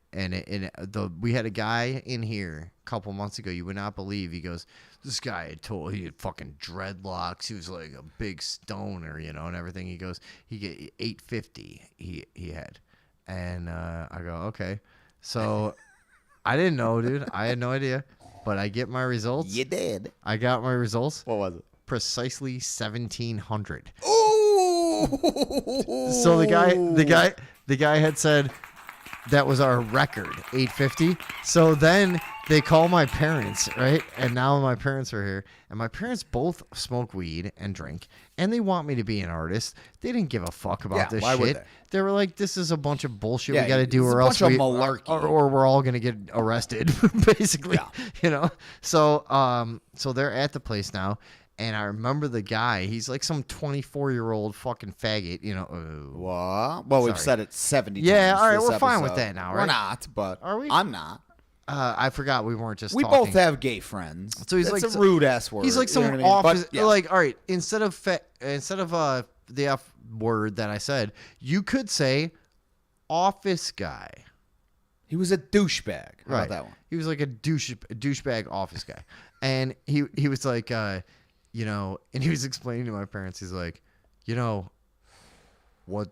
we had a guy in here a couple months ago. You would not believe. He goes, this guy he had fucking dreadlocks. He was like a big stoner, you know, and everything. He goes, he get 850. He had, and I go, okay. So I didn't know, dude. I had no idea, but I get my results. You did. I got my results. What was it? Precisely 1,700. Ooh. So the guy had said that was our record, 850. So then they call my parents, right? And now my parents are here. And my parents both smoke weed and drink. And they want me to be an artist. They didn't give a fuck about this why would shit. they? They were like, this is a bunch of bullshit Yeah, we got to do, it's or a else bunch of malarkey. or we're all going to get arrested, basically. You know? So they're at the place now. And I remember the guy. He's like some 24-year-old fucking faggot, you know. What? Well, we've said it 70 times. Yeah, all right, this we're fine with episode. that now, right? We're not, but Are we? I'm not. I forgot we weren't just We talking. both have gay friends. So he's That's like a rude ass word. He's like you know some what I mean? office. But, yeah. Like, all right, instead of the F word that I said, you could say office guy. He was a douchebag. How Right. about that one? He was like a douchebag office guy, and he was like, you know, and he was explaining to my parents. He's like, you know, what.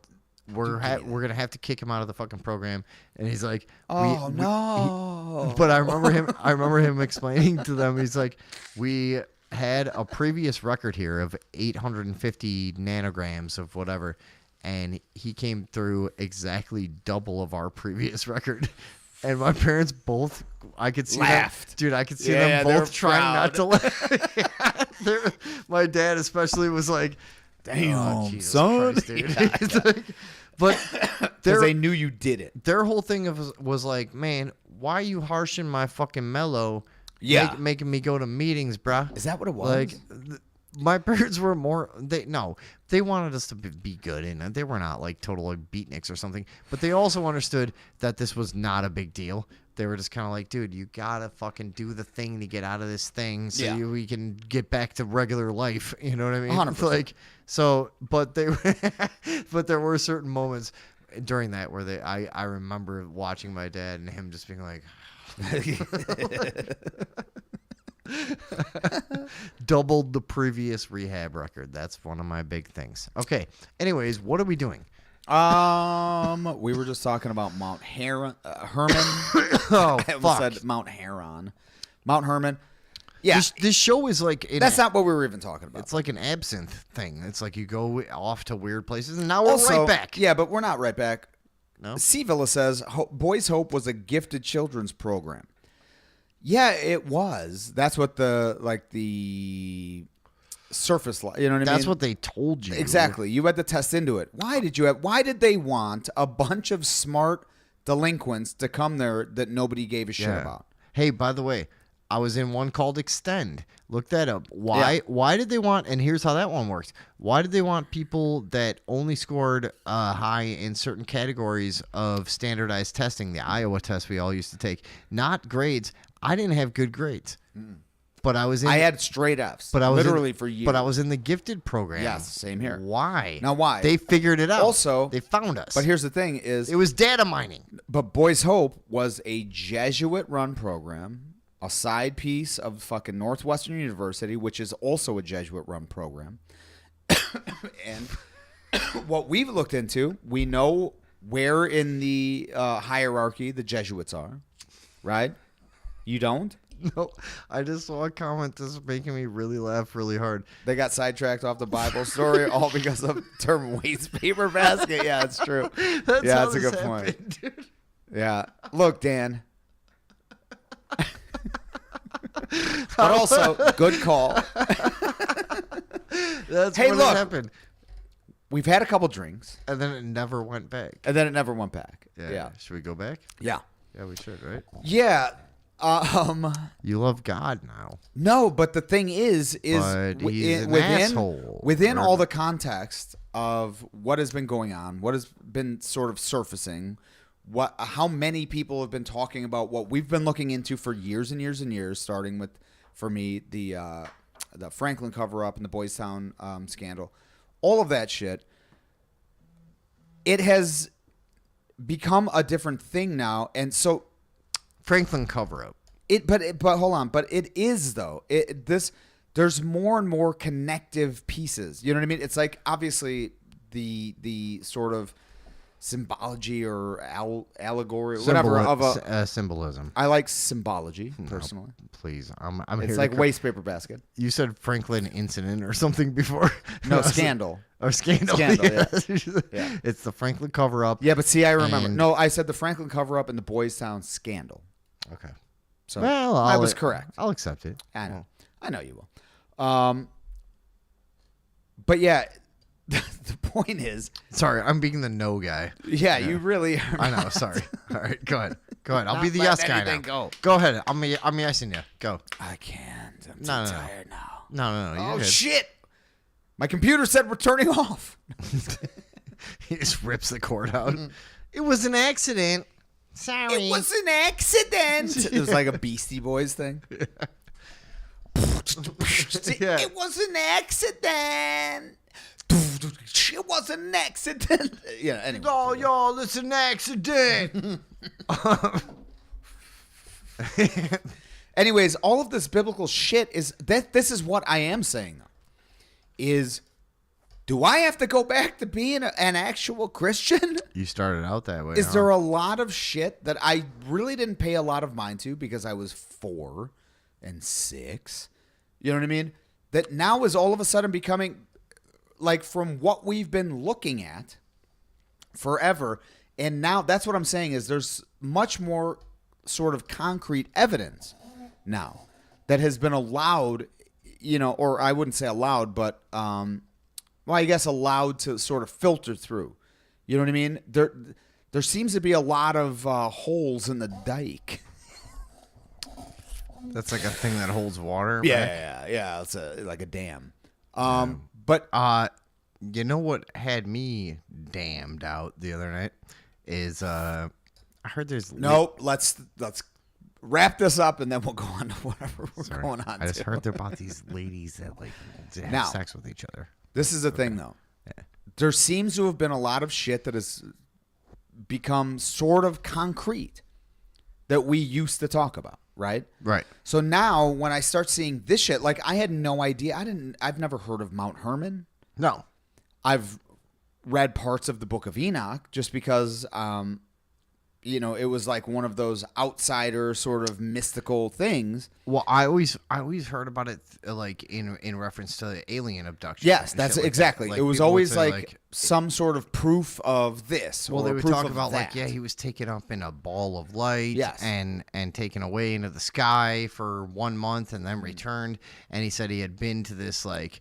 We're gonna have to kick him out of the fucking program, and he's like, no. But I remember him explaining to them. He's like, we had a previous record here of 850 nanograms of whatever, and he came through exactly double of our previous record. And my parents both, I could see laughed. Them, dude. I could see them both trying not to laugh. My dad especially was like, damn, Jesus son. Christ, dude. He's like, but because they knew you did it. Their whole thing was like, man, why are you harshing my fucking mellow? Yeah, making me go to meetings, bruh. Is that what it was? Like, my parents were more. They wanted us to be good, and they were not like total like beatniks or something. But they also understood that this was not a big deal. They were just kind of like, dude, you gotta fucking do the thing to get out of this thing, so we can get back to regular life. You know what I mean? 100%. Like, so, but there were certain moments during that where I remember watching my dad and him just being like, doubled the previous rehab record. That's one of my big things. Okay. Anyways, what are we doing? We were just talking about Mount Hermon. Oh, I almost said Mount Heron. Mount Hermon. Yeah. This show is like... That's not what we were even talking about. It's like an absinthe thing. It's like you go off to weird places, and now we're also, right back. Yeah, but we're not right back. No? C. Villa says, Boys Hope was a gifted children's program. Yeah, it was. That's what the surface, you know what I mean? That's what they told you. Exactly. You had to test into it. Why did they want a bunch of smart delinquents to come there that nobody gave a shit about? Hey, by the way, I was in one called Extend. Look that up. Why did they want, and here's how that one works. Why did they want people that only scored high in certain categories of standardized testing, the Iowa test we all used to take, not grades? I didn't have good grades. But I had straight Fs. But I was literally for years. But I was in the gifted program. Yes, same here. Why? Now why? They figured it out. Also, they found us. But here's the thing: it was data mining. But Boys Hope was a Jesuit-run program, a side piece of fucking Northwestern University, which is also a Jesuit-run program. And what we've looked into, we know where in the hierarchy the Jesuits are, right? You don't? No, I just saw a comment that's making me really laugh really hard. They got sidetracked off the Bible story all because of the term waste paper basket. Yeah, it's true. That's a good point. Dude. Yeah. Look, Dan. But also, good call. That's hey, what look, happened. We've had a couple drinks. And then it never went back. Yeah. Should we go back? Yeah. Yeah, we should, right? Yeah. You love God now. No, but the thing is But he's an asshole. within all the context of what has been going on, what has been sort of surfacing, how many people have been talking about what we've been looking into for years and years and years, starting with, for me, the Franklin cover-up and the Boys Town scandal, all of that shit. It has become a different thing now, and so Franklin cover-up. But hold on. But it is though. There's more and more connective pieces. You know what I mean? It's like obviously the sort of symbology or allegory, whatever of a symbolism. I like symbology personally. No, please, I'm It's here. like waste paper basket. You said Franklin incident or something before. No, scandal. Or scandal. Scandal. Yeah. Yeah. It's the Franklin cover-up. Yeah, but see, I remember. and- No, I said the Franklin cover-up and the Boys Town scandal. Okay. So Well, I was correct. I'll accept it. I know. I know you will. But yeah, the point is. Sorry, I'm being the no guy. Yeah, you really are. I know. Sorry. All right, go ahead. Go ahead. I'll Not be the letting yes guy now. anything Go ahead. I'm yesing you. Go. I can't. I'm No, too no, no. tired now. No. You're Oh, good. shit. My computer said we're turning off. He just rips the cord out. It was an accident. Sorry. It was an accident. It was like a Beastie Boys thing. Yeah. It was an accident. It was an accident. Yeah, anyway. Oh, y'all, it's an accident. Anyways, all of this biblical shit is that this is what I am saying though. Is do I have to go back to being an actual Christian? You started out that way. Is there a lot of shit that I really didn't pay a lot of mind to because I was 4 and 6? You know what I mean? That now is all of a sudden becoming like from what we've been looking at forever. And now that's what I'm saying is there's much more sort of concrete evidence now that has been allowed, you know, or I wouldn't say allowed, but, well, I guess allowed to sort of filter through. You know what I mean? There seems to be a lot of holes in the dike. That's like a thing that holds water. right? Yeah. It's like a dam. But you know what had me damned out the other night is I heard there's nope. Let's wrap this up and then we'll go on to whatever we're going on. I just to. heard about these ladies that like have Now, sex with each other. This is the thing, though. Yeah. There seems to have been a lot of shit that has become sort of concrete that we used to talk about, right? Right. So now when I start seeing this shit, like I had no idea. I've never heard of Mount Hermon. No. I've read parts of the Book of Enoch just because, you know, it was like one of those outsider sort of mystical things. Well, I always heard about it like in reference to alien abduction. Yes, and that's shit like exactly. that. Like, it was people would always say, like some sort of proof of this. Well, or they would proof talk of about like, that. yeah, he was taken up in a ball of light, Yes. and taken away into the sky for 1 month and then returned. And he said he had been to this like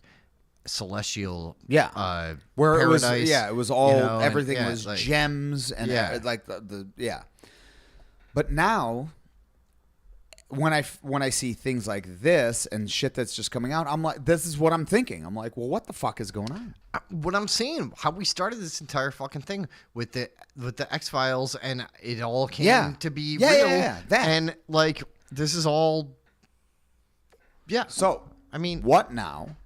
celestial, where paradise, it was all you know, and, everything yeah, was like, gems and yeah. like the yeah. But now, when I see things like this and shit that's just coming out, I'm like, this is what I'm thinking. I'm like, well, what the fuck is going on? What I'm saying, how we started this entire fucking thing with the X-Files, and it all came to be real. Yeah, that. And like this is all, yeah. So I mean, what now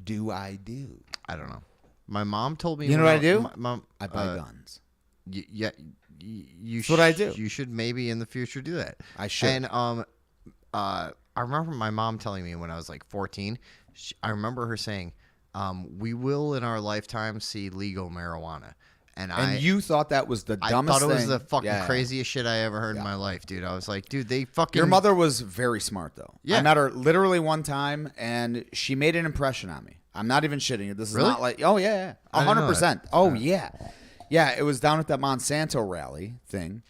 do I do? I don't know. My mom told me. You know when what I do? Mom, I buy guns. Yeah, you That's what I do. You should maybe in the future do that. I should. And I remember my mom telling me when I was like 14. I remember her saying, "We will in our lifetime see legal marijuana." And you thought that was the dumbest thing. I thought it was thing. the fucking craziest shit I ever heard in my life, dude. I was like, dude, they fucking. Your mother was very smart, though. Yeah. I met her literally one time, and she made an impression on me. I'm not even shitting you. This is Really? not like, oh, yeah. I didn't know 100%. Oh, yeah. Yeah, it was down at that Monsanto rally thing.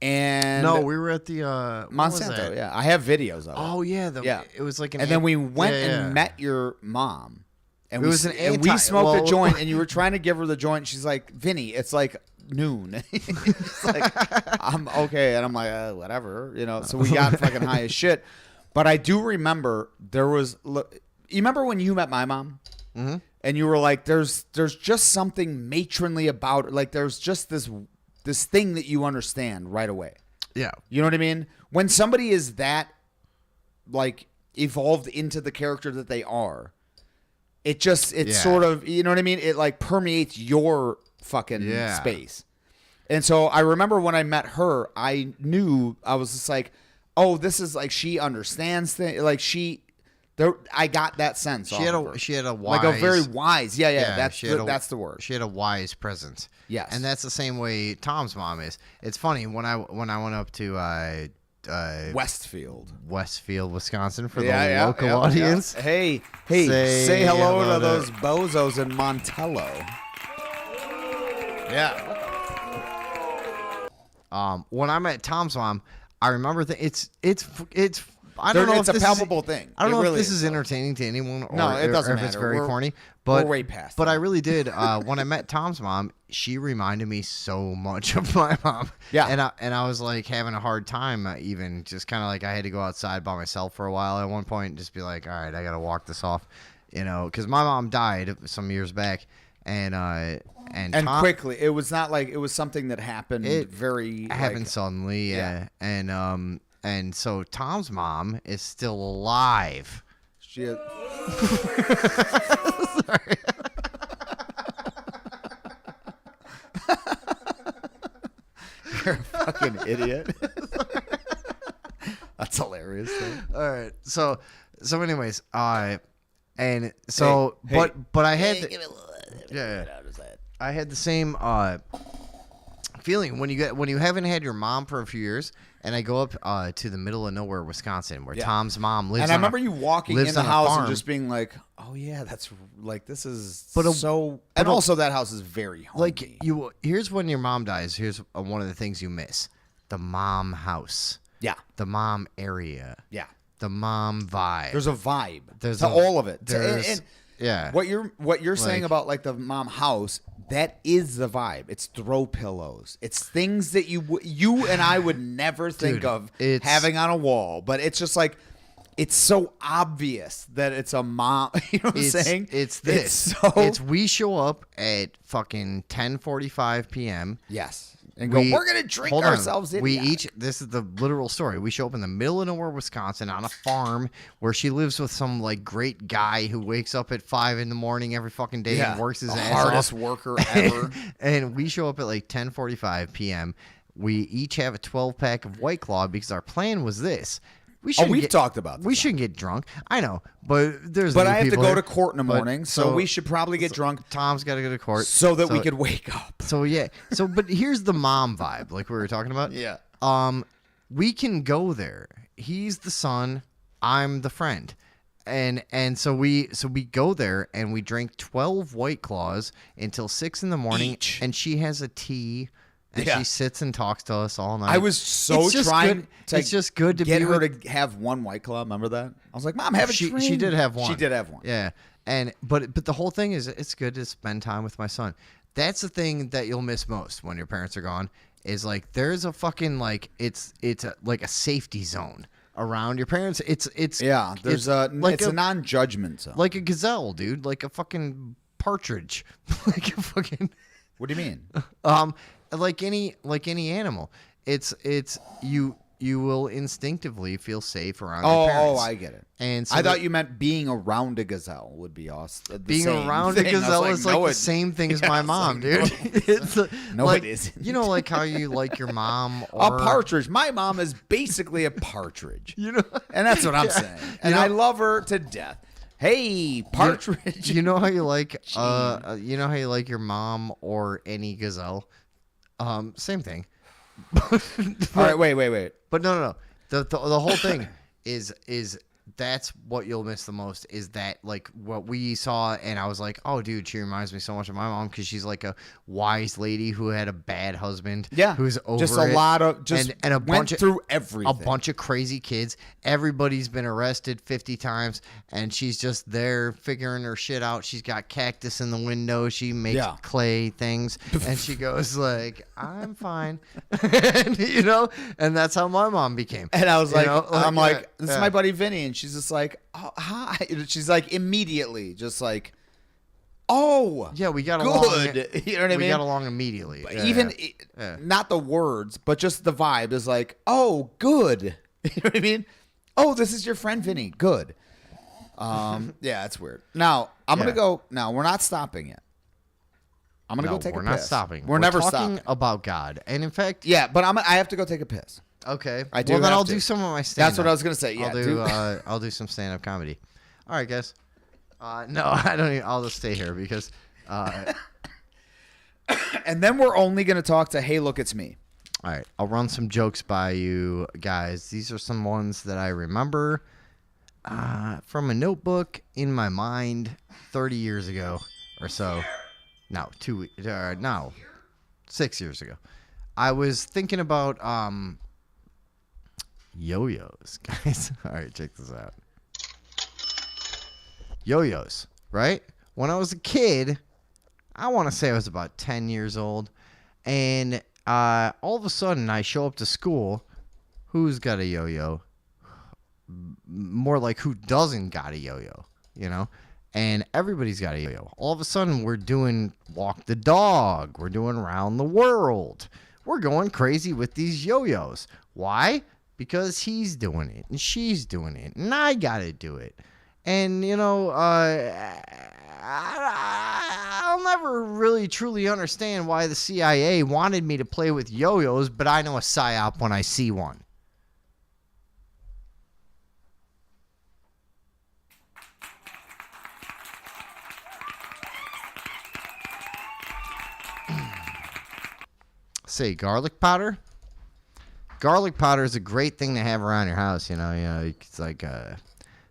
And No, we were at the what was Monsanto, that? yeah. I have videos of it. Oh yeah, Yeah. It was like an. And then we went yeah, yeah. and met your mom. And It was an and we anti- smoked well- a joint, and you were trying to give her the joint. She's like, Vinny, it's like noon. He's like, I'm okay. And I'm like, whatever, you know. So we got fucking high as shit. But I do remember you remember when you met my mom? Mm-hmm. And you were like, there's just something matronly about it. Like, there's just this thing that you understand right away. Yeah. You know what I mean? When somebody is that, like, evolved into the character that they are, it's sort of, you know what I mean? It, like, permeates your fucking space. And so I remember when I met her, I was just like, oh, this is, like, she understands things. Like, I got that sense. She had a wise, like a very wise. Yeah. That's the word. She had a wise presence. Yes, and that's the same way Tom's mom is. It's funny when I went up to Westfield, Wisconsin for the local audience. Yeah. Hey, say hello to those bozos in Montello. Yeah. When I met Tom's mom, I remember that it's. I don't know it's if a palpable thing. I don't know really if this is entertaining to anyone or, no, it doesn't or if it's very corny. But we're way past But that. I really did. When I met Tom's mom, she reminded me so much of my mom. Yeah. And I was like having a hard time even just kind of like I had to go outside by myself for a while at one point and just be like, all right, I got to walk this off, you know, because my mom died some years back. And Tom, quickly, it was not like it was something that happened happened suddenly. Yeah. And so Tom's mom is still alive. She is. Sorry. You're a fucking idiot. That's hilarious. Though. All right. So anyways, and so but I had I had the same feeling when you haven't had your mom for a few years, and I go up to the middle of nowhere, Wisconsin, where Tom's mom lives. And I remember you walking in the house farm. and just being like, "Oh yeah, that's like this is But also that house is very homey. Like here's when your mom dies. Here's one of the things you miss: the mom house. Yeah, the mom area. Yeah, the mom vibe. There's a vibe. There's all of it. There's yeah. What you're saying about like the mom house, that is the vibe. It's throw pillows. It's things that you and I would never think of having on a wall. But it's just like, it's so obvious that it's a mom. You know what I'm saying? It's this. We show up at fucking 10:45 p.m. Yes. And we're going to drink ourselves in. This is the literal story. We show up in the middle of nowhere, Wisconsin, on a farm where she lives with some like great guy who wakes up at 5 a.m. every fucking day and works his ass off. Hardest worker ever. And we show up at like 10:45 p.m. We each have a 12-pack of White Claw because our plan was this. We've talked about this. We shouldn't get drunk. I know, but I have to go to court in the morning, so we should probably get drunk. Tom's got to go to court so that we could wake up. So yeah. But here's the mom vibe, like we were talking about. Yeah. We can go there. He's the son. I'm the friend. And so we go there and we drink 12 White Claws until 6 a.m. Each. And she has a tea. And she sits and talks to us all night. I was so trying to it's just good to get be her to have one White Claw. Remember that? I was like, Mom, have a drink. She did have one. She did have one. Yeah. But the whole thing is it's good to spend time with my son. That's the thing that you'll miss most when your parents are gone is like there's a fucking like it's like a safety zone around your parents. It's it's a non-judgment zone. Like a gazelle, dude. Like a fucking partridge. Like a fucking What do you mean? Like any animal, it's you will instinctively feel safe around your parents. Oh, I get it. And so I thought you meant being around a gazelle would be awesome. Being around a gazelle is like the same thing as my mom, dude. It isn't. You know, like how you like your mom or a partridge. My mom is basically a partridge. You know, and that's what I'm saying. And I love her to death. Hey, partridge. You know how you like your mom or any gazelle? Same thing. All right, wait. But no. The whole thing is that's what you'll miss the most is that, like, what we saw, and I was like, oh, dude, she reminds me so much of my mom because she's like a wise lady who had a bad husband. Yeah. Who's over just a it, lot of, just and a went bunch of, through everything. A bunch of crazy kids. Everybody's been arrested 50 times, and she's just there figuring her shit out. She's got cactus in the window. She makes clay things, and she goes like, I'm fine. And, you know, and that's how my mom became. And I was like, I'm like, yeah, this is my buddy Vinny, and she's just like, oh, hi. She's like immediately, just like, oh, yeah, we got good. along. You know what I mean? We got along immediately. Even not the words, but just the vibe is like, oh, good. You know what I mean? Oh, this is your friend Vinny. Good. Yeah, it's weird. Now I'm gonna go. Now we're not stopping yet. I'm gonna go take a piss. We're not stopping. We're never talking stopping about God, and in fact, yeah, but I have to go take a piss. Okay. I do. Well, then have I'll to. do some of my stand-up. That's what I was gonna say. Yeah, I'll do some stand-up comedy. All right, guys. No, I don't. I'll just stay here because. And then we're only gonna talk to Hey, look, it's me. All right, I'll run some jokes by you guys. These are some ones that I remember from a notebook in my mind 30 years ago or so. No, 6 years ago. I was thinking about yo-yos, guys. All right, check this out. Yo-yos, right? When I was a kid, I want to say I was about 10 years old, and all of a sudden I show up to school. Who's got a yo-yo? More like who doesn't got a yo-yo, you know? And everybody's got a yo-yo. All of a sudden we're doing walk the dog. We're doing round the world. We're going crazy with these yo-yos. Why? Because he's doing it and she's doing it and I got to do it. And, you know, I'll never really truly understand why the CIA wanted me to play with yo-yos, but I know a psyop when I see one. Say garlic powder. Garlic powder is a great thing to have around your house. You know, it's like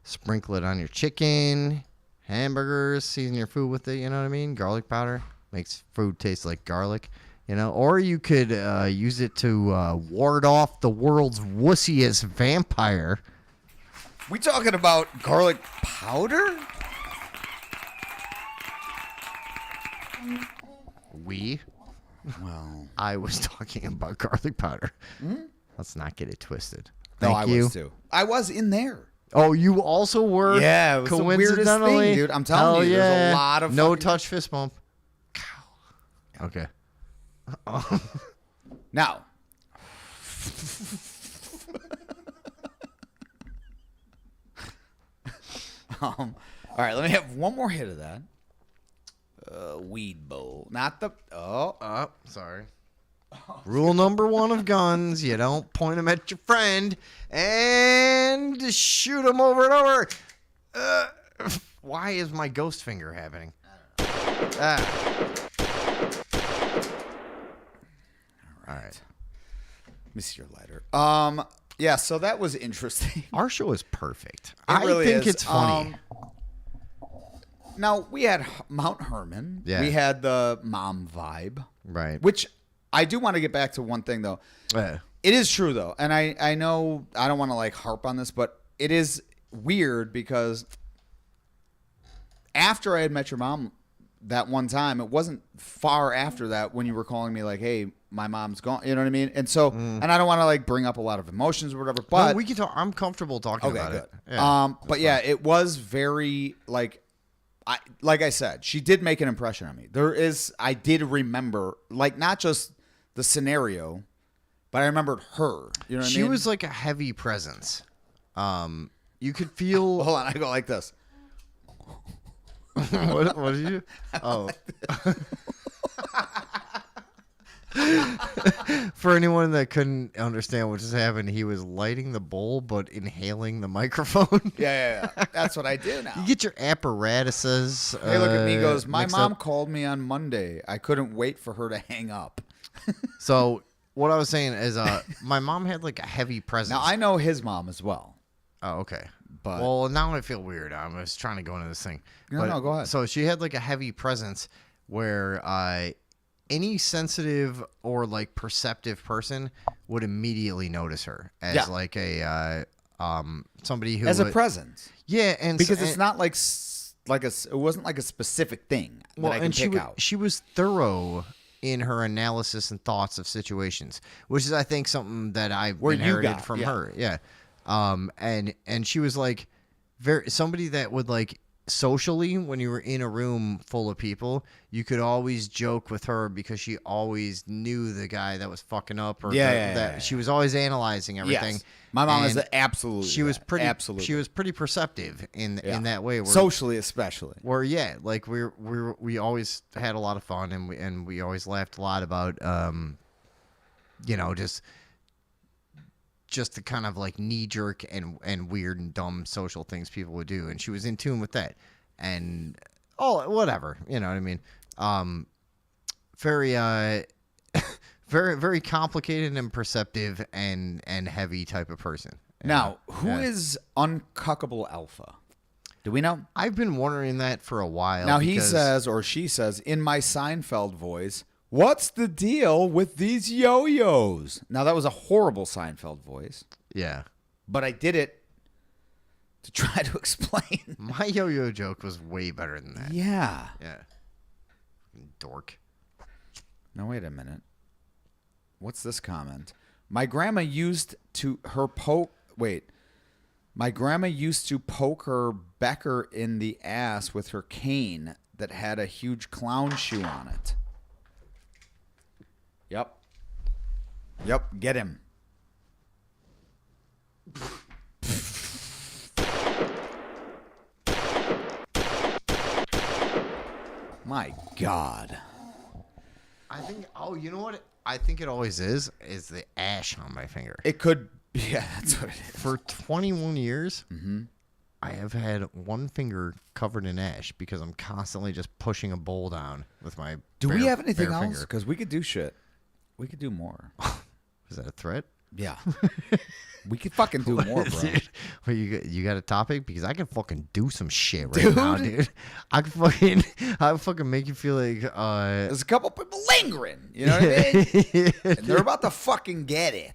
sprinkle it on your chicken, hamburgers, season your food with it. You know what I mean? Garlic powder makes food taste like garlic. You know, or you could use it to ward off the world's wussiest vampire. We talking about garlic powder? Well, I was talking about garlic powder. Let's not get it twisted. No, Thank you. was too. I was in there. Oh, you also were? Yeah, it was the weirdest coincidentally. thing, dude. I'm telling you, there's a lot of no fucking- touch fist bump. Okay. Now. All right, let me have one more hit of that. Weed bowl, not the. Oh, sorry. Rule number 1 of guns: you don't point them at your friend and shoot them over and over. Why is my ghost finger happening? All right. Let me see your lighter. Yeah, so that was interesting. Our show is perfect. It really I think is. it's funny. Now, we had Mount Herman. Yeah. We had the mom vibe. Right. Which I do want to get back to one thing, though. Yeah. It is true, though. And I know I don't want to, like, harp on this, but it is weird because after I had met your mom that one time, it wasn't far after that when you were calling me like, hey, my mom's gone. You know what I mean? And so, and I don't want to, like, bring up a lot of emotions or whatever, but. No, we can talk. I'm comfortable talking about good. it. Yeah, but yeah, it was very, like I said, she did make an impression on me. I did remember, like, not just the scenario, but I remembered her. You know what I mean? She was like a heavy presence. You could feel. Hold on, I go like this. What did you? Oh. For anyone that couldn't understand what just happened, he was lighting the bowl but inhaling the microphone. Yeah. That's what I do now. You get your apparatuses. Hey, look at me. Goes, my mixed mom up. called me on Monday. I couldn't wait for her to hang up. So what I was saying is, my mom had like a heavy presence. Now I know his mom as well. Oh, okay. But well, now I feel weird. I was trying to go into this thing. No, go ahead. So she had like a heavy presence where any sensitive or like perceptive person would immediately notice her as like a somebody who as a presence. Yeah, and because it's not like it wasn't like a specific thing that I can pick out. She was thorough in her analysis and thoughts of situations, which is I think something that I inherited from her. Yeah. And she was like somebody that would like socially, when you were in a room full of people, you could always joke with her because she always knew the guy that was fucking up, or that she was always analyzing everything. Yes. My mom is absolutely. She was pretty. Absolutely. She was pretty perceptive in that way. Socially, especially. Where like we always had a lot of fun, and we always laughed a lot about just the kind of like knee jerk and weird and dumb social things people would do, and she was in tune with that, and whatever, you know what I mean. Very very very complicated and perceptive and heavy type of person. Now, who is Uncuckable Alpha? Do we know? I've been wondering that for a while. Now he says, or she says, in my Seinfeld voice, "What's the deal with these yo-yos?" Now, that was a horrible Seinfeld voice. Yeah. But I did it to try to explain. My yo-yo joke was way better than that. Yeah. Yeah. Dork. Now, wait a minute. What's this comment? My grandma used to poke her Becker in the ass with her cane that had a huge clown shoe on it. Yep, get him. My God. I think, you know what? I think it always is the ash on my finger. It could, yeah, that's what it is. For 21 years, I have had one finger covered in ash because I'm constantly just pushing a bowl down with my Do we have anything bare else? finger. Because we could do shit. We could do more. Is that a threat? Yeah. We could fucking do more, bro. Dude, well, you got a topic? Because I can fucking do some shit right now, dude. I can fucking make you feel like there's a couple people lingering, you know what I mean? And they're about to fucking get it.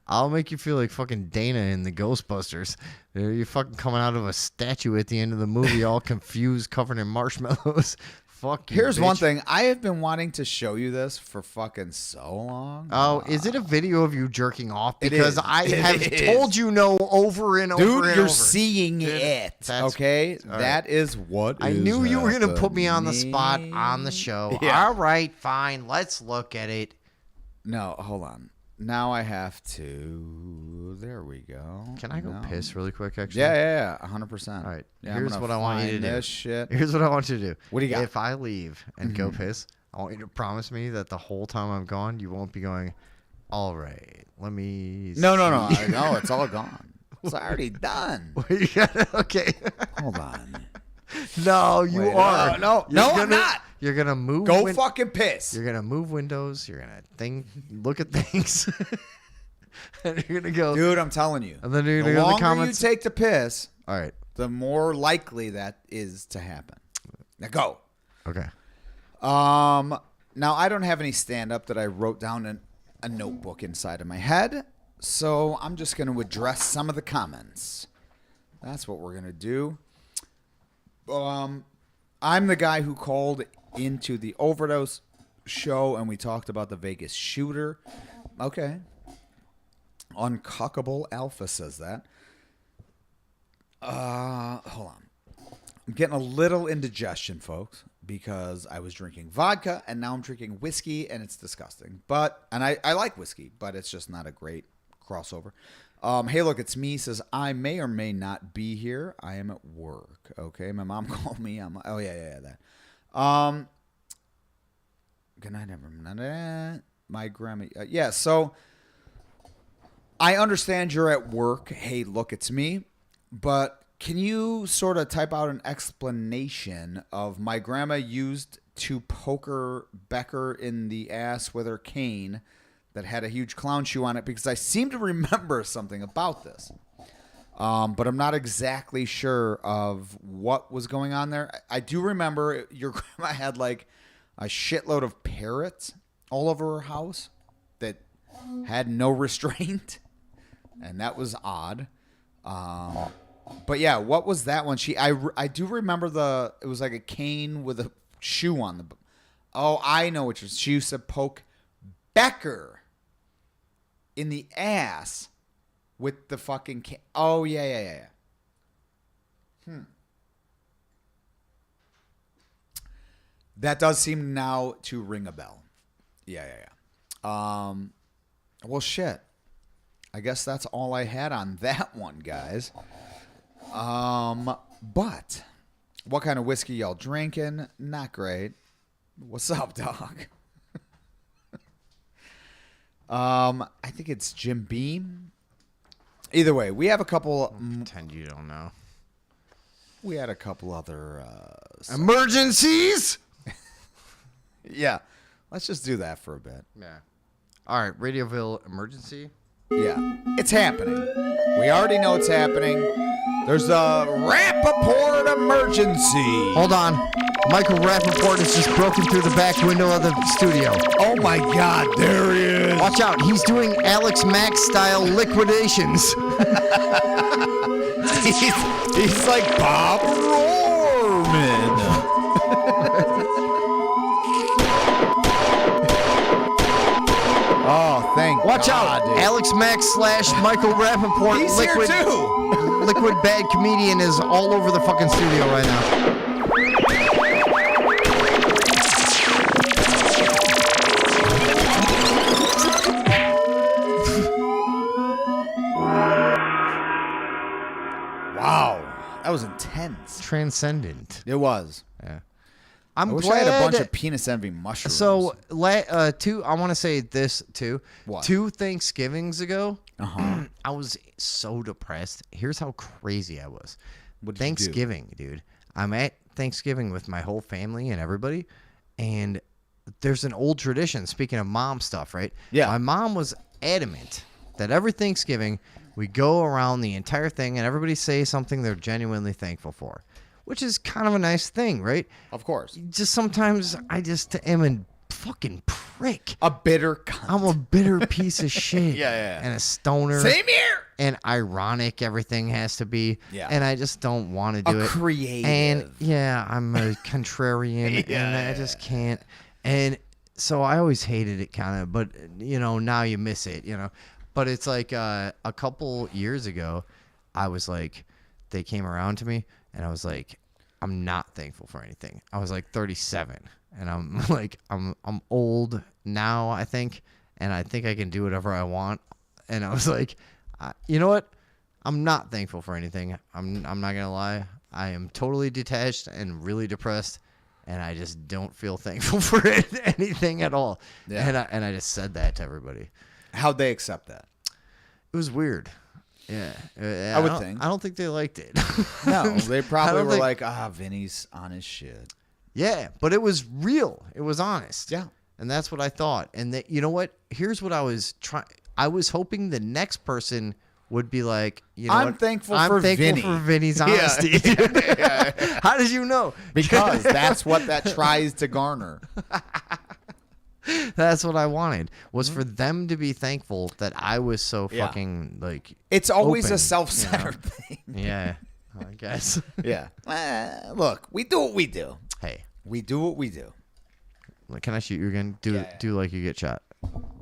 I'll make you feel like fucking Dana in the Ghostbusters. You're fucking coming out of a statue at the end of the movie, all confused, covered in marshmallows. Fuck you, Here's bitch. one thing. I have been wanting to show you this for fucking so long. Oh, is it a video of you jerking off? It Because is. I It have is. told you no over and over Dude, and you're over. seeing Dude, it. that's- Okay? all right. That is what I is knew you were going to put me on the spot happening. on the show. Yeah. All right, fine. Let's look at it. No, hold on. Now I have to. There we go. Can I go No. piss really quick, actually? Yeah, 100%. All right. Yeah, Here's I'm what gonna I want you to find do. this shit. Here's what I want you to do. What do you got? If I leave and go piss, I want you to promise me that the whole time I'm gone, you won't be going, all right, let me No. see." No, it's all gone. It's already done. Okay. Hold on. No, you Wait, are. no, I'm not. You're going to move. Go fucking piss. You're going to move windows. You're going to look at things. And you're going to go. Dude, I'm telling you. And then you're the going to go in the longer comments. you take to piss, All right. the more likely that is to happen. Now go. Okay. Now I don't have any stand-up that I wrote down in a notebook inside of my head, so I'm just going to address some of the comments. That's what we're going to do. I'm the guy who called into the overdose show, and we talked about the Vegas shooter. Okay. Uncuckable Alpha says that. Hold on. I'm getting a little indigestion, folks, because I was drinking vodka and now I'm drinking whiskey, and it's disgusting. And I like whiskey, but it's just not a great crossover. Hey, look, it's me. Says I may or may not be here. I am at work. Okay, my mom called me. Oh yeah, that. Good night, everyone. My grandma. Yeah, so I understand you're at work. Hey, look, it's me. But can you sort of type out an explanation of my grandma used to poke her Becker in the ass with her cane that had a huge clown shoe on it? Because I seem to remember something about this. But I'm not exactly sure of what was going on there. I do remember your grandma had like a shitload of parrots all over her house that had no restraint, and that was odd. But yeah, what was that one? I do remember it was like a cane with a shoe on the. Oh, I know what she used to poke Becker in the ass with the fucking cane. Oh yeah. That does seem now to ring a bell. Yeah. Well, shit. I guess that's all I had on that one, guys. But what kind of whiskey y'all drinking? Not great. What's up, dog? I think it's Jim Beam. Either way, we have a couple. Pretend you don't know. We had a couple other emergencies. Yeah, let's just do that for a bit. Yeah. All right, Radioville emergency. Yeah, it's happening. We already know it's happening. There's a Rappaport emergency. Hold on. Michael Rappaport has just broken through the back window of the studio. Oh my God, there he is. Watch out, he's doing Alex Mack style liquidations. he's like Bob Rohrman. Oh, thank Watch God, out, dude. Alex Mack / Michael Rappaport. He's liquid, here too. Liquid bad comedian is all over the fucking studio right now. Wow, that was intense. Transcendent. It was. Yeah. I wish I had a bunch of penis envy mushrooms. So, I want to say this too. What? 2 Thanksgivings ago, I was so depressed. Here's how crazy I was. What'd you Thanksgiving, dude. I'm at Thanksgiving with my whole family and everybody, and there's an old tradition. Speaking of mom stuff, right? Yeah. My mom was adamant that every Thanksgiving we go around the entire thing and everybody say something they're genuinely thankful for, which is kind of a nice thing, right? Of course. Just sometimes I just am a fucking prick. A bitter cunt. I'm a bitter piece of shit. Yeah. And a stoner. Same here. And ironic everything has to be. Yeah. And I just don't want to do it. Creative. And yeah, I'm a contrarian and I just can't. And so I always hated it kind of, but now you miss it, But it's like a couple years ago, I was like, they came around to me and I was like, I'm not thankful for anything. I was like 37 and I'm like, I'm old now, I think, and I think I can do whatever I want. And I was like, you know what? I'm not thankful for anything. I'm not going to lie. I am totally detached and really depressed, and I just don't feel thankful for anything at all. Yeah. And I just said that to everybody. How'd they accept that? It was weird. Yeah. I would think. I don't think they liked it. No, they probably were think- like, Vinny's on his shit. Yeah, but it was real. It was honest. Yeah. And that's what I thought. And that, you know what? Here's what I was trying. I was hoping the next person would be like, I'm what? thankful I'm for thankful Vinny. for Vinny's Yeah. honesty. How did you know? Because that's what that tries to garner. That's what I wanted, was for them to be thankful that I was so fucking like. It's always open, a self-centered thing. Yeah, I guess. Yeah. Look, we do what we do. Hey, we do what we do. Can I shoot you again? Do like you get shot.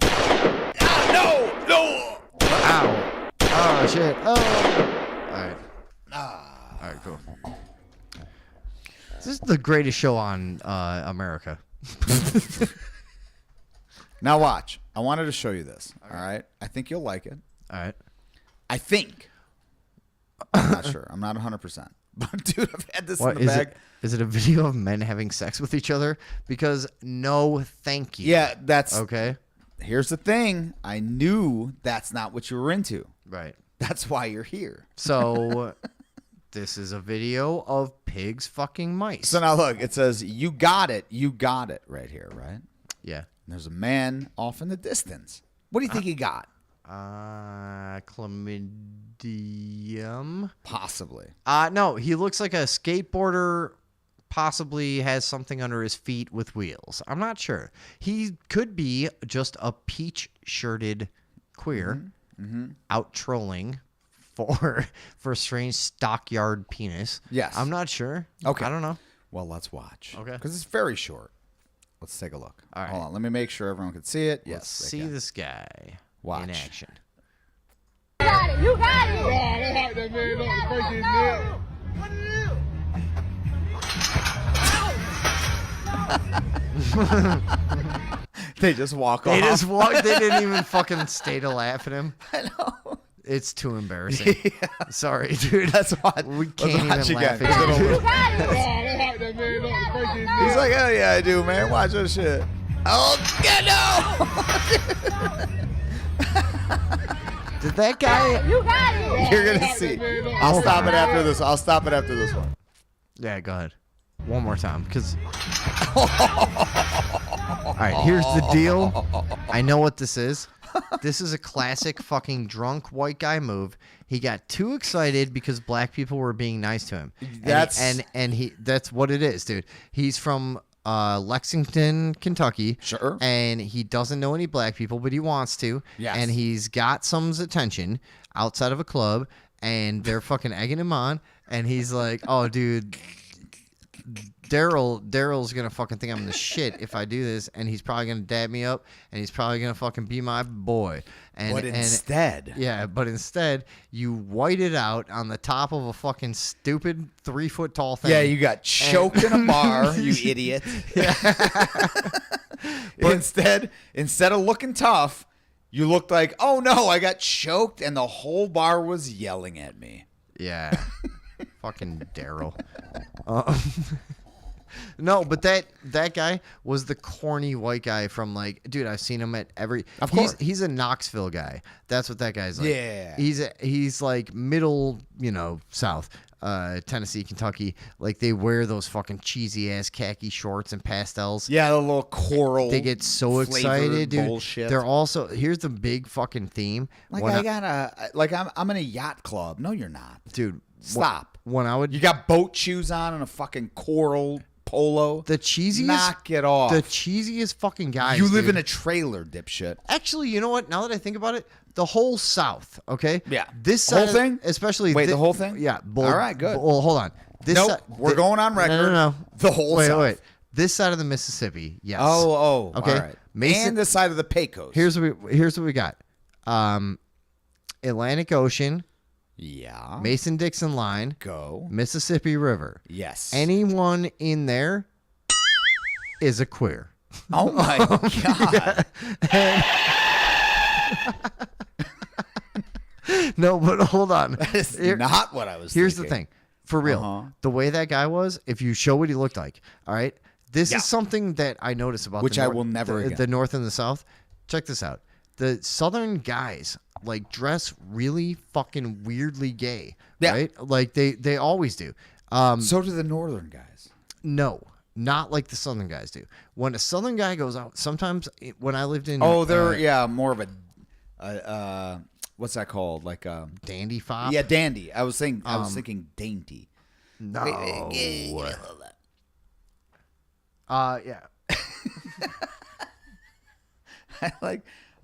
No. Ow. Oh shit. Oh. All right. All right. Cool. This is the greatest show on America. Now watch. I wanted to show you this. All right. I think you'll like it. All right. I think. I'm not sure. I'm not 100%. But dude, I've had this in the bag. Is it a video of men having sex with each other? Because no, thank you. Yeah, that's okay. Here's the thing. I knew that's not what you were into. Right. That's why you're here. So this is a video of pigs fucking mice. So now look, it says, you got it right here, right? Yeah. And there's a man off in the distance. What do you think he got? Chlamydium. Possibly. No, he looks like a skateboarder. Possibly has something under his feet with wheels. I'm not sure. He could be just a peach-shirted queer out trolling for strange stockyard penis. Yes. I'm not sure. Okay. I don't know. Well, let's watch. Okay. Because it's very short. Let's take a look. All right. Hold on. Let me make sure everyone can see it. Let's Yes. they see can. this guy Watch. in action. You got it. You got it. Yeah, they had that man up crazy neck. What do you They just walk They off. just walked. They didn't even fucking stay to laugh at him. I know. It's too embarrassing. Sorry, dude. That's what. We can't watch even laugh again. at you. You got it. Yeah, they had that man up crazy neck. He's like, oh yeah, I do, man. Watch this shit. Oh, yeah, no. Did that guy? You got it. You're gonna see. I'll stop it after this. I'll stop it after this one. Yeah, go ahead. One more time, because. All right, here's the deal. I know what this is. This is a classic fucking drunk white guy move. He got too excited because black people were being nice to him. That's what it is, dude. He's from Lexington, Kentucky. Sure. And he doesn't know any black people, but he wants to. Yes. And he's got some's attention outside of a club, and they're fucking egging him on. And he's like, "Oh, dude, Daryl's gonna fucking think I'm the shit if I do this, and he's probably gonna dab me up, and he's probably gonna fucking be my boy." But instead, you white it out on the top of a fucking stupid 3-foot tall thing. yeah, you got choked in a bar, you idiot. Instead of looking tough, you looked like, oh no, I got choked, and the whole bar was yelling at me. Yeah. Fucking Daryl. No, but that guy was the corny white guy from, like, dude, I've seen him at every. Of course. He's a Knoxville guy. That's what that guy's like. Yeah. He's like middle, South. Tennessee, Kentucky, like they wear those fucking cheesy ass khaki shorts and pastels. Yeah, the little coral. They get so excited, dude. Bullshit. They're also here's the big fucking theme. like I'm in a yacht club. No, you're not, dude. Stop. When I would, You got boat shoes on and a fucking coral polo. the cheesiest, Knock it off. the cheesiest fucking guys. You live dude. in a trailer, dipshit. Actually, you know what? Now that I think about it, the whole South, okay? Yeah. This Whole side thing? especially. Wait, the whole thing? Yeah. All right, good. Well, hold on. This Nope, side- we're going on record. No. The whole wait, South. Wait. This side of the Mississippi, yes. Oh, Okay. all right. Mason- And the side of the Pecos. Here's what we got. Atlantic Ocean, yeah. Mason-Dixon line, Go. Mississippi River. Yes. Anyone in there is a queer. Oh my god. No, but hold on. That is not what I was Here's the thinking. thing. For real, the way that guy was, if you show what he looked like, all right, this Yeah. is something that I notice about Which the I North- will never the, again. the North and the South. Check this out. The Southern guys like dress really fucking weirdly gay, Yeah. right? Like they always do. So do the northern guys. No, not like the Southern guys do. When a Southern guy goes out, sometimes when I lived in Oh, they're more of a what's that called? Like dandy fop. Yeah, dandy. I was thinking dainty. No. Yeah.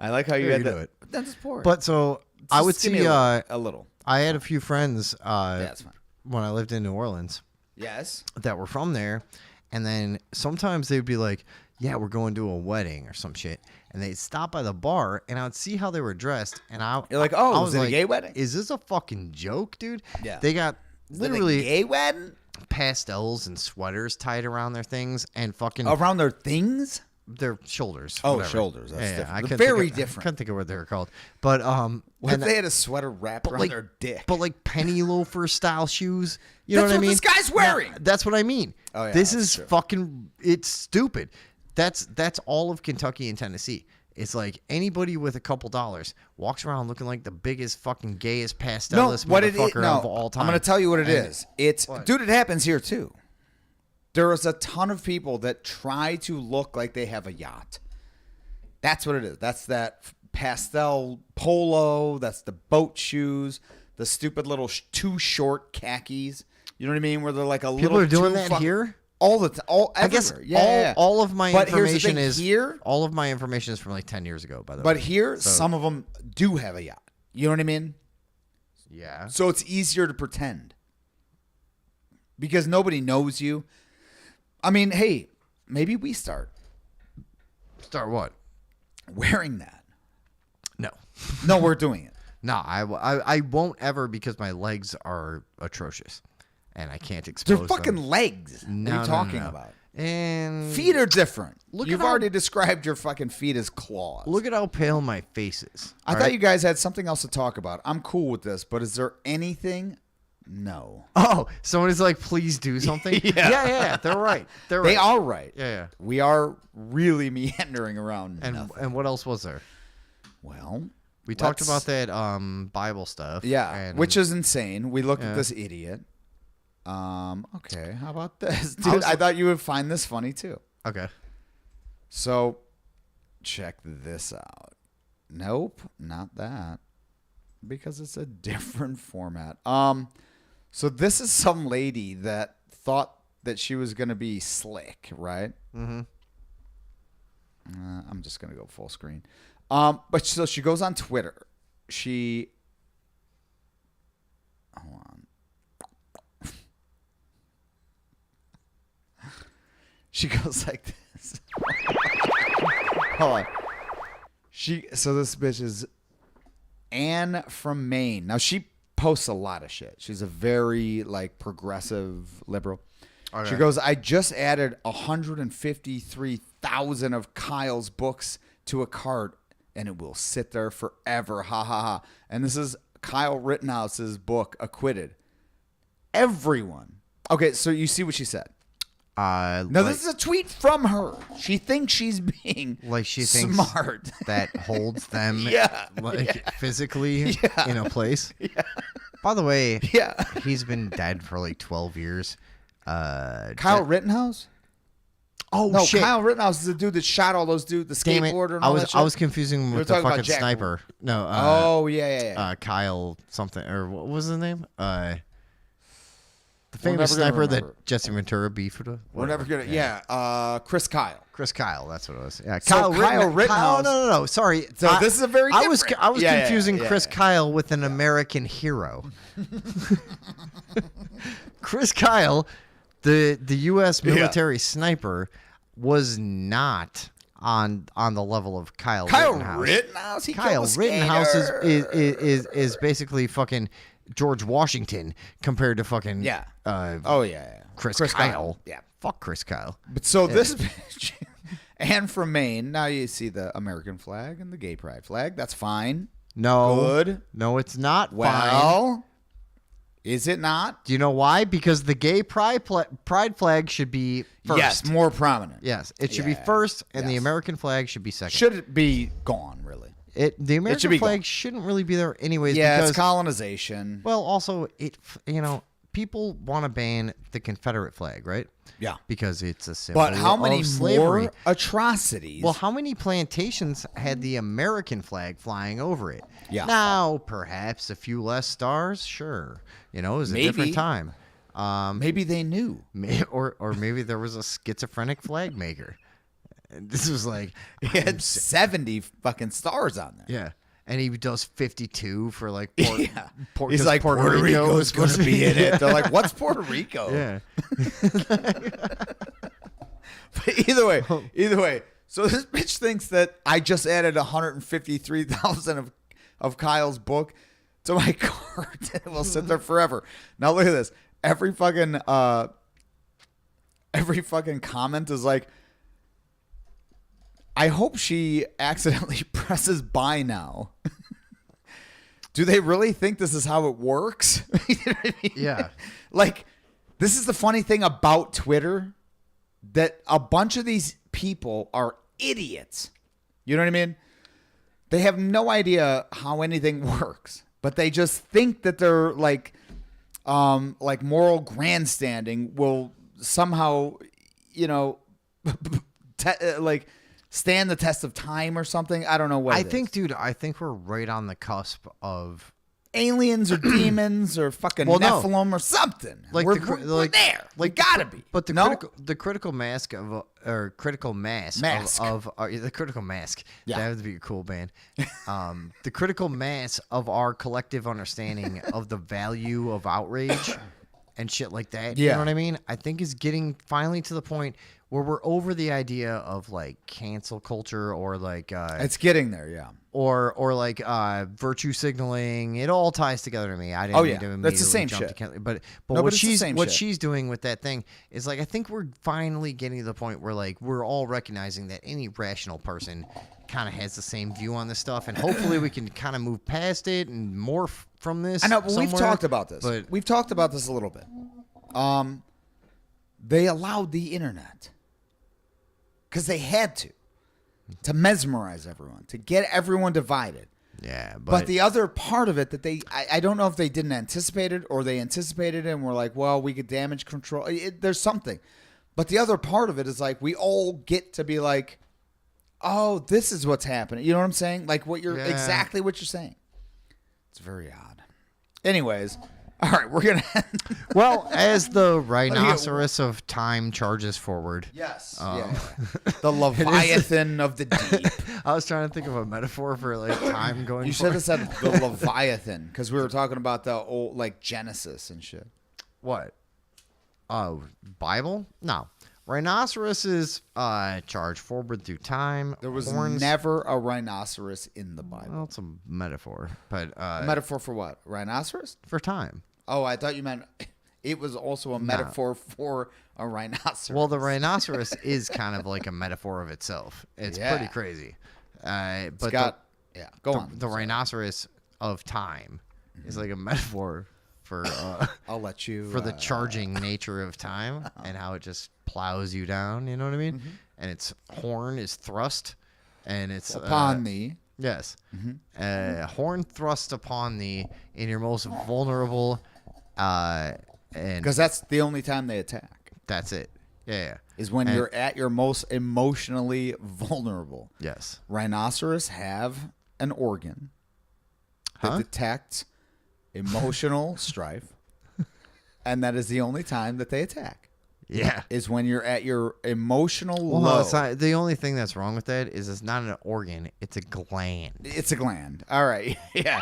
I like how you There had you that. do it. That's poor. But so I would Just give see me a little. I had a few friends That's fine. when I lived in New Orleans Yes. that were from there, and then sometimes they'd be like, "Yeah, we're going to a wedding or some shit," and they'd stop by the bar, and I would see how they were dressed, and You're like, oh, I was it a like, gay wedding? Is this a fucking joke, dude? Yeah. They got Is it a literally gay wedding pastels and sweaters tied around their things, and fucking around their things. their shoulders. Oh, whatever. shoulders. That's Yeah, different. I They're couldn't very think of- different. I couldn't think of what they were called, but What if and they had a sweater wrapped around like, their dick? But like penny loafer style shoes. You know That's what I what mean? this guy's wearing. Yeah, that's what I mean. Oh, yeah, this that's is true. fucking. It's stupid. That's all of Kentucky and Tennessee. It's like anybody with a couple dollars walks around looking like the biggest fucking gayest pastelist motherfucker of all time. I'm going to tell you what it And- is. It's dude. It happens here too. There is a ton of people that try to look like they have a yacht. That's what it is. That's that pastel polo. That's the boat shoes. The stupid little too short khakis. You know what I mean? Where they're like a People little are doing too that here? all the time. I guess yeah. all of my But here's the information thing, is here. all of my information is from like 10 years ago, by the way. But here, So- some of them do have a yacht. You know what I mean? Yeah. So it's easier to pretend because nobody knows you. I mean, hey, maybe we start what? wearing that. No. No, we're doing it. No, I won't ever because my legs are atrocious, and I can't expose They're fucking them. legs. No, what are you no, talking no. about? And Feet are different. Look You've at how- already described your fucking feet as claws. look at how pale my face is. I thought you guys had something else to talk about. I'm cool with this, but is there anything? No. Oh, somebody's like, please do something. yeah. They're right. They're right. They are right. Yeah. We are really meandering around. And what else was there? Well, we talked let's- about that Bible stuff. Yeah, and which is insane. We looked Yeah. at this idiot. Okay, how about this? Dude, I thought you would find this funny too. okay. So, check this out. Nope, not that. Because it's a different format. So this is some lady that thought that she was going to be slick, right? Mm-hmm. I'm just going to go full screen. But so she goes on Twitter. Hold on. She goes like this. Hold on. So this bitch is Anne from Maine. Now she posts a lot of shit. She's a very like progressive liberal. Okay. She goes, I just added 153,000 of Kyle's books to a cart and it will sit there forever. Ha ha ha. And this is Kyle Rittenhouse's book, Acquitted. Everyone. Okay, so you see what she said. No, this is a tweet from her. She thinks she's being like she thinks smart. that holds them Yeah. physically in a place. Yeah. By the way, Yeah. he's been dead for like 12 years. Kyle Rittenhouse? Oh, no, shit. Kyle Rittenhouse is the dude that shot all those dudes, the Damn it. skateboarder and I all was that shit. I was confusing him We were with the talking about fucking Jack- sniper. No. Oh, yeah. Kyle something or what was his name? The We're famous never gonna sniper that remember. Jesse Ventura beefed with. We're never gonna. Yeah, Chris Kyle. Chris Kyle, that's what it was. Yeah, So Kyle Rittenhouse- No. Sorry. So this is a very I was different. Yeah, confusing yeah. Chris Kyle with an American hero. Chris Kyle, the U.S. military sniper, was not on the level of Kyle Rittenhouse. He Kyle killed a Rittenhouse skater. is basically fucking George Washington compared to fucking Yeah. oh yeah. Chris Kyle. Kyle. Yeah. Fuck Chris Kyle. But so this bitch, Anne from Maine. Now you see the American flag and the gay pride flag. That's fine. No. Good. No, it's not fine. Well, is it not? Do you know why? Because the gay pride flag should be first. Yes, more prominent. Yes, it should be Yeah, first, and the yes. American flag should be second. Should it be gone, really? The American be flag gone. shouldn't really be there anyways. Yeah, because, it's colonization. well, also people want to ban the Confederate flag, right? Yeah. Because it's a symbol But how many of slavery. more atrocities? Well, how many plantations had the American flag flying over it? Yeah. Now, perhaps a few less stars. Sure, it was a different Maybe. time. Maybe they knew. Or maybe there was a schizophrenic flag maker. And this was like He had 70 fucking stars on there. yeah, and he does 52 for like Yeah. He's He's like, Puerto Rico was is going to supposed be in it. They're like, what's Puerto Rico? Yeah. But either way. So this bitch thinks that I just added 153,000 of Kyle's book to my cart. It will sit there forever. Now look at this. Every fucking comment is like, I hope she accidentally presses buy now. Do they really think this is how it works? You know what I mean? Yeah. Like, this is the funny thing about Twitter, that a bunch of these people are idiots. You know what I mean? They have no idea how anything works, but they just think that they're like moral grandstanding will somehow, stand the test of time or something. I don't know what. I think we're right on the cusp of aliens or demons or fucking Nephilim or something. Like we're there. Like gotta be. But the critical mass of the critical mass. Yeah. That would be a cool band. The critical mass of our collective understanding of the value of outrage and shit like that. Yeah. You know what I mean? I think is getting finally to the point where we're over the idea of like cancel culture or like it's getting there, yeah. Or like virtue signaling. It all ties together to me. I didn't Oh, mean yeah. to That's the same jump to shit. Kelly, but No, what it's the same shit. she's doing with that thing is like I think we're finally getting to the point where like we're all recognizing that any rational person kind of has the same view on this stuff, and hopefully we can kind of move past it and morph from this. I know, but we've somewhere. talked about this. But We've talked about this a little bit. They allowed the internet because they had to mesmerize everyone, to get everyone divided. yeah, But the other part of it that I don't know if they didn't anticipate it or they anticipated it and were like, well, we could damage control. There's something. But the other part of it is like we all get to be like, oh, this is what's happening. You know what I'm saying? Like exactly what you're saying. It's very odd. Anyways, all right, we're going to well, as the rhinoceros of time charges forward. Yes. The Leviathan of the deep. I was trying to think of a metaphor for like time going. You should have said the Leviathan because we were talking about the old like Genesis and shit. What? Oh, Bible? No. Rhinoceroses charge forward through time. There was horns. never a rhinoceros in the Bible. Well, it's a metaphor, but A metaphor for what? Rhinoceros? for time. Oh, I thought you meant it was also a metaphor for a rhinoceros. Well, the rhinoceros is kind of like a metaphor of itself. It's Yeah. pretty crazy. But go on. The rhinoceros of time is like a metaphor for I'll let you for the charging nature of time and how it just plows you down. You know what I mean? And its horn is thrust, and it's upon thee. Yes, horn thrust upon thee in your most vulnerable, and Because that's the only time they attack. that's it. Yeah. Is when you're at your most emotionally vulnerable. Yes. Rhinoceros have an organ that detects emotional strife, and that is the only time that they attack. Yeah. Is when you're at your emotional Well, low. no, it's not, the only thing that's wrong with that is it's not an organ; it's a gland. It's a gland. All right. Yeah.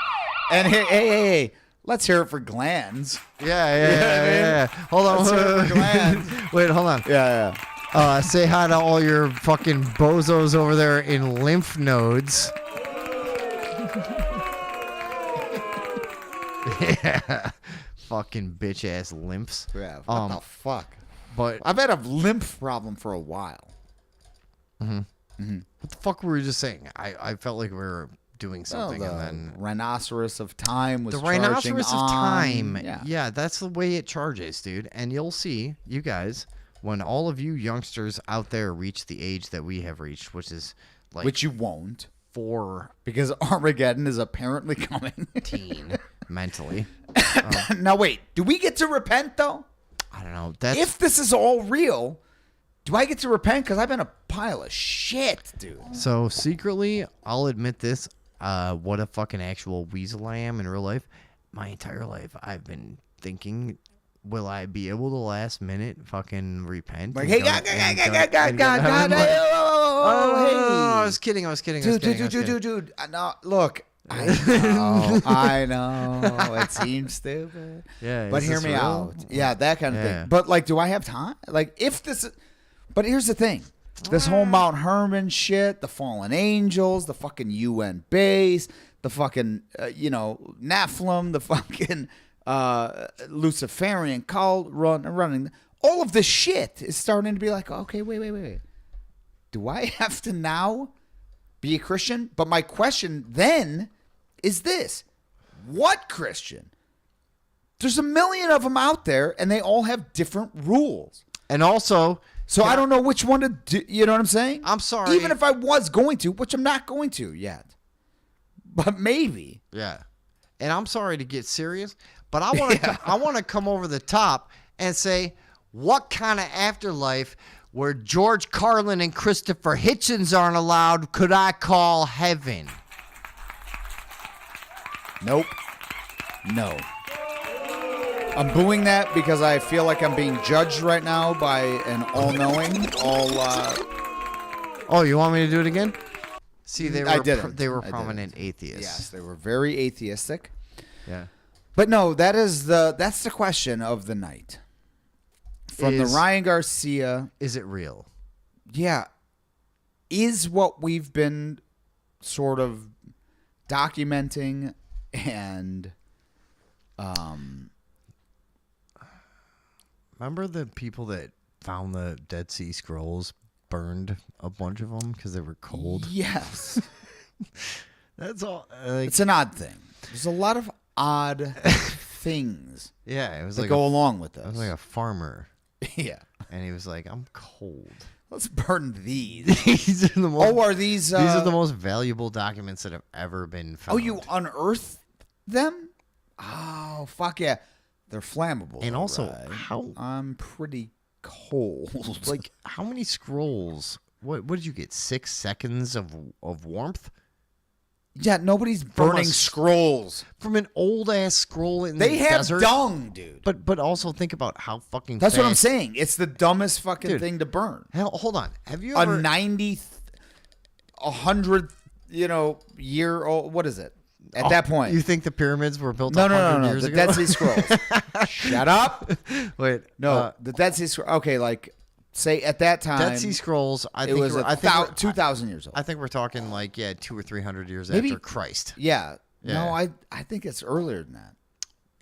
And hey. Let's hear it for glands. Yeah. Hold on. Let's hear it for glands. Wait, hold on. Yeah. Say hi to all your fucking bozos over there in lymph nodes. Yeah. Fucking bitch ass lymphs. Yeah. What the fuck? But I've had a lymph problem for a while. what the fuck were we just saying? I felt like we were doing something, the and then rhinoceros of time was the charging rhinoceros of on. time. Yeah. Yeah, that's the way it charges, dude. And you'll see, you guys, when all of you youngsters out there reach the age that we have reached, which is like Which you won't. 14 Because Armageddon is apparently coming. mentally. Now wait, do we get to repent though? I don't know. That's If this is all real, do I get to repent? Because I've been a pile of shit, dude. so secretly, I'll admit this. What a fucking actual weasel I am in real life. My entire life, I've been thinking, will I be able to last minute fucking repent? Like, and hey, go- God, and God, go- and go to heaven? hey, I was kidding. Dude. No, look. I know. It seems stupid. Yeah, But is hear this me real? out. Yeah, that kind of Yeah. thing. But, like, do I have time? Like, if this... But here's the thing. This whole Mount Hermon shit, the fallen angels, the fucking UN base, the fucking, Nephilim, the fucking Luciferian cult running. All of this shit is starting to be like, okay, wait. Do I have to now be a Christian? But my question then is this. What Christian? There's a million of them out there, and they all have different rules. And also... So I don't know which one to do. You know what I'm saying? I'm sorry. Even if I was going to, which I'm not going to yet. But maybe. Yeah. And I'm sorry to get serious, but I want to I want to come over the top and say, what kind of afterlife where George Carlin and Christopher Hitchens aren't allowed, could I call heaven? Nope. No. I'm booing that because I feel like I'm being judged right now by an all-knowing, Oh, you want me to do it again? See, they were I didn't. They were I prominent didn't. atheists. Yes, they were very atheistic. Yeah. But no, that's the question of the night. From the Ryan Garcia. Is it real? Yeah. Is what we've been sort of documenting and remember the people that found the Dead Sea Scrolls, burned a bunch of them because they were cold? Yes. That's all. It's an odd thing. There's a lot of odd things. Yeah, it was that like go along with this. It was like a farmer. Yeah. And he was like, I'm cold. Let's burn these. These are the most, are these... these are the most valuable documents that have ever been found. Oh, you unearthed them? Oh, fuck yeah. They're flammable. And also, right? how... I'm pretty cold. Like, how many scrolls? What did you get? 6 seconds of warmth? Yeah, nobody's burning scrolls. From an old-ass scroll in they the have desert. dung, dude. But also think about how fucking That's fast... what I'm saying. It's the dumbest fucking Dude, thing to burn. Hell, hold on. Have you ever... A 90, 100, year old... What is it? At that point. You think the pyramids were built No, 100 no. years The ago? Dead Sea Scrolls. Shut up. Wait. No, the Dead Sea Scrolls. Okay, like, say at that time... Dead Sea Scrolls, I think... It was 2,000 years old. I think we're talking like, 200 or 300 years Maybe, after Christ. Yeah. Yeah. No, I think it's earlier than that.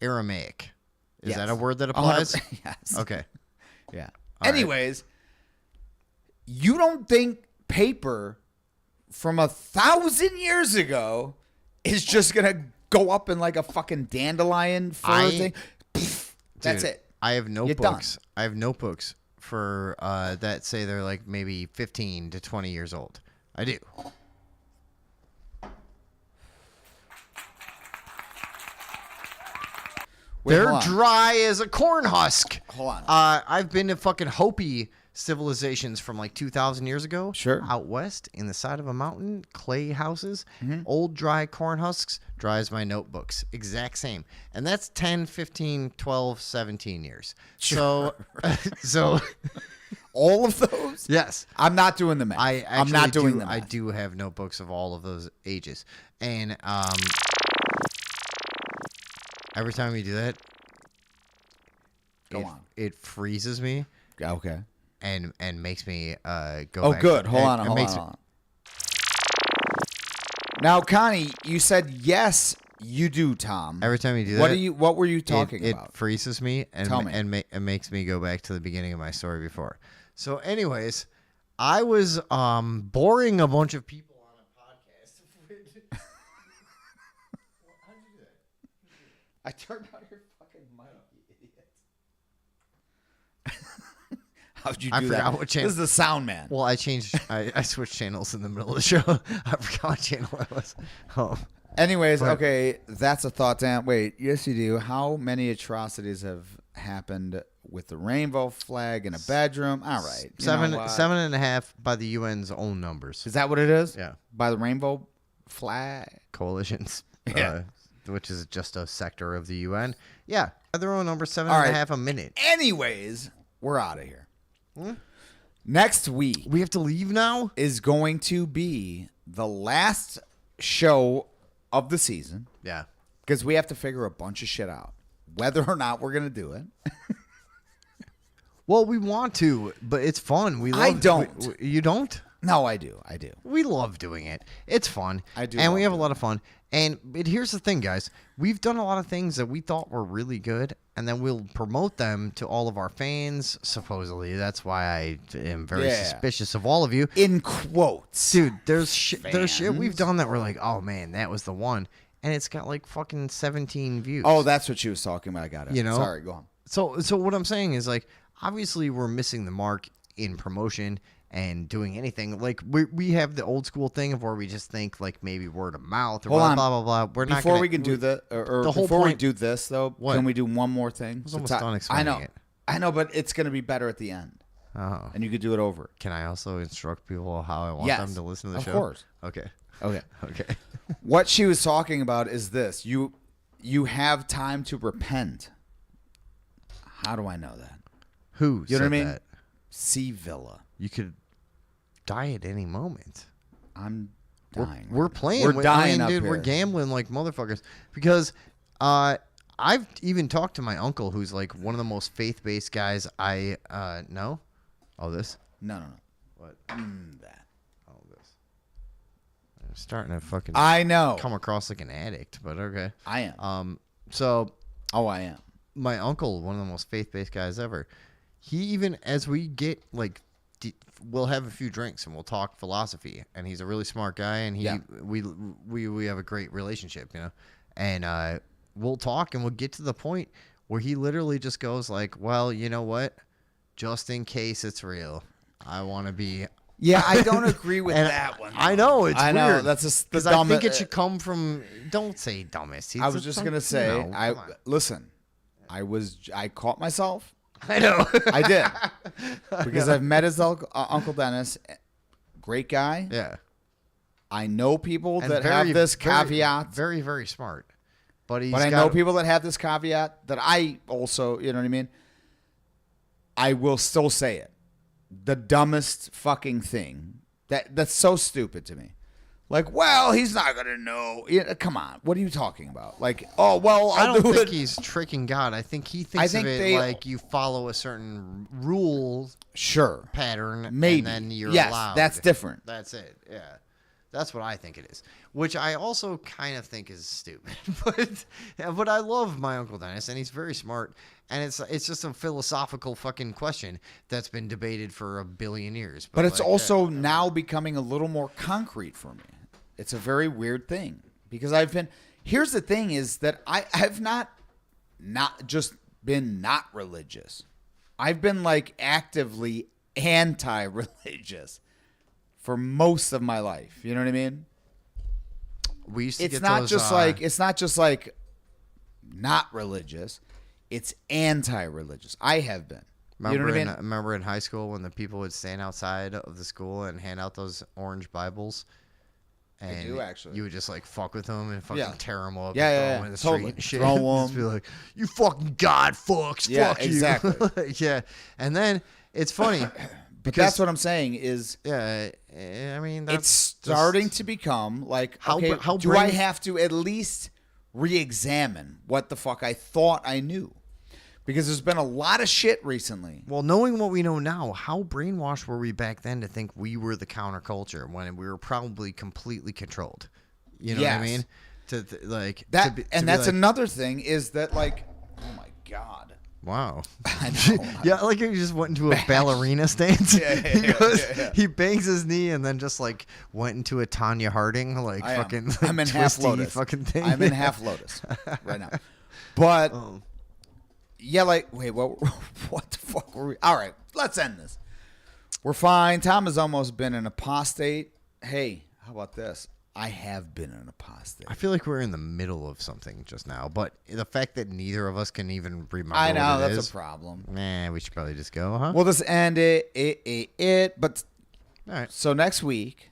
Aramaic. Is Yes. that a word that applies? Yes. Okay. Yeah. All Anyways, you don't think paper from 1,000 years ago is just gonna go up in like a fucking dandelion fur thing? Pfft, that's Dude, it. I have You're notebooks. I have notebooks for that say they're like maybe 15 to 20 years old. I do. Wait, They're hold on. dry as a corn husk. Hold on. I've been to fucking Hopi civilizations from like 2,000 years ago. Sure. Out west in the side of a mountain, clay houses, Mm-hmm. old dry corn husks, dry as my notebooks. Exact same. And that's 10, 15, 12, 17 years. Sure. So all of those? Yes. I'm not doing the math. I'm not doing the math. I do have notebooks of all of those ages. And every time you do that, Go on. It freezes me. Okay. And makes me go Oh, back. good. Hold and- on. it Hold makes on. me- Hold on. Now, Connie, you said yes, you do, Tom. Every time you do What that, are you? What were you talking about? It freezes me and Tell me. it makes me go back to the beginning of my story before. So, anyways, I was boring a bunch of people on a podcast. How'd you do that? I turned on your fucking mic, you idiot. How'd you do I forgot that? what channel. This is the sound man. Well, I changed. I switched channels in the middle of the show. I forgot what channel I was. Oh. Anyways, But- okay, that's a thought. Damn. Wait, yes, you do. How many atrocities have happened with the rainbow flag in a bedroom? All right, you know what? 7.5 by the UN's own numbers. Is that what it is? Yeah. By the rainbow flag. Coalitions. Yeah. Which is just a sector of the UN. Yeah. By their own number, 7.5 All right. a minute. Anyways, we're out of here. Next week, We have to leave now? is going to be the last show of the season Yeah. because we have to figure a bunch of shit out, whether or not we're gonna do it. Well, we want to, but it's fun. We love, I don't. You don't? No, I do. I do. We love doing it. It's fun. I do And we love have a lot of fun. But here's the thing, guys. We've done a lot of things that we thought were really good, and then we'll promote them to all of our fans, supposedly. That's why I am very Yeah. suspicious of all of you. In quotes, Dude, there's shit we've Fans. done that we're like, oh, man, that was the one. And it's got like fucking 17 views. Oh, that's what she was talking about. I got it. You know? Sorry, go on. So what I'm saying is, like, obviously we're missing the mark in promotion and doing anything. Like, we have the old school thing of where we just think, like, maybe word of mouth or Hold blah, on. blah, blah, blah. We're not Before gonna, we can do that, or the whole before we point- do this, though, What? can we do one more thing? was almost done I explaining know. it. I know, but it's going to be better at the end. Oh. and you could do it over. Can I also instruct people how I want Yes, them to listen to the of show? course. Okay. Okay. Okay. What she was talking about is this: you have time to repent. How do I know that? Who You know said what I mean? that? C Villa. You could die at any moment. I'm dying. We're playing. We're dying up dude. here. We're gambling like motherfuckers. Because I've even talked to my uncle, who's like one of the most faith-based guys I know. Oh, this? No. What? That. Oh, this. I'm starting to fucking. I know. Come across like an addict, but okay. I am. So. Oh, I am. My uncle, one of the most faith-based guys ever. He even, as we get like, we'll have a few drinks and we'll talk philosophy. And he's a really smart guy, and we have a great relationship, you know. And we'll talk, and we'll get to the point where he literally just goes like, "Well, you know what? Just in case it's real, I want to be." Yeah, I don't agree with that one. I know it's weird. I know that's just the because I dumbest. think it should come from. Don't say dumbest. I was just gonna say. Listen. I caught myself. I know. I did because I've met his Uncle Dennis. Great guy. Yeah. I know people And that very, have this very, caveat. Very, very smart. But I know people that have this caveat that I also, you know what I mean? I will still say it. The dumbest fucking thing. That's so stupid to me. Like, well, he's not going to know. Come on. What are you talking about? Like, oh, well, I I'll don't do think it. he's tricking God. I think he thinks of it like you follow a certain rule pattern, Maybe. and then you're Yes, allowed. that's different. That's it. Yeah. That's what I think it is. Which I also kind of think is stupid. But I love my Uncle Dennis, and he's very smart. And it's just a philosophical fucking question that's been debated for 1 billion years. But it's also now becoming a little more concrete for me. It's a very weird thing because here's the thing is that I've not just been not religious. I've been like actively anti-religious for most of my life. You know what I mean? We used to it's get not those, just like not religious. It's anti-religious. I have been. Remember, you know what I mean? Remember in high school when the people would stand outside of the school and hand out those orange Bibles? And I do, actually. You would just like fuck with them and fucking tear them up. Yeah, and yeah, throw them in the totally. street and shit. Throw Just be 'em. like, you fucking God fucks. Yeah, fuck you. exactly. Yeah. And then it's funny. But that's what I'm saying is. Yeah, I mean, that's it's starting to become like, How okay, how do I brave- have to at least re-examine what the fuck I thought I knew? Because there's been a lot of shit recently. Well, knowing what we know now, how brainwashed were we back then to think we were the counterculture when we were probably completely controlled? You know what I Yes. mean? Like That to be and that's like, another thing is that like, oh my god. Wow. I know. Yeah, like he just went into a ballerina stance. Yeah. He bangs his knee and then just like went into a Tanya Harding like I am. fucking I'm in half twisty lotus. fucking thing. I'm in half lotus right now. But yeah, like wait, what the fuck were we? All right, let's end this. We're fine. Tom has almost been an apostate. Hey, how about this? I have been an apostate. I feel like we're in the middle of something just now, but the fact that neither of us can even remember I know what it that's is, a problem. Nah, we should probably just go, huh? We'll just end it. But all right. So next week,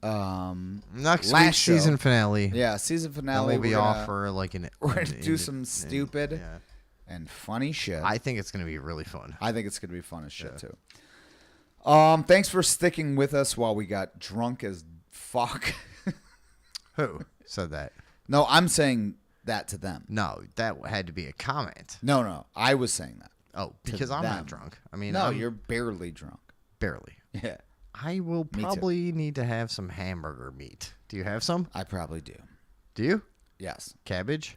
next last week's show. season finale. Yeah, season Then finale. we'll be we're off gonna- for like We're gonna do some stupid and funny shit. I think it's gonna be really fun. I think it's gonna be fun as shit too. Thanks for sticking with us while we got drunk as fuck. Who said that? No, I'm saying that to them. No, that had to be a comment. No, I was saying that. Oh, to because I'm them. not drunk. I mean, no, I'm you're barely drunk. barely. Yeah, I will too. probably need to have some hamburger meat. Do you have some? I probably do. Do you? Yes. Cabbage?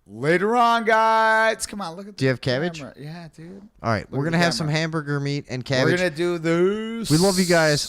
Later on, guys. Come on, look at. Do you have cabbage? Camera. Yeah, dude. All right, Look we're at gonna the have some camera. hamburger meat and cabbage. We're gonna do this. We love you guys.